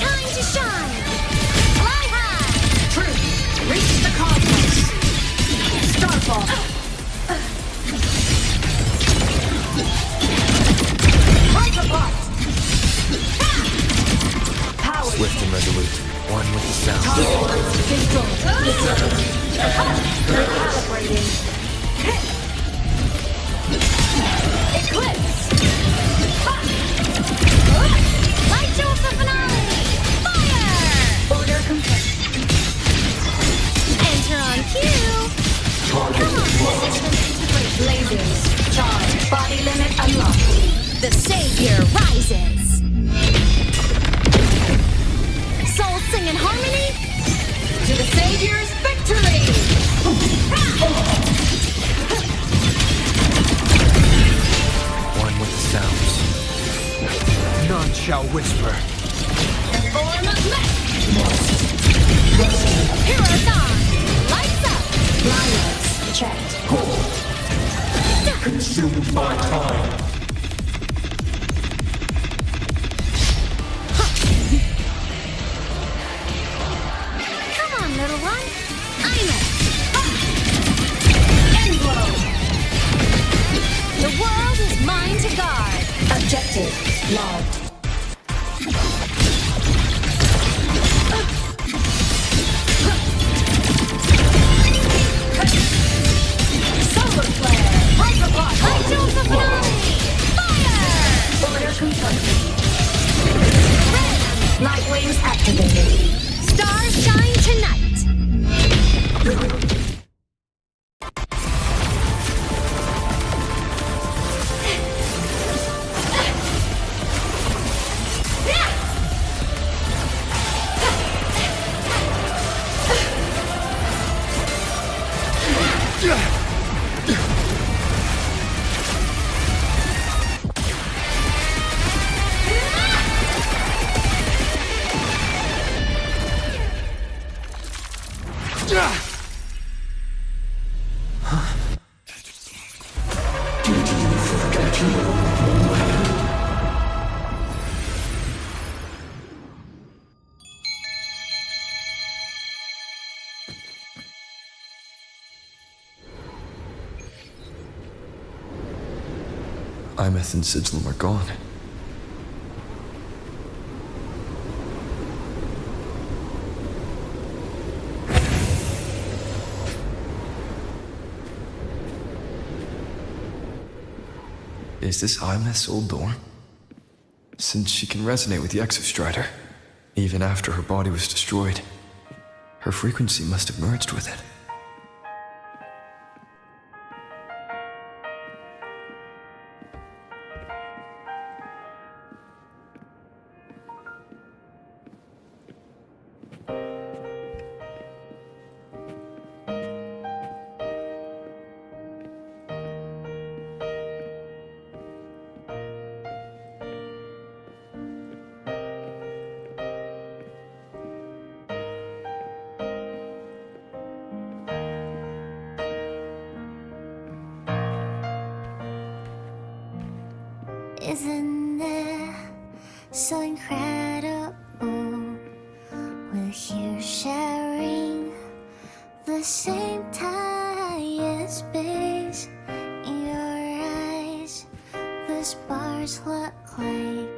Time to shine. Fly high. Truth, reach the cosmos. Starfall. Break apart. Power. Swift and resolute, one with the sound. Recalibrating. Eclipse. Light show for finale. Fire. Order complete. Enter on cue. Come on, system integrate. Lasers. Charge. Body limit unlocked. The savior rises. Souls sing in harmony. To the Savior's victory! One with the sounds. None shall whisper. Form of mech! Heroes on. Lights up. Blindness checked. Consumed by time. Come on, little one. AEMEATH. Endglow! The world is mine to guard. Objective logged. Solar flare! Break apart! Light show for finale. Fire. Order complete. Light wings activated. Stars shine tonight. AEMEATH and Sigilum are gone. Is this AEMEATH's old door? Since she can resonate with the Exostrider, even after her body was destroyed, her frequency must have merged with it. Isn't it so incredible? We're here sharing the same time and space. In your eyes, the stars look like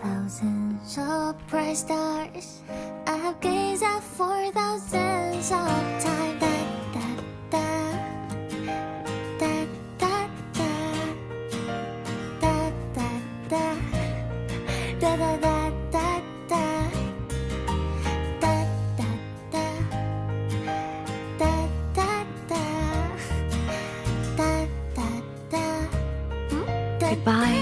thousands of bright stars. I've gazed at for thousands of times. Goodbye,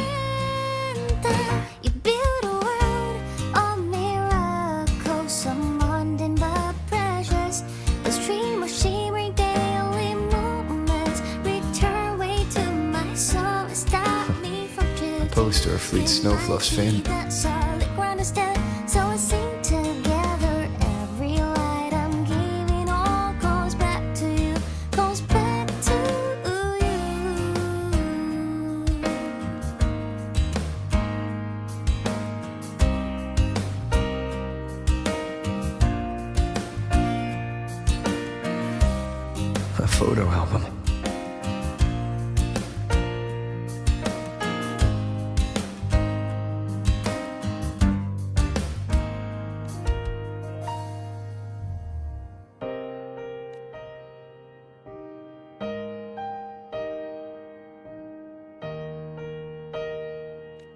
Starfleet Snowfluff's fan. So I sing together. Every light I'm giving all goes back to you, goes back to you. A photo album.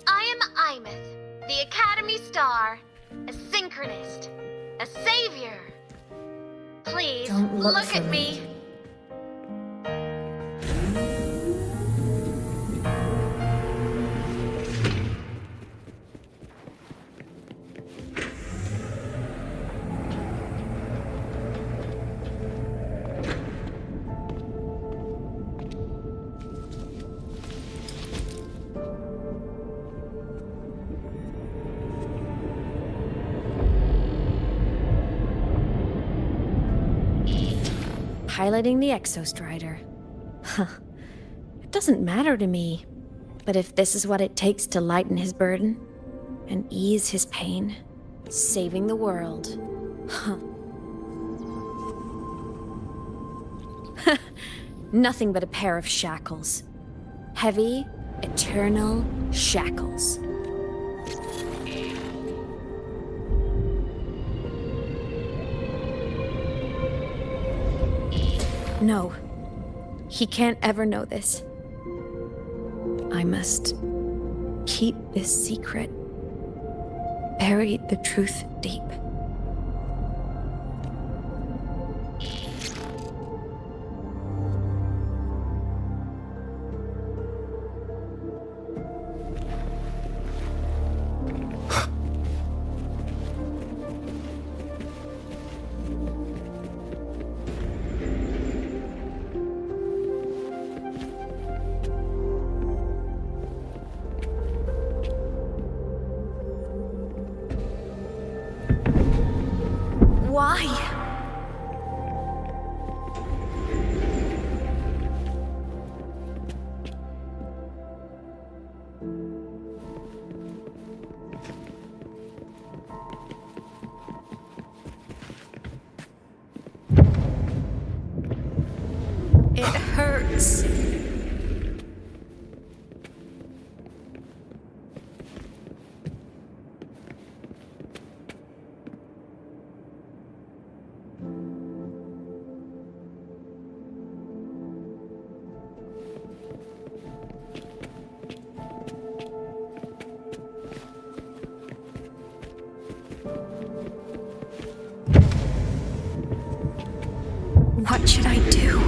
I am AEMEATH, the Academy Star, a synchronist, a savior. Please Don't look look for at me. Piloting the Exostrider. Huh. It doesn't matter to me. But if this is what it takes to lighten his burden and ease his pain, saving the world. Huh. Nothing but a pair of shackles. Heavy, eternal shackles. No. He can't ever know this. I must keep this secret. Bury the truth deep. Why? It hurts. What should I do?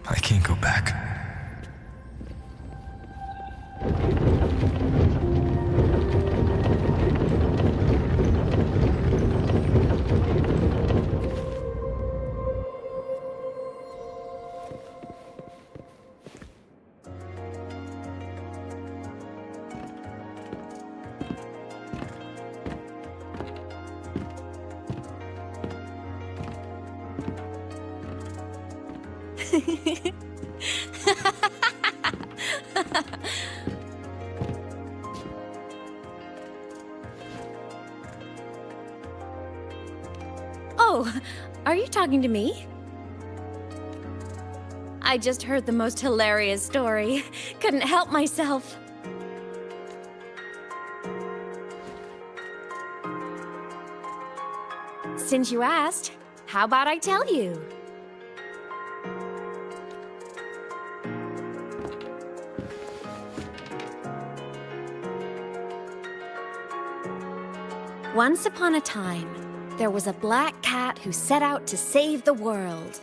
I can't go back. Oh, are you talking to me? I just heard the most hilarious story. Couldn't help myself. Since you asked, how about I tell you? Once upon a time, there was a black cat who set out to save the world.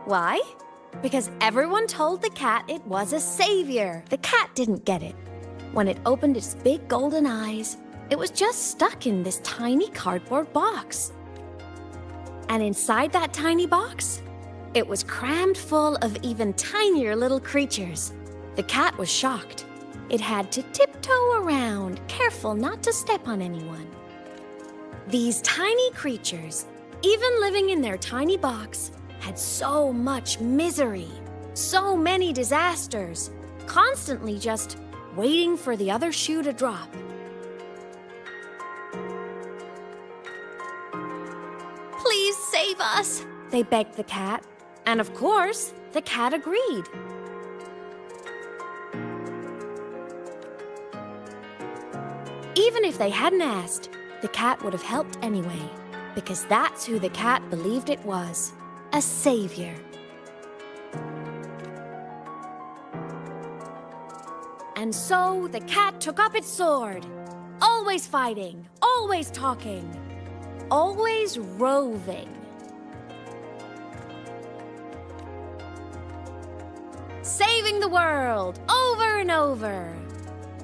Why? Because everyone told the cat it was a savior. The cat didn't get it. When it opened its big golden eyes, it was just stuck in this tiny cardboard box. And inside that tiny box, it was crammed full of even tinier little creatures. The cat was shocked. It had to tiptoe around, careful not to step on anyone. These tiny creatures, even living in their tiny box, had so much misery, so many disasters, constantly just waiting for the other shoe to drop. Please save us, they begged the cat. And of course, the cat agreed. Even if they hadn't asked, the cat would have helped anyway, because that's who the cat believed it was, a savior. And so the cat took up its sword, always fighting, always talking, always roving. Saving the world over and over.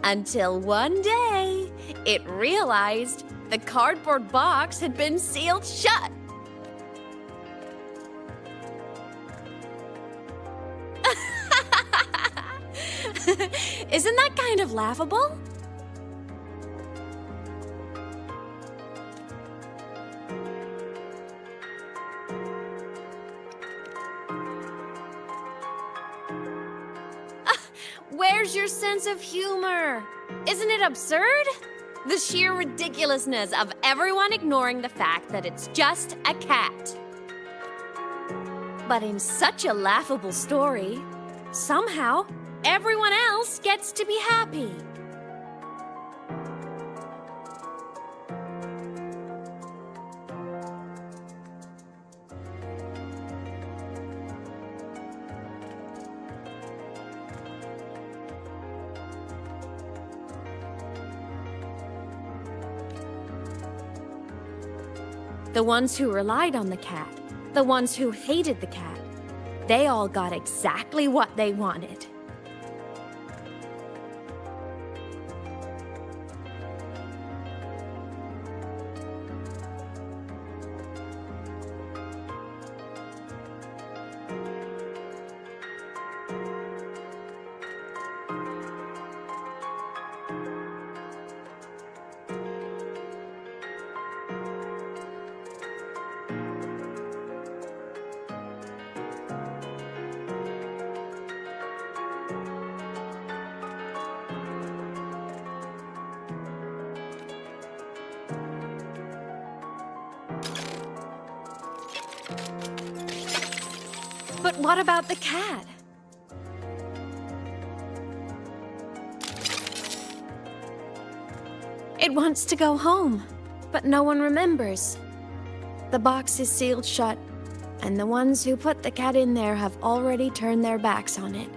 Until one day, it realized the cardboard box had been sealed shut. Isn't that kind of laughable? Where's your sense of humor? Isn't it absurd? The sheer ridiculousness of everyone ignoring the fact that it's just a cat. But in such a laughable story, somehow everyone else gets to be happy. The ones who relied on the cat, the ones who hated the cat, they all got exactly what they wanted. But what about the cat? It wants to go home, but no one remembers. The box is sealed shut, and the ones who put the cat in there have already turned their backs on it.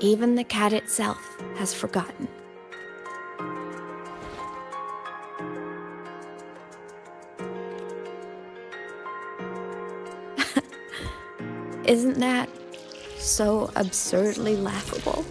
Even the cat itself has forgotten. Isn't that so absurdly laughable?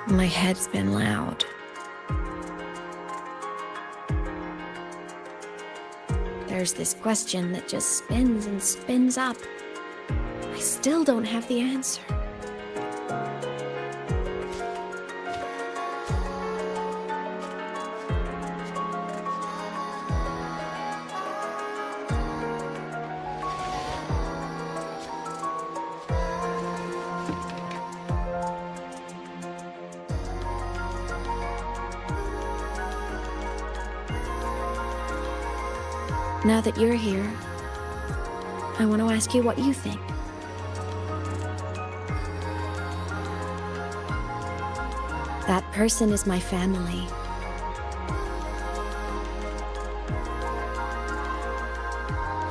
My head's been loud. There's this question that just spins and spins up. I still don't have the answer. Now that you're here, I want to ask you what you think. That person is my family.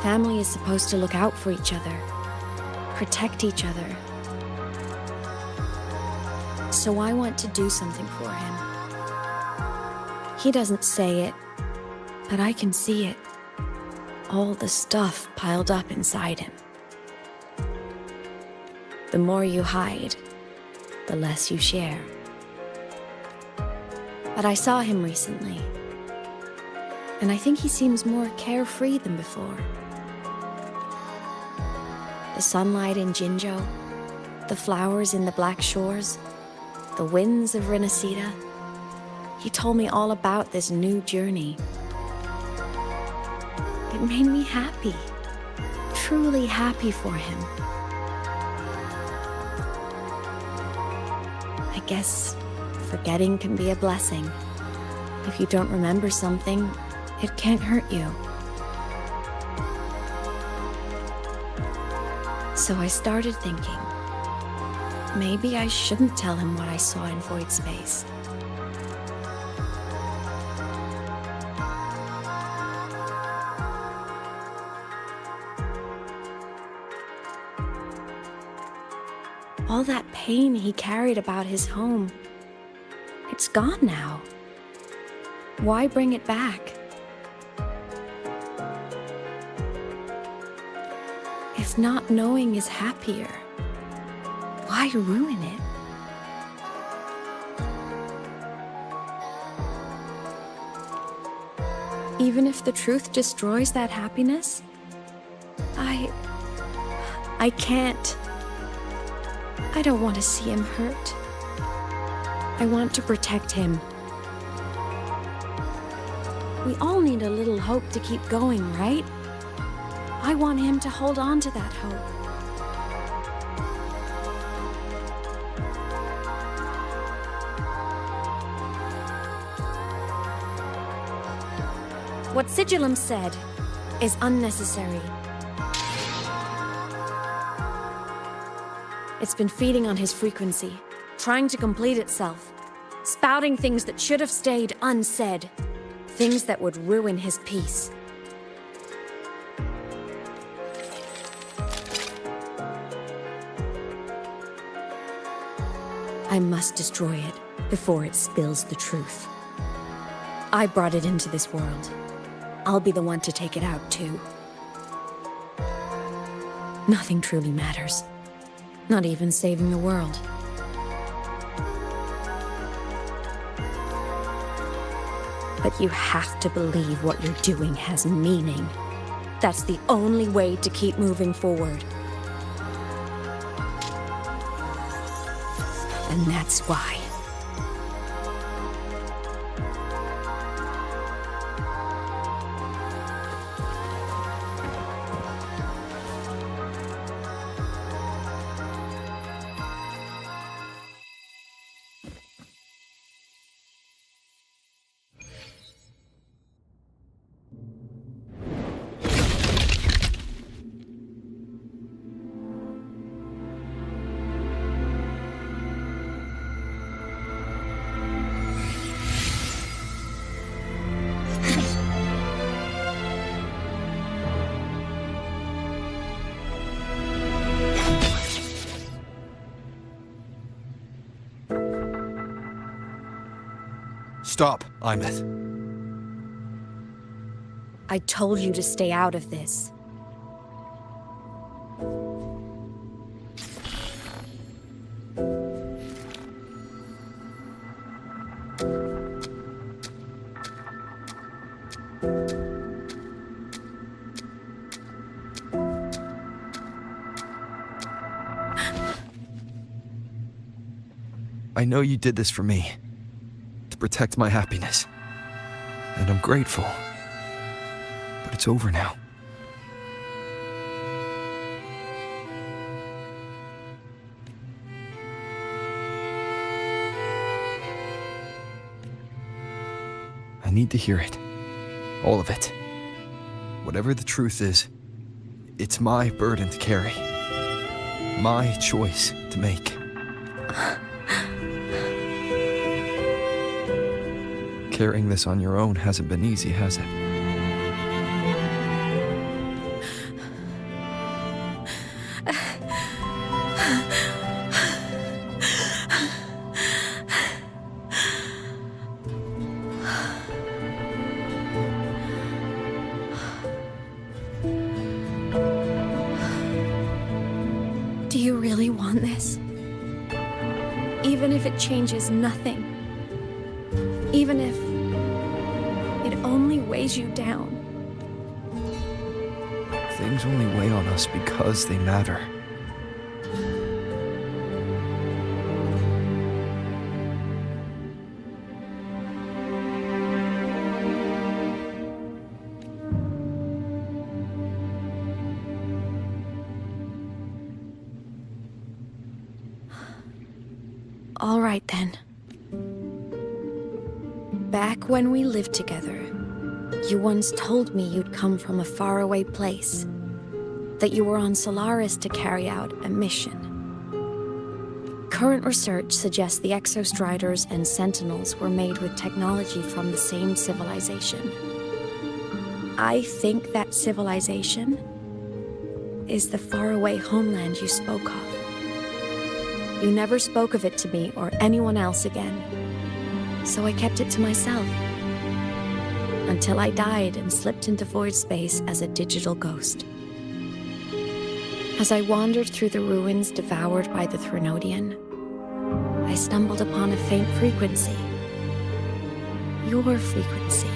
Family is supposed to look out for each other, protect each other. So I want to do something for him. He doesn't say it, but I can see it. All the stuff piled up inside him. The more you hide, the less you share. But I saw him recently, and I think he seems more carefree than before. The sunlight in Jinjo, the flowers in the Black Shores, the winds of Renacida. He told me all about this new journey. It made me happy, truly happy for him. I guess forgetting can be a blessing. If you don't remember something, it can't hurt you. So I started thinking, maybe I shouldn't tell him what I saw in Void Space. All that pain he carried about his home, it's gone now. Why bring it back? If not knowing is happier, why ruin it? Even if the truth destroys that happiness, I can't. I don't want to see him hurt. I want to protect him. We all need a little hope to keep going, right? I want him to hold on to that hope. What Sigillum said is unnecessary. It's been feeding on his frequency, trying to complete itself, spouting things that should have stayed unsaid, things that would ruin his peace. I must destroy it before it spills the truth. I brought it into this world. I'll be the one to take it out, too. Nothing truly matters. Not even saving the world. But you have to believe what you're doing has meaning. That's the only way to keep moving forward. And that's why. Stop, AEMEATH. I told you to stay out of this. I know you did this for me, to protect my happiness. And I'm grateful. But it's over now. I need to hear it. All of it. Whatever the truth is, it's my burden to carry. My choice to make. Carrying this on your own hasn't been easy, has it? Do you really want this? Even if it changes nothing? Even if it only weighs you down? Things only weigh on us because they matter. All right then. Back when we lived together, you once told me you'd come from a faraway place, that you were on Solaris to carry out a mission. Current research suggests the Exostriders and Sentinels were made with technology from the same civilization. I think that civilization is the faraway homeland you spoke of. You never spoke of it to me or anyone else again, so I kept it to myself. Until I died and slipped into void space as a digital ghost. As I wandered through the ruins devoured by the Threnodian, I stumbled upon a faint frequency. Your frequency.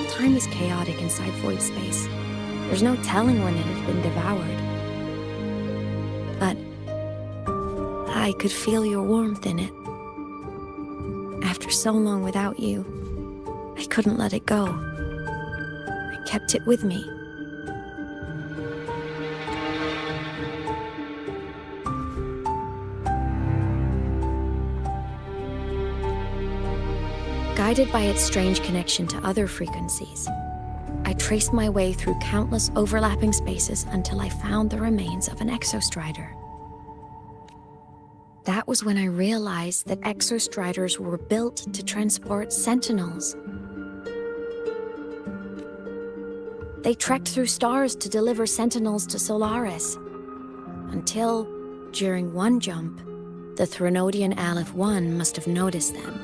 Time is chaotic inside void space. There's no telling when it had been devoured. But I could feel your warmth in it. After so long without you, I couldn't let it go. I kept it with me. Guided by its strange connection to other frequencies, I traced my way through countless overlapping spaces until I found the remains of an Exostrider. That was when I realized that Exostriders were built to transport Sentinels. They trekked through stars to deliver Sentinels to Solaris, until, during one jump, the Threnodian Aleph 1 must have noticed them.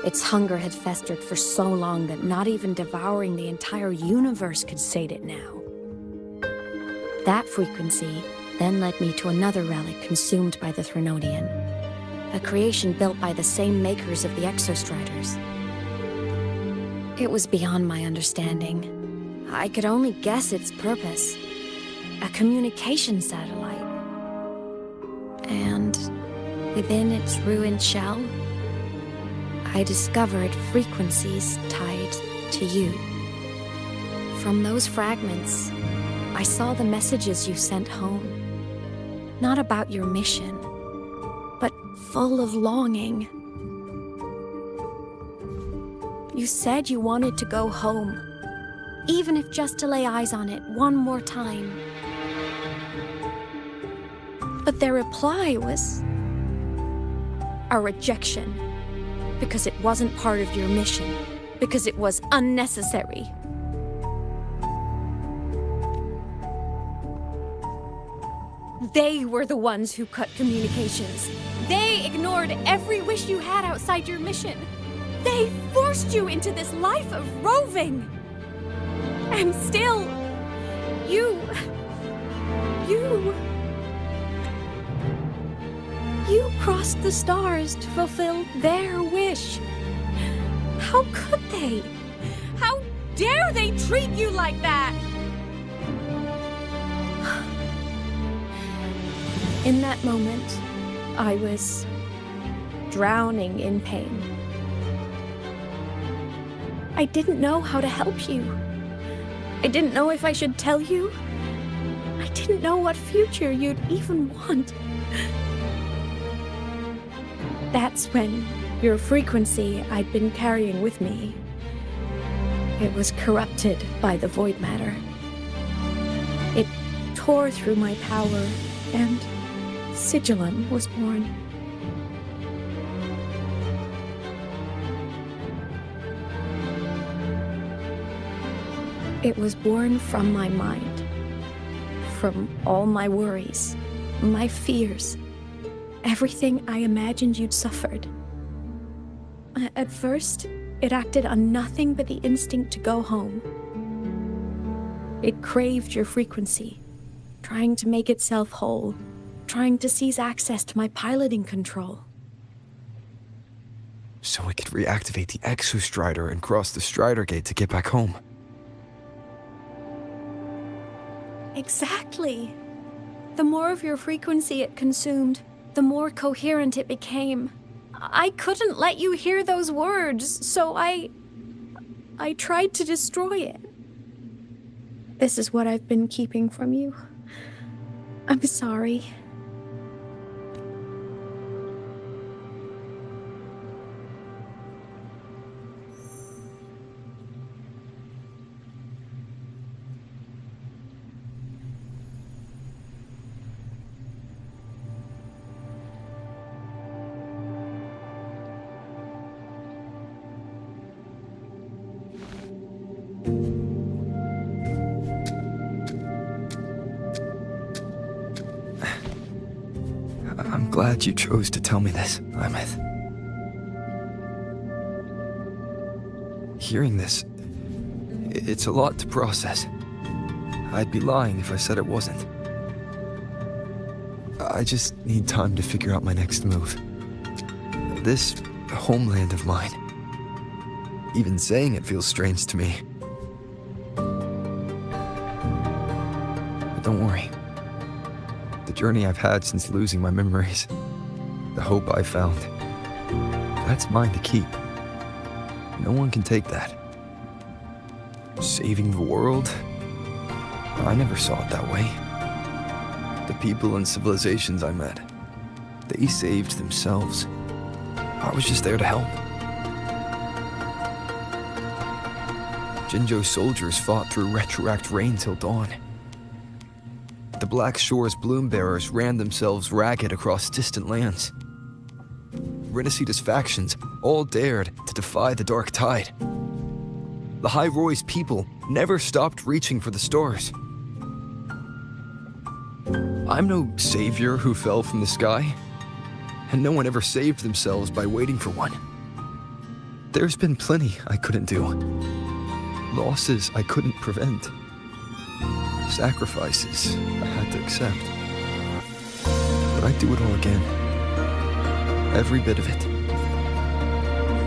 Its hunger had festered for so long that not even devouring the entire universe could sate it now. That frequency then led me to another relic consumed by the Threnodian, a creation built by the same makers of the Exostriders. It was beyond my understanding. I could only guess its purpose. A communication satellite. And within its ruined shell, I discovered frequencies tied to you. From those fragments, I saw the messages you sent home. Not about your mission, but full of longing. You said you wanted to go home, even if just to lay eyes on it one more time. But their reply was a rejection, because it wasn't part of your mission, because it was unnecessary. They were the ones who cut communications. They ignored every wish you had outside your mission. They forced you into this life of roving. And still, you crossed the stars to fulfill their wish. How could they? How dare they treat you like that? In that moment, I was drowning in pain. I didn't know how to help you. I didn't know if I should tell you. I didn't know what future you'd even want. That's when your frequency I'd been carrying with me, it was corrupted by the void matter. It tore through my power, and Sigillum was born. It was born from my mind, from all my worries, my fears, everything I imagined you'd suffered. At first, it acted on nothing but the instinct to go home. It craved your frequency, trying to make itself whole, trying to seize access to my piloting control. So it could reactivate the Exostrider and cross the Strider Gate to get back home. Exactly. The more of your frequency it consumed, the more coherent it became. I couldn't let you hear those words, so I tried to destroy it. This is what I've been keeping from you. I'm sorry. I'm glad you chose to tell me this, AEMEATH. Hearing this, it's a lot to process. I'd be lying if I said it wasn't. I just need time to figure out my next move. This homeland of mine, even saying it feels strange to me. But don't worry. The journey I've had since losing my memories, the hope I found, that's mine to keep. No one can take that. Saving the world? I never saw it that way. The people and civilizations I met, they saved themselves. I was just there to help. Jinzhou's soldiers fought through retroact rain till dawn. The Black Shore's bloom bearers ran themselves ragged across distant lands. Rinasita's factions all dared to defy the dark tide. The High Roy's people never stopped reaching for the stars. I'm no savior who fell from the sky, and no one ever saved themselves by waiting for one. There's been plenty I couldn't do. Losses I couldn't prevent. Sacrifices I had to accept. But I'd do it all again. Every bit of it.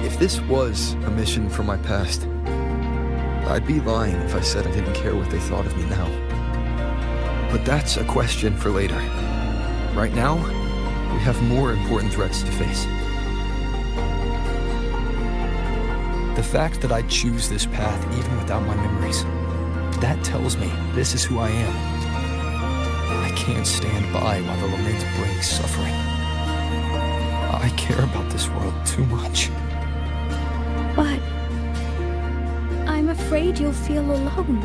If this was a mission from my past, I'd be lying if I said I didn't care what they thought of me now. But that's a question for later. Right now, we have more important threats to face. The fact that I choose this path even without my memories, that tells me this is who I am. I can't stand by while the lament brings suffering. I care about this world too much. But I'm afraid you'll feel alone.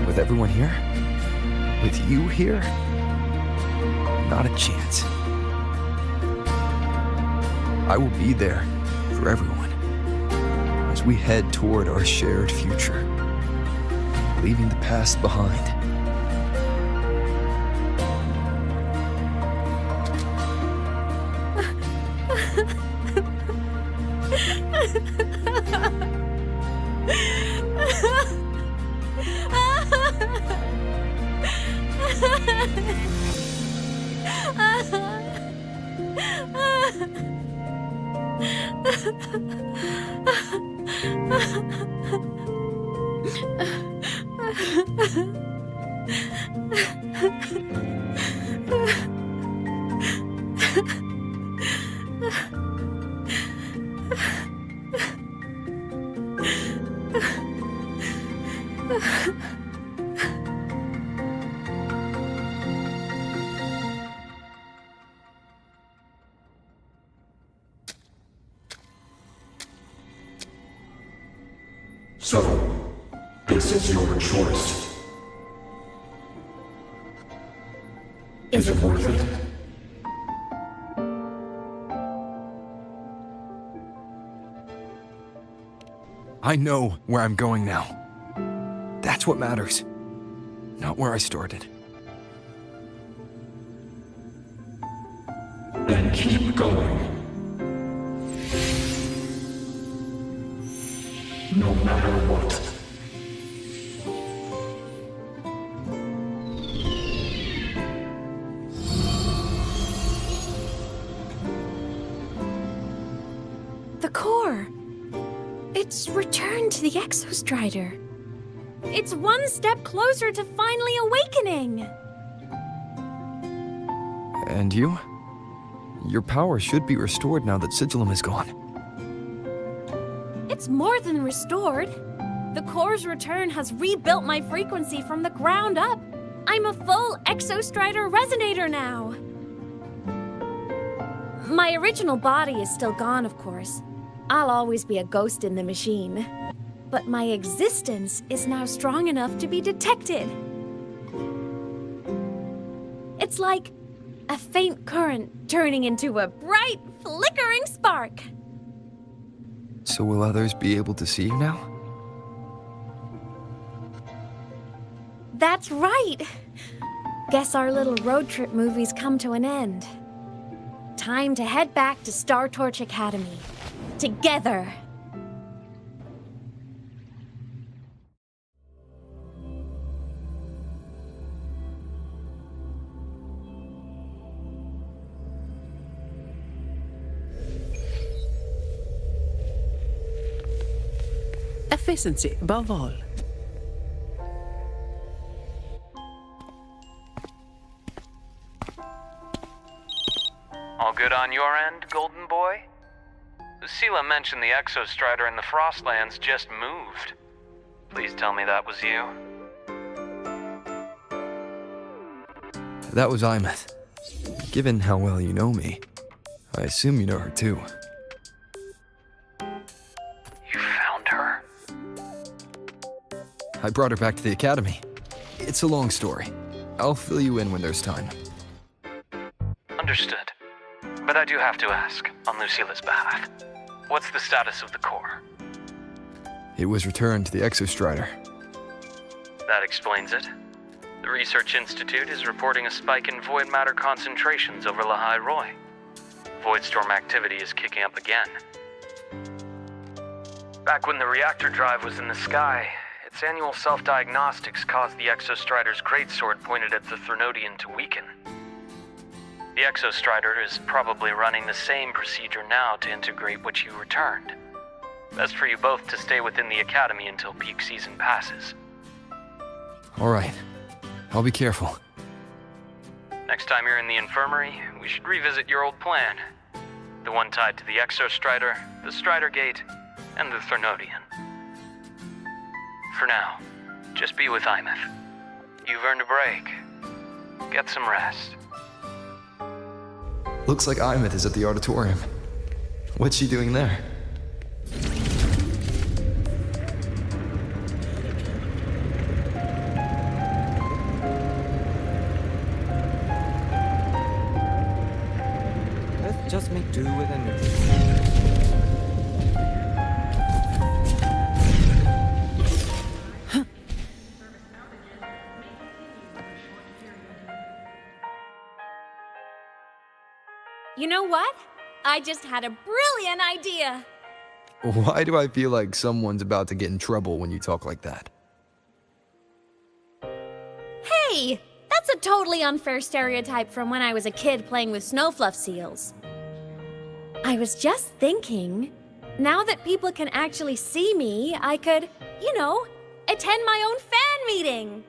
With everyone here? With you here? Not a chance. I will be there for everyone as we head toward our shared future, leaving the past behind. So, this is your choice. Is it worth it? I know where I'm going now. That's what matters. Not where I started. Then keep going. No matter what. The core. It's returned to the Exostrider. It's one step closer to finally awakening. And you? Your power should be restored now that Sigillum is gone. It's more than restored. The core's return has rebuilt my frequency from the ground up. I'm a full Exostrider resonator now. My original body is still gone, of course. I'll always be a ghost in the machine. But my existence is now strong enough to be detected. It's like a faint current turning into a bright, flickering spark. So will others be able to see you now? That's right. Guess our little road trip movie's come to an end. Time to head back to Star Torch Academy. Together. Efficiency above all. All good on your end, Golden Boy? Sela mentioned the Exostrider in the Frostlands just moved. Please tell me that was you. That was AEMEATH. Given how well you know me, I assume you know her too. You found her? I brought her back to the Academy. It's a long story. I'll fill you in when there's time. Understood. But I do have to ask, on Lucila's behalf, what's the status of the core? It was returned to the Exostrider. That explains it. The Research Institute is reporting a spike in void matter concentrations over Lahai Roy. Voidstorm activity is kicking up again. Back when the reactor drive was in the sky, its annual self-diagnostics caused the Exostrider's greatsword pointed at the Threnodian to weaken. The Exostrider is probably running the same procedure now to integrate what you returned. Best for you both to stay within the Academy until peak season passes. All right. I'll be careful. Next time you're in the infirmary, we should revisit your old plan. The one tied to the Exostrider, the Strider Gate, and the Threnodian. For now, just be with AEMEATH. You've earned a break. Get some rest. Looks like AEMEATH is at the auditorium. What's she doing there? Let's just make do with it. You know what? I just had a brilliant idea. Why do I feel like someone's about to get in trouble when you talk like that? Hey, that's a totally unfair stereotype from when I was a kid playing with snowfluff seals. I was just thinking, now that people can actually see me, I could, attend my own fan meeting.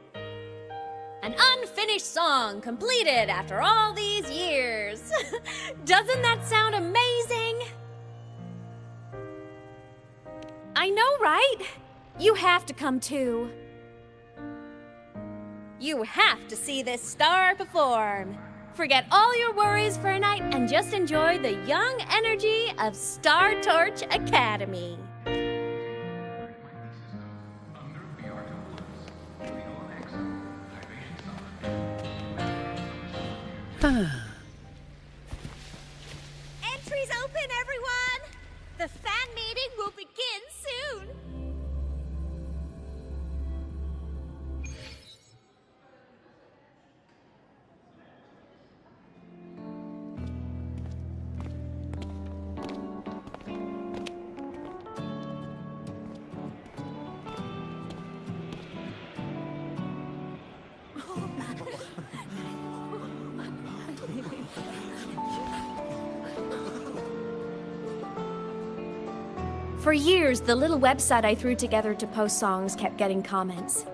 An unfinished song completed after all these years. Doesn't that sound amazing? I know, right? You have to come too. You have to see this star perform. Forget all your worries for a night and just enjoy the young energy of Star Torch Academy. Entries open, everyone! The fan meeting will begin soon! For years, the little website I threw together to post songs kept getting comments.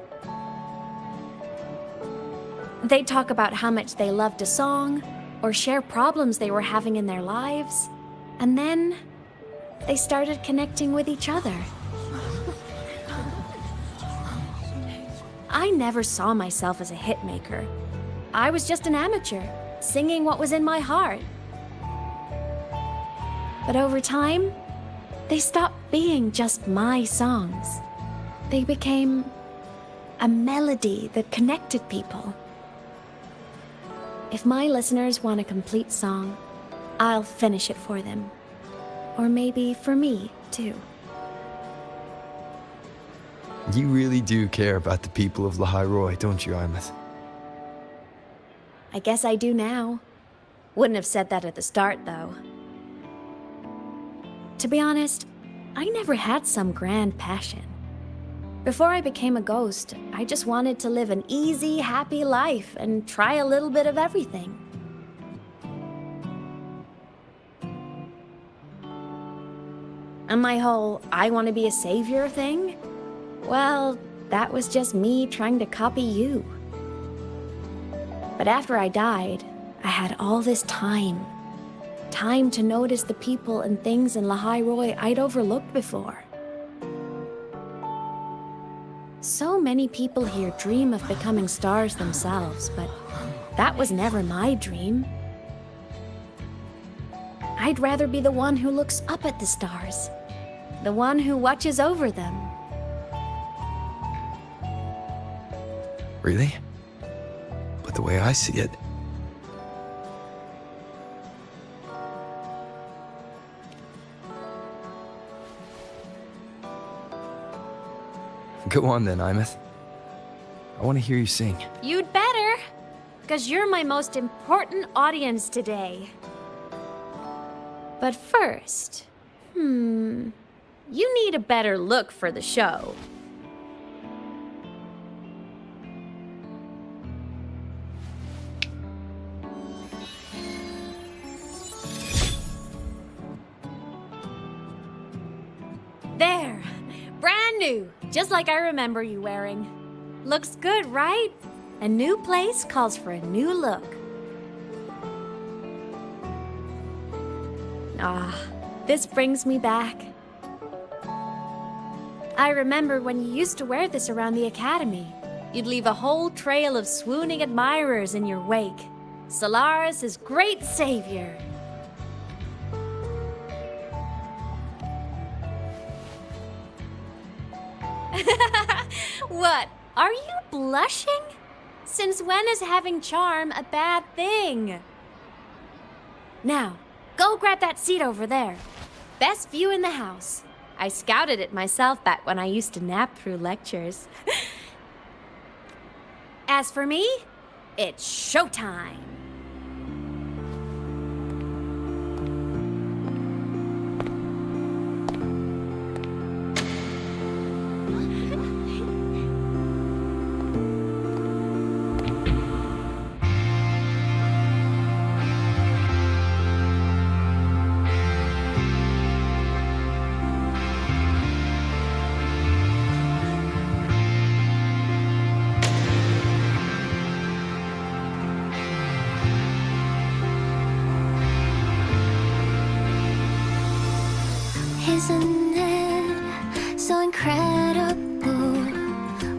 They'd talk about how much they loved a song, or share problems they were having in their lives, and then they started connecting with each other. I never saw myself as a hitmaker. I was just an amateur, singing what was in my heart. But over time, they stopped being just my songs. They became a melody that connected people. If my listeners want a complete song, I'll finish it for them. Or maybe for me, too. You really do care about the people of Lahairoi, don't you, AEMEATH? I guess I do now. Wouldn't have said that at the start, though. To be honest, I never had some grand passion. Before I became a ghost, I just wanted to live an easy, happy life and try a little bit of everything. And my whole I want to be a savior thing? Well, that was just me trying to copy you. But after I died, I had all this time. Time to notice the people and things in Lahairoi I'd overlooked before. So many people here dream of becoming stars themselves, but that was never my dream. I'd rather be the one who looks up at the stars, the one who watches over them. Really? But the way I see it, go on then, AEMEATH. I want to hear you sing. You'd better, because you're my most important audience today. But first, you need a better look for the show. There, brand new, just like I remember you wearing. Looks good, right? A new place calls for a new look. Ah, this brings me back. I remember when you used to wear this around the academy. You'd leave a whole trail of swooning admirers in your wake. Solaris' great savior. What? Are you blushing? Since when is having charm a bad thing? Now, go grab that seat over there. Best view in the house. I scouted it myself back when I used to nap through lectures. As for me, it's showtime. Isn't it so incredible?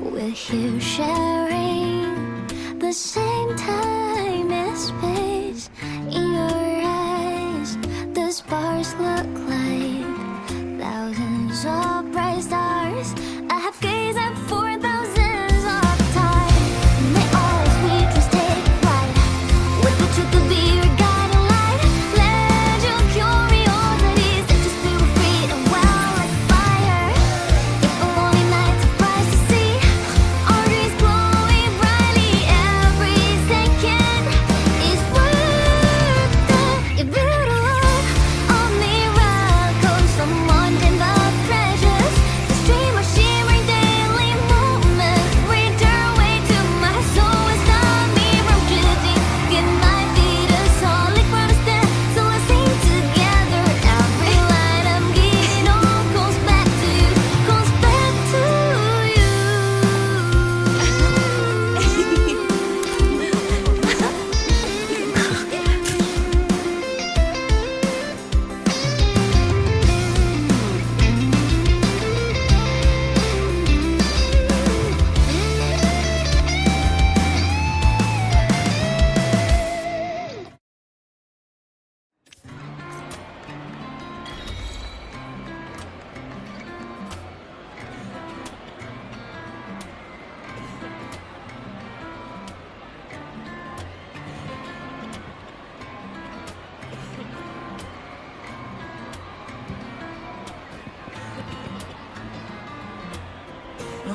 We're here sharing the same time and space. In your eyes, the sparks look like thousands of bright stars. I have gazed at for thousands of times. May all sweet dreams take flight with the truth of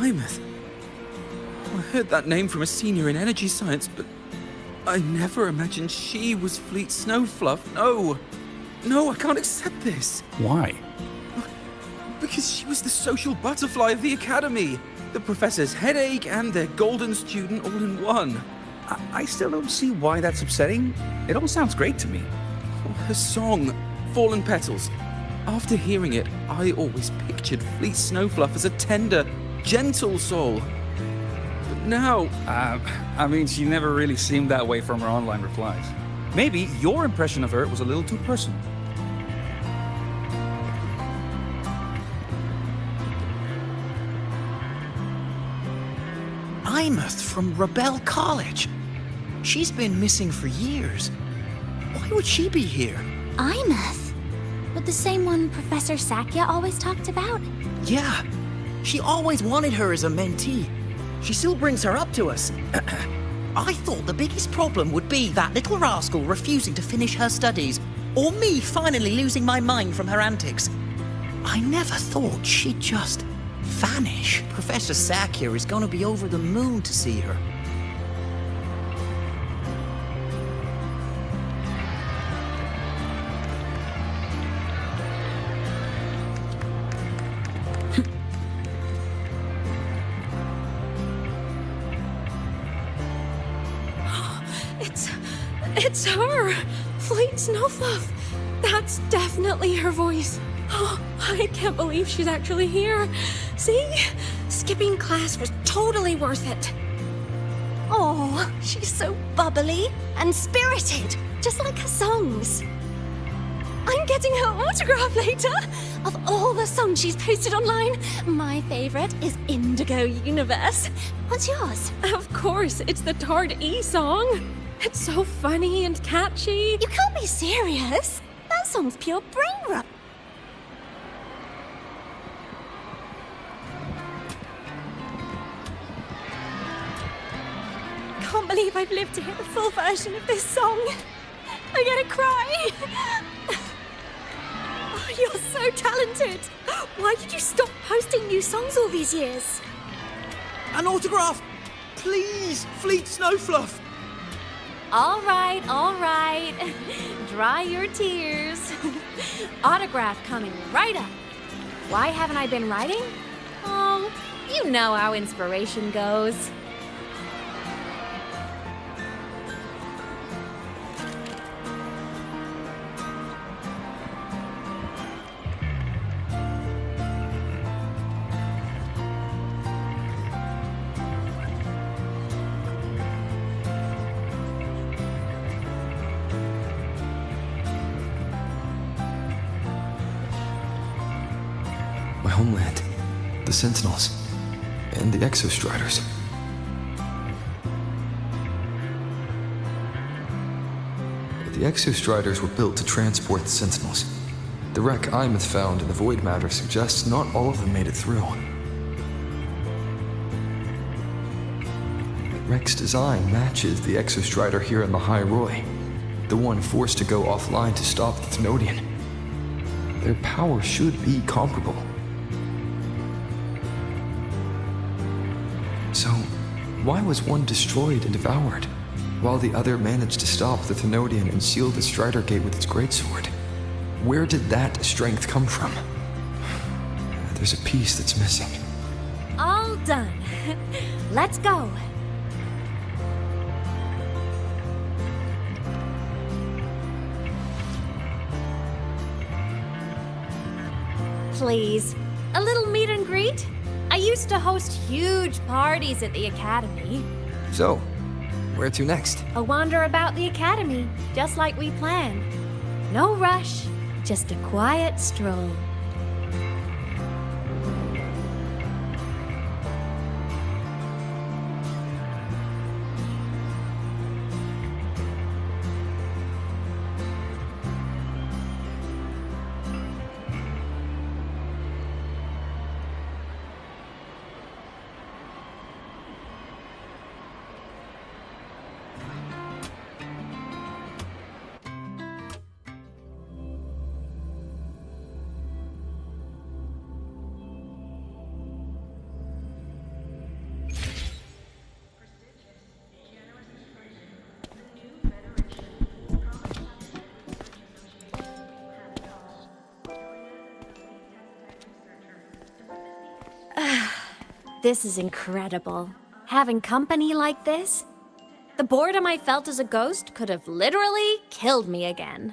AEMEATH. I heard that name from a senior in energy science, but I never imagined she was Fleet Snowfluff. No! No, I can't accept this. Why? Because she was the social butterfly of the Academy. The professor's headache and their golden student all in one. I still don't see why that's upsetting. It all sounds great to me. Her song, Fallen Petals. After hearing it, I always pictured Fleet Snowfluff as a tender, gentle soul. But now... I mean, she never really seemed that way from her online replies. Maybe your impression of her was a little too personal. AEMEATH from Rebel College. She's been missing for years. Why would she be here? AEMEATH? But the same one Professor Sakya always talked about? Yeah. She always wanted her as a mentee. She still brings her up to us. I thought the biggest problem would be that little rascal refusing to finish her studies, or me finally losing my mind from her antics. I never thought she'd just vanish. Professor Sakya is gonna be over the moon to see her. It's her! Fleet Snowfluff! That's definitely her voice. Oh, I can't believe she's actually here. See? Skipping class was totally worth it. Oh, she's so bubbly and spirited, just like her songs. I'm getting her autograph later. Of all the songs she's posted online, my favorite is Indigo Universe. What's yours? Of course, it's the Tard E song. It's so funny and catchy. You can't be serious. That song's pure brain rub. Can't believe I've lived to hear the full version of this song. I'm gonna cry. Oh, you're so talented. Why did you stop posting new songs all these years? An autograph! Please, Fleet Snowfluff! All right, all right. Dry your tears. Autograph coming right up. Why haven't I been writing? Oh, you know how inspiration goes. My homeland, the Sentinels, and the Exostriders. The Exostriders were built to transport the Sentinels. The wreck AEMEATH found in the void matter suggests not all of them made it through. The wreck's design matches the Exostrider here in the High Roy, the one forced to go offline to stop the Thenodian. Their power should be comparable. So, why was one destroyed and devoured, while the other managed to stop the Thenodian and seal the Strider Gate with its greatsword? Where did that strength come from? There's a piece that's missing. All done. Let's go. Please, a little meet and greet? I used to host huge parties at the Academy. So, where to next? A wander about the Academy, just like we planned. No rush, just a quiet stroll. This is incredible. Having company like this? The boredom I felt as a ghost could have literally killed me again.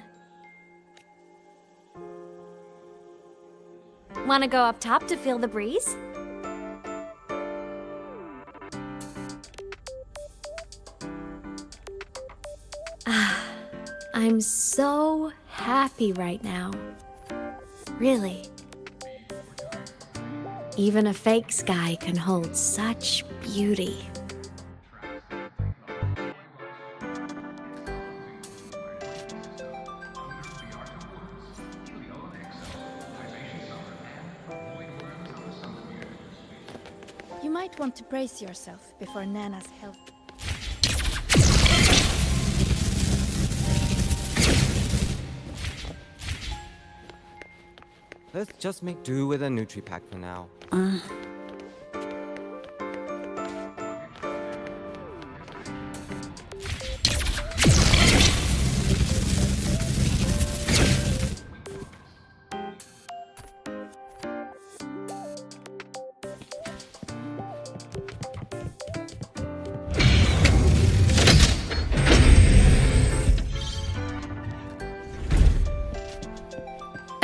Wanna go up top to feel the breeze? I'm so happy right now. Really. Even a fake sky can hold such beauty. You might want to brace yourself before Nana's help. Let's just make do with a Nutri-Pack for now.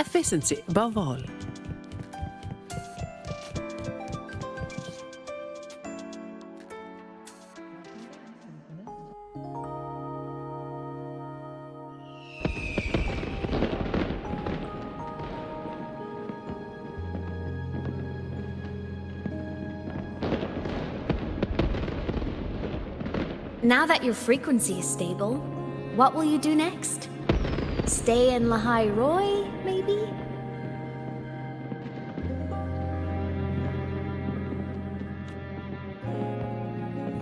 Efficiency above all. Now that your frequency is stable, what will you do next? Stay in Lahai Roy, maybe?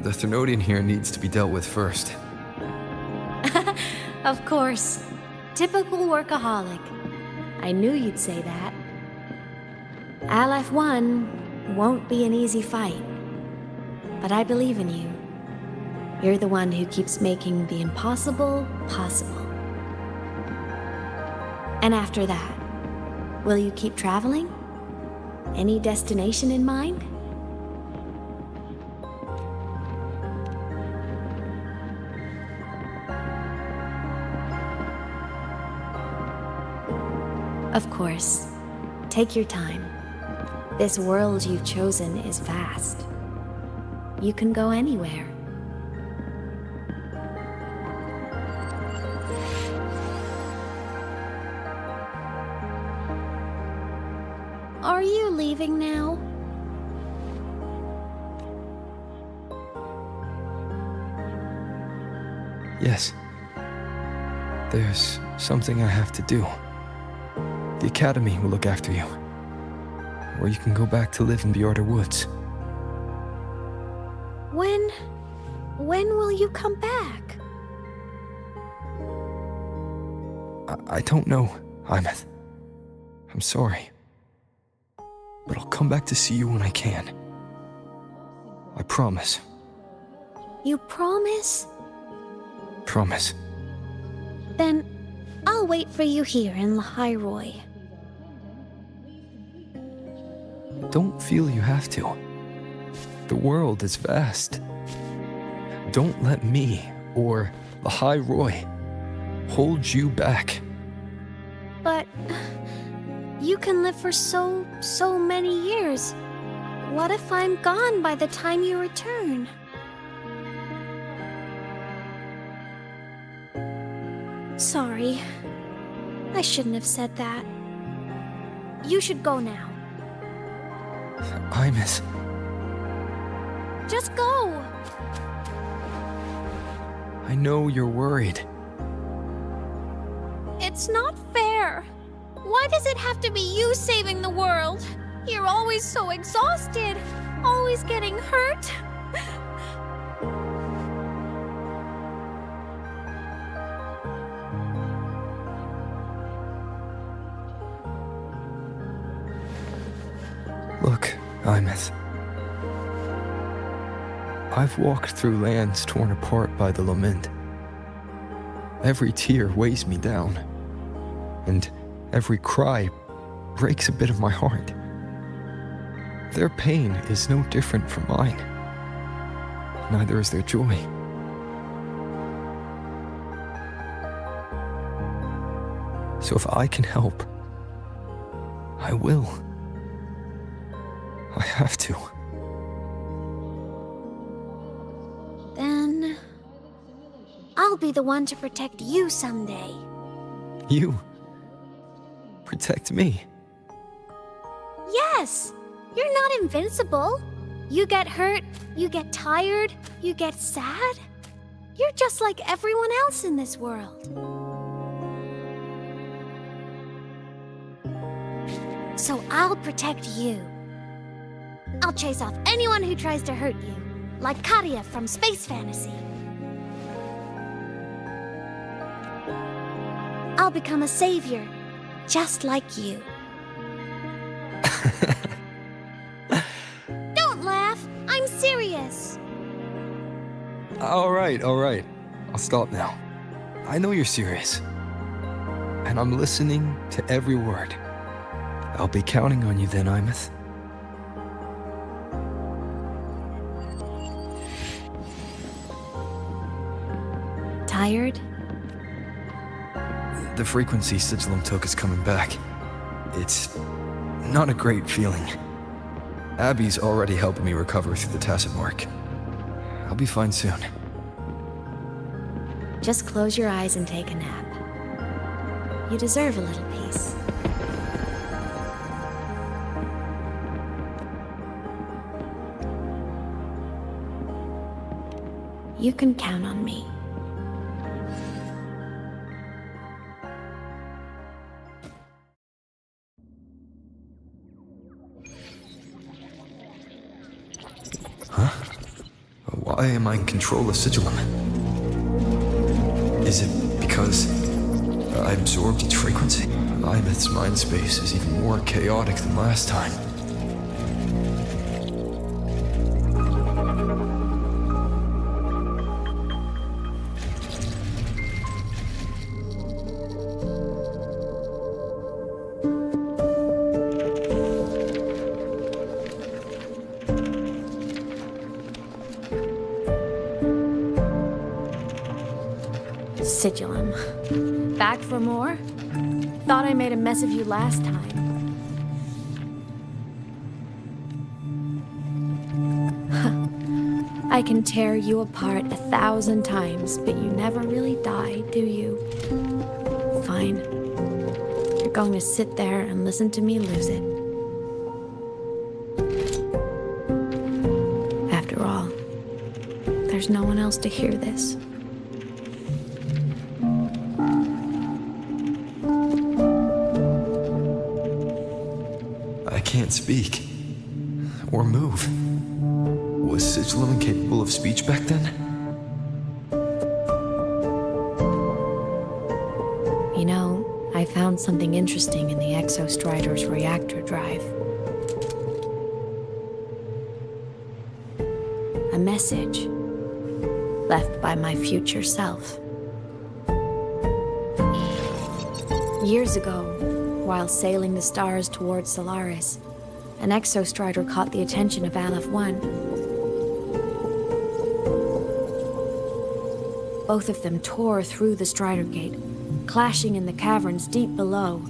The Threnodian here needs to be dealt with first. Of course. Typical workaholic. I knew you'd say that. Aleph 1 won't be an easy fight. But I believe in you. You're the one who keeps making the impossible possible. And after that, will you keep traveling? Any destination in mind? Of course. Take your time. This world you've chosen is vast. You can go anywhere. Are you leaving now? Yes. There's something I have to do. The Academy will look after you. Or you can go back to live in Bjorder Woods. When will you come back? I don't know, AEMEATH. I'm sorry. But I'll come back to see you when I can. I promise. You promise? Promise. Then I'll wait for you here in Lahai Roy. Don't feel you have to. The world is vast. Don't let me, or Lahai Roy, hold you back. But you can live for so many years. What if I'm gone by the time you return? Sorry. I shouldn't have said that. You should go now. AEMEATH. Just go! I know you're worried. It's not fair. Why does it have to be you saving the world? You're always so exhausted, always getting hurt. Look, AEMEATH. I've walked through lands torn apart by the lament. Every tear weighs me down, and every cry breaks a bit of my heart. Their pain is no different from mine. Neither is their joy. So if I can help, I will. I have to. Then I'll be the one to protect you someday. You protect me. Yes! You're not invincible. You get hurt, you get tired, you get sad. You're just like everyone else in this world. So I'll protect you. I'll chase off anyone who tries to hurt you, like Karia from Space Fantasy. I'll become a savior, just like you. Don't laugh! I'm serious! All right. I'll stop now. I know you're serious. And I'm listening to every word. I'll be counting on you then, AEMEATH. Tired? The frequency Sigillum took is coming back. It's not a great feeling. Abby's already helping me recover through the tacit mark. I'll be fine soon. Just close your eyes and take a nap. You deserve a little peace. You can count on me. Huh? Why am I in control of Sigillum? Is it because I absorbed its frequency? AEMEATH's mind space is even more chaotic than last time. Sigillum. Back for more? Thought I made a mess of you last time. I can tear you apart 1,000 times, but you never really die, do you? Fine. You're going to sit there and listen to me lose it. After all, there's no one else to hear this. I can't speak. Or move. Was Sigillum incapable of speech back then? You know, I found something interesting in the Exostrider's reactor drive. A message left by my future self. Years ago, while sailing the stars towards Solaris, an Exostrider caught the attention of Aleph 1. Both of them tore through the Strider Gate, clashing in the caverns deep below.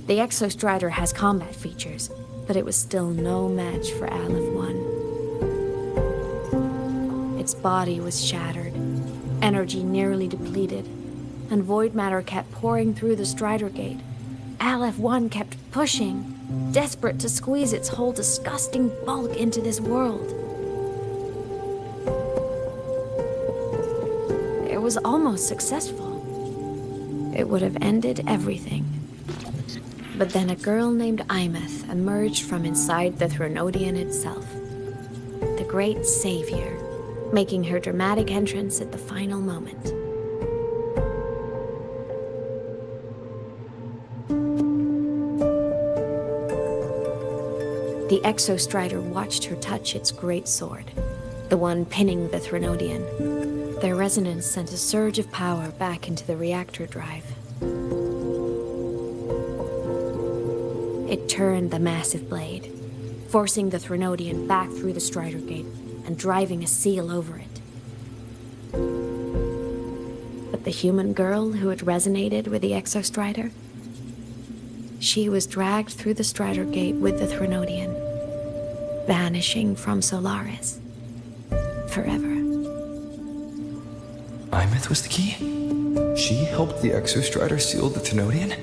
The Exostrider has combat features, but it was still no match for Aleph 1. Its body was shattered, energy nearly depleted, and void matter kept pouring through the Strider Gate. Aleph 1 kept pushing, desperate to squeeze its whole disgusting bulk into this world. It was almost successful. It would have ended everything. But then a girl named AEMEATH emerged from inside the Threnodian itself. The great savior, making her dramatic entrance at the final moment. The Exostrider watched her touch its great sword, the one pinning the Threnodian. Their resonance sent a surge of power back into the reactor drive. It turned the massive blade, forcing the Threnodian back through the Strider Gate and driving a seal over it. But the human girl who had resonated with the Exostrider, she was dragged through the Strider Gate with the Threnodian, vanishing from Solaris forever. AEMEATH was the key? She helped the Exostrider seal the Threnodian?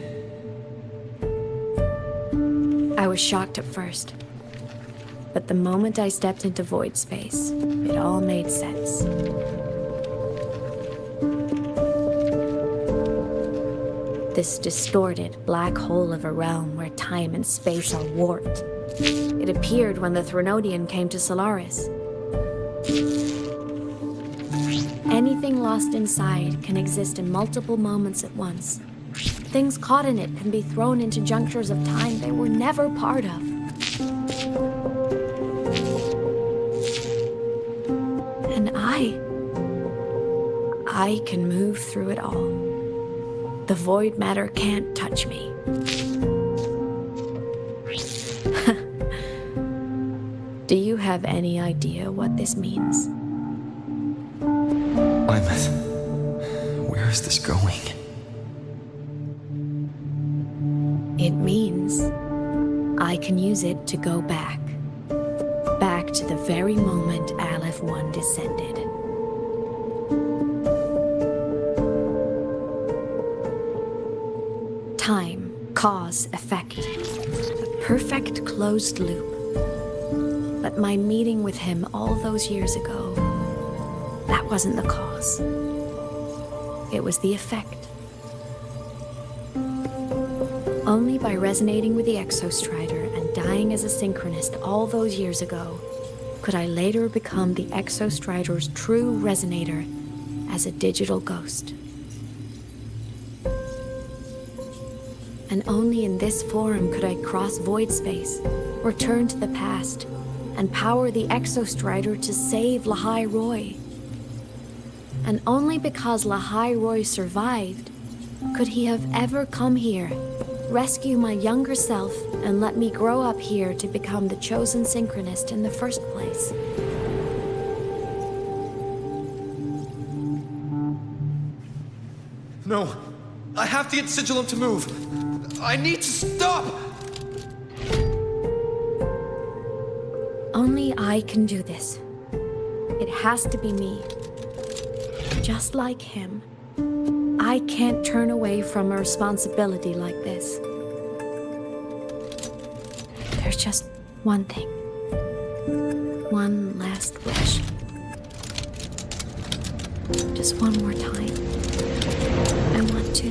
I was shocked at first, but the moment I stepped into void space, it all made sense. This distorted black hole of a realm where time and space are warped. It appeared when the Threnodian came to Solaris. Anything lost inside can exist in multiple moments at once. Things caught in it can be thrown into junctures of time they were never part of. And I can move through it all. The void matter can't touch me. Do you have any idea what this means? AEMEATH, where is this going? It means I can use it to go back. Back to the very moment Aleph 1 descended. Time, cause, effect. A perfect closed loop. But my meeting with him all those years ago, that wasn't the cause. It was the effect. Only by resonating with the Exostrider and dying as a synchronist all those years ago could I later become the Exostrider's true resonator as a digital ghost. And only in this form could I cross void space, return to the past, and power the Exostrider to save Lahai Roy. And only because Lahai Roy survived could he have ever come here, rescue my younger self, and let me grow up here to become the chosen synchronist in the first place. No, I have to get Sigillum to move. I need to stop! Only I can do this. It has to be me. Just like him, I can't turn away from a responsibility like this. There's just one thing. One last wish. Just one more time. I want to.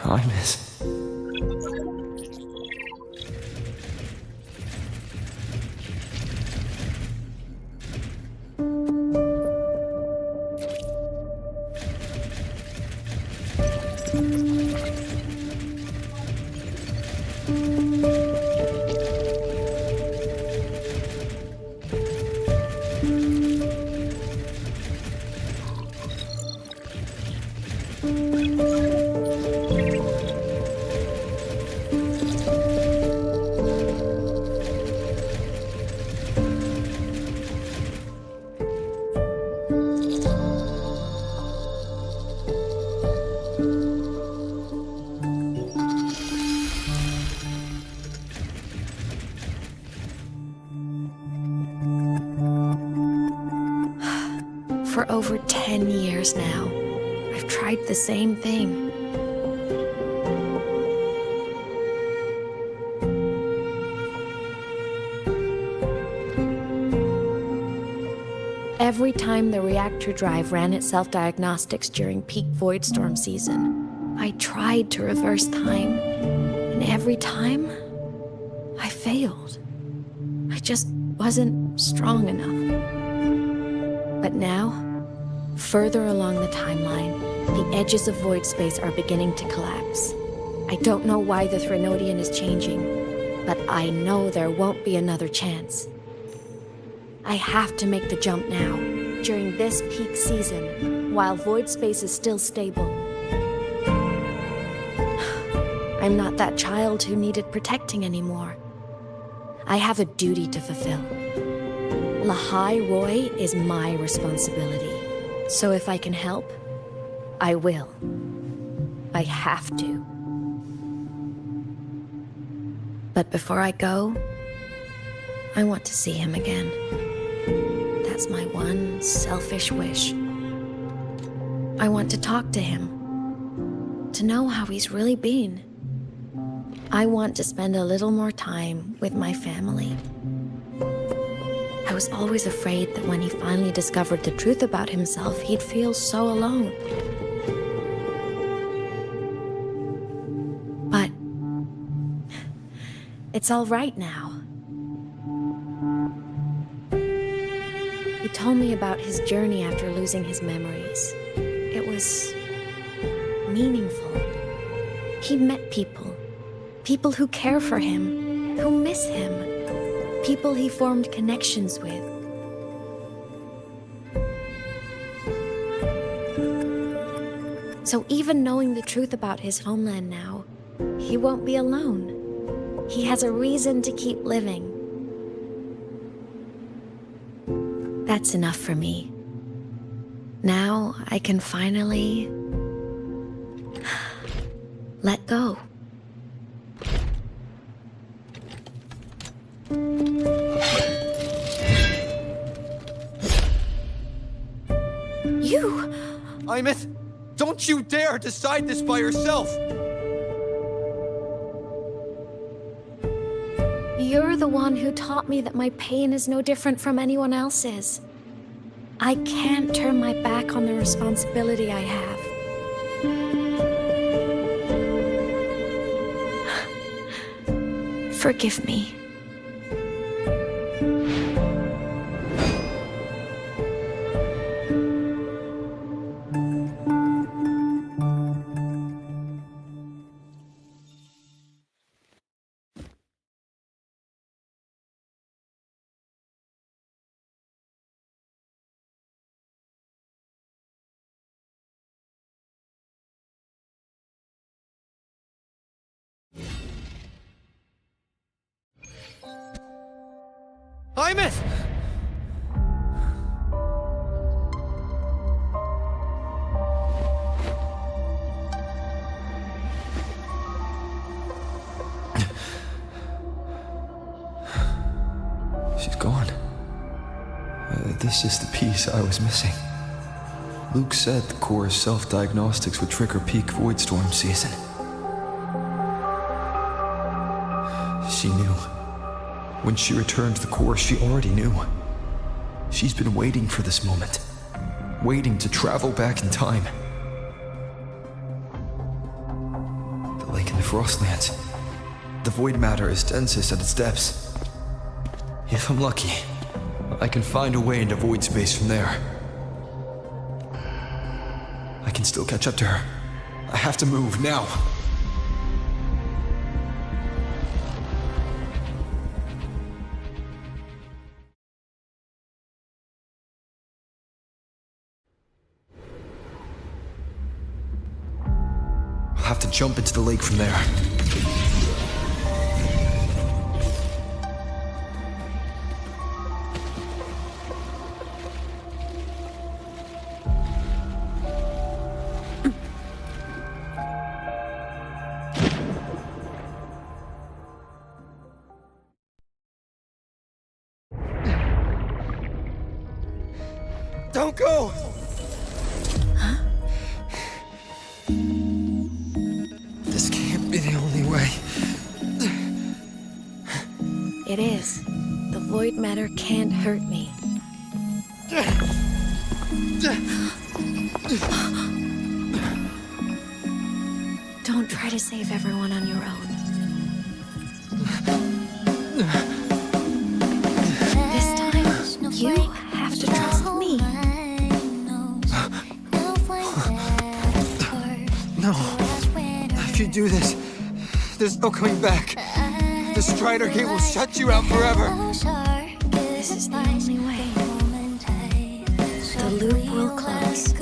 AEMEATH. For over 10 years now, I've tried the same thing. Every time the reactor drive ran its self-diagnostics during peak Voidstorm season, I tried to reverse time, and every time, I failed. I just wasn't strong enough. But now, further along the timeline, the edges of void space are beginning to collapse. I don't know why the Threnodian is changing, but I know there won't be another chance. I have to make the jump now, during this peak season, while void space is still stable. I'm not that child who needed protecting anymore. I have a duty to fulfill. Lahai Roy is my responsibility. So if I can help, I will. I have to. But before I go, I want to see him again. That's my one selfish wish. I want to talk to him, to know how he's really been. I want to spend a little more time with my family. I was always afraid that when he finally discovered the truth about himself, he'd feel so alone. But it's all right now. He told me about his journey after losing his memories. It was meaningful. He met people. People who care for him, who miss him. People he formed connections with. So even knowing the truth about his homeland now, he won't be alone. He has a reason to keep living. That's enough for me. Now I can finally let go. You! AEMEATH, don't you dare decide this by yourself! You're the one who taught me that my pain is no different from anyone else's. I can't turn my back on the responsibility I have. Forgive me. AEMEATH! She's gone. This is the piece I was missing. Luke said the core's self-diagnostics would trigger peak void storm season. She knew. When she returned to the core, she already knew. She's been waiting for this moment. Waiting to travel back in time. The lake in the Frostlands. The void matter is densest at its depths. If I'm lucky, I can find a way into void space from there. I can still catch up to her. I have to move now. I'll have to jump into the lake from there. Don't go! Huh? This can't be the only way. It is. The void matter can't hurt me. Don't try to save everyone on your own. This time, you have to trust me. No. If you do this, there's no coming back. The Strider Gate will shut you out forever. This is the only way. The loop will close.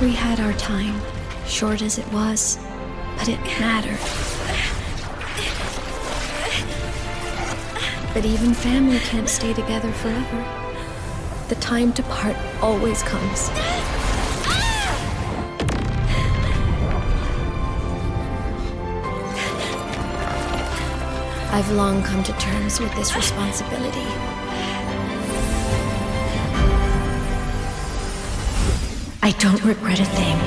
We had our time, short as it was, but it mattered. But even family can't stay together forever. The time to part always comes. I've long come to terms with this responsibility. I don't regret a thing.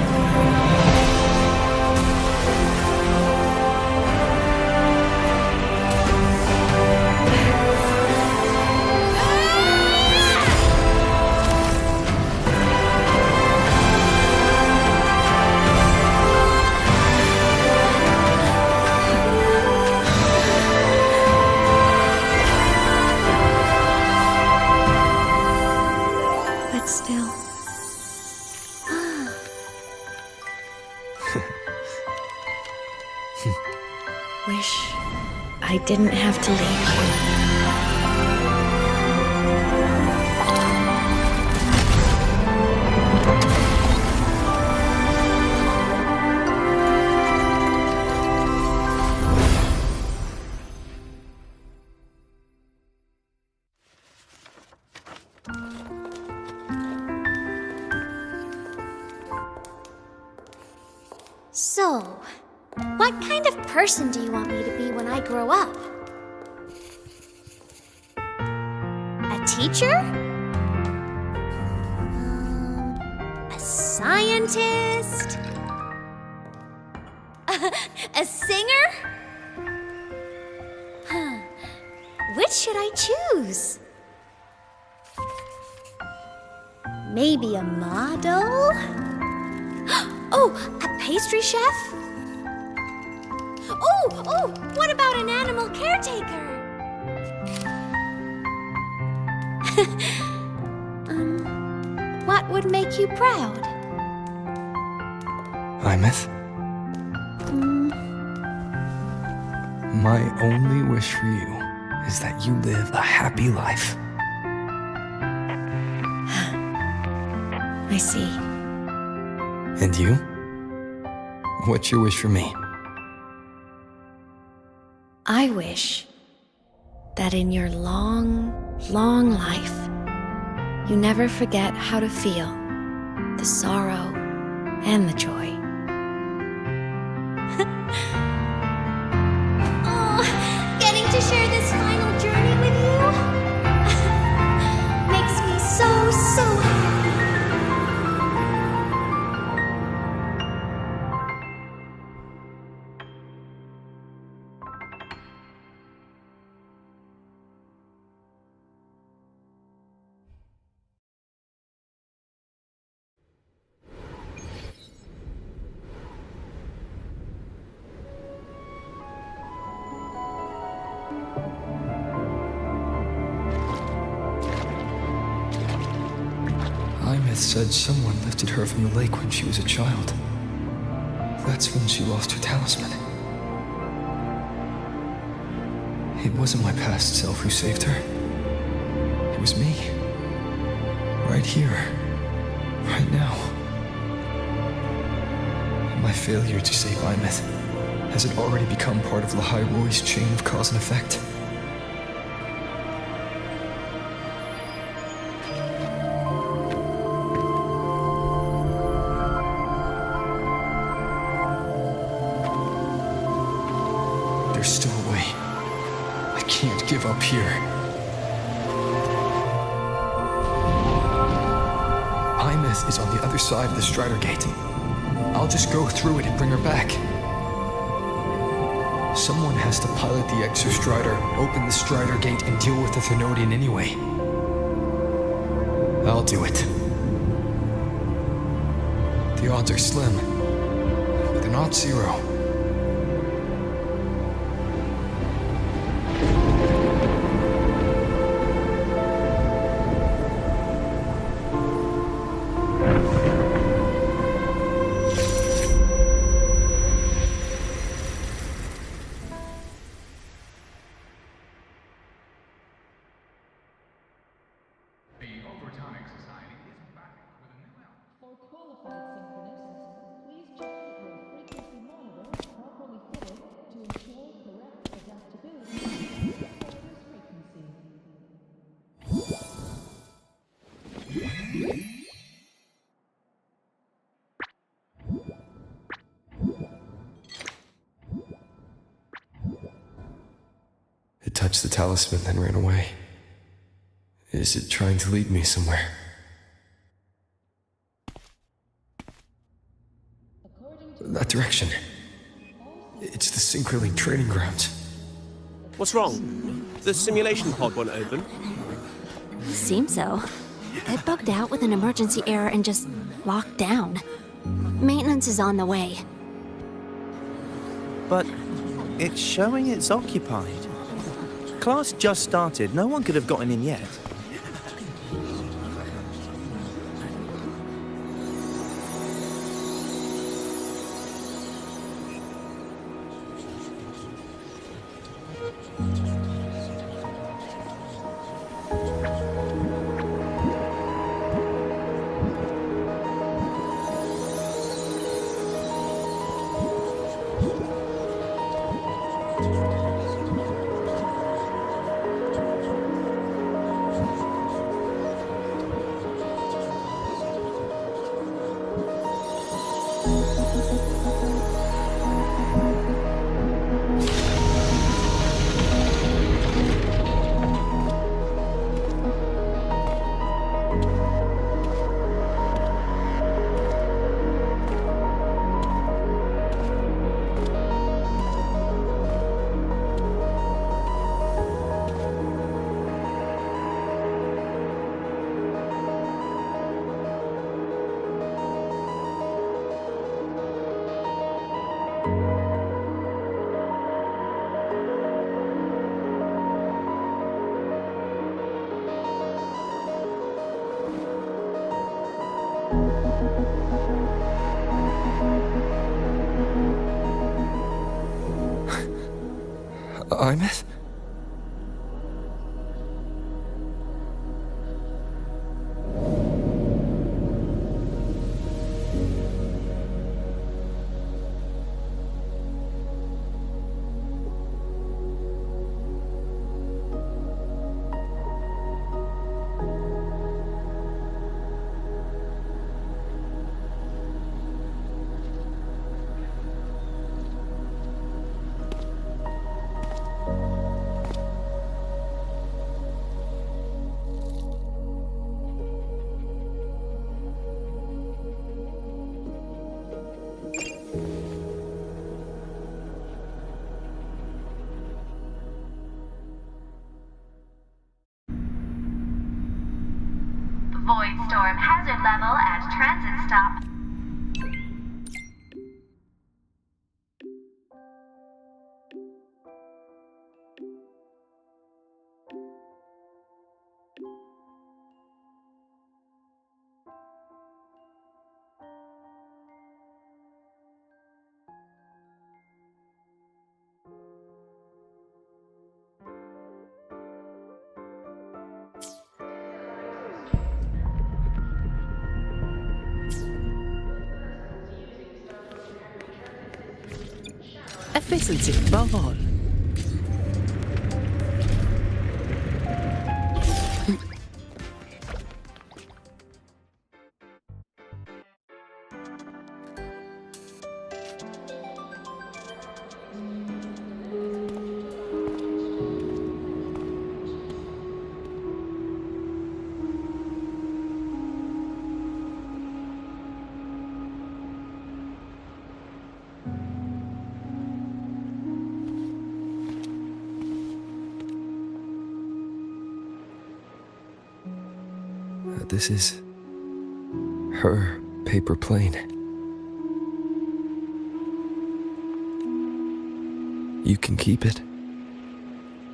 But still. Wish I didn't have to leave So, what kind of person do you want me to be when I grow up? A teacher? A scientist? A singer? Huh. Which should I choose? Maybe a model? Oh, a pastry chef? Oh, what about an animal caretaker? What would make you proud? AEMEATH? My only wish for you is that you live a happy life. I see. And you? What's your wish for me? I wish that in your long, long life, you never forget how to feel the sorrow and the joy. Oh, getting to share this final journey with you makes me so happy. AEMEATH said someone lifted her from the lake when she was a child. That's when she lost her talisman. It wasn't my past self who saved her. It was me. Right here. Right now. My failure to save AEMEATH, has it already become part of Lahai Roy's chain of cause and effect? There's still a way. I can't give up here. AEMEATH is on the other side of the Strider Gate. I'll just go through it and bring her back. Someone has to pilot the Exostrider, open the Strider Gate, and deal with the Thernoidian anyway. I'll do it. The odds are slim, but they're not zero. The Overtonic Society is back with a new album. For qualified synchronicities. touched the talisman, then ran away. Is it trying to lead me somewhere? That direction. It's the Synchroling training grounds. What's wrong? The simulation pod won't open? Seems so. It bugged out with an emergency error and just locked down. Maintenance is on the way. But it's showing it's occupied. Class just started. No one could have gotten in yet. AEMEATH? Void storm hazard level at transit stop. Efficiency above all. This is her paper plane. You can keep it,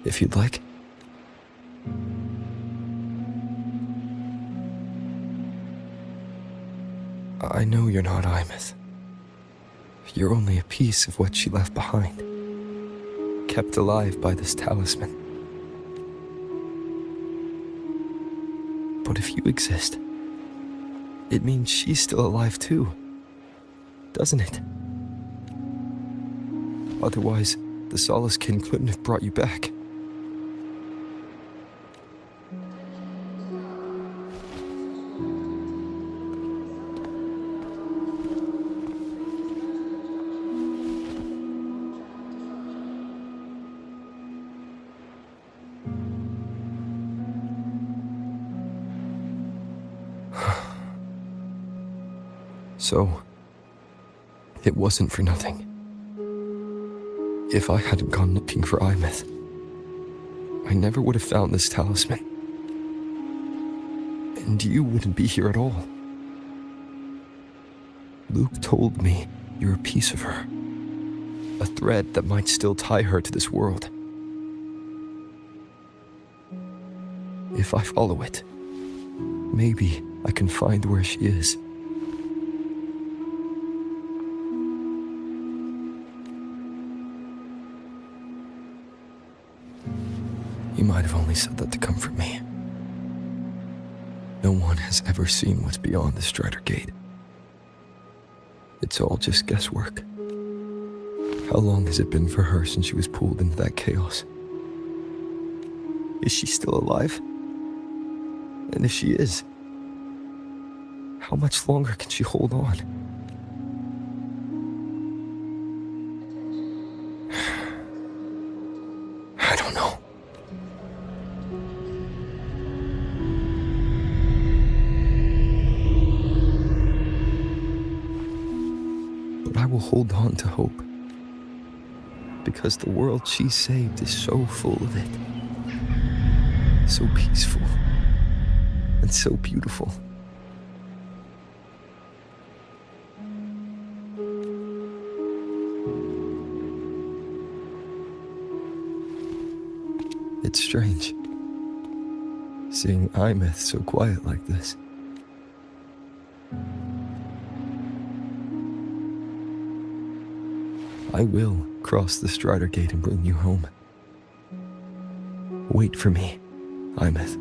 if you'd like. I know you're not AEMEATH. You're only a piece of what she left behind, kept alive by this talisman. But if you exist, it means she's still alive too, doesn't it? Otherwise, the Solace Kin couldn't have brought you back. So, it wasn't for nothing. If I hadn't gone looking for AEMEATH, I never would have found this talisman. And you wouldn't be here at all. Luke told me you're a piece of her. A thread that might still tie her to this world. If I follow it, maybe I can find where she is. You might have only said that to comfort me. No one has ever seen what's beyond the Strider Gate. It's all just guesswork. How long has it been for her since she was pulled into that chaos? Is she still alive? And if she is, how much longer can she hold on? I don't know. But I will hold on to hope. Because the world she saved is so full of it. So peaceful. And so beautiful. It's strange. Seeing AEMEATH so quiet like this. I will cross the Strider Gate and bring you home. Wait for me, AEMEATH.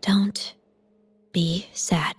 Don't be sad.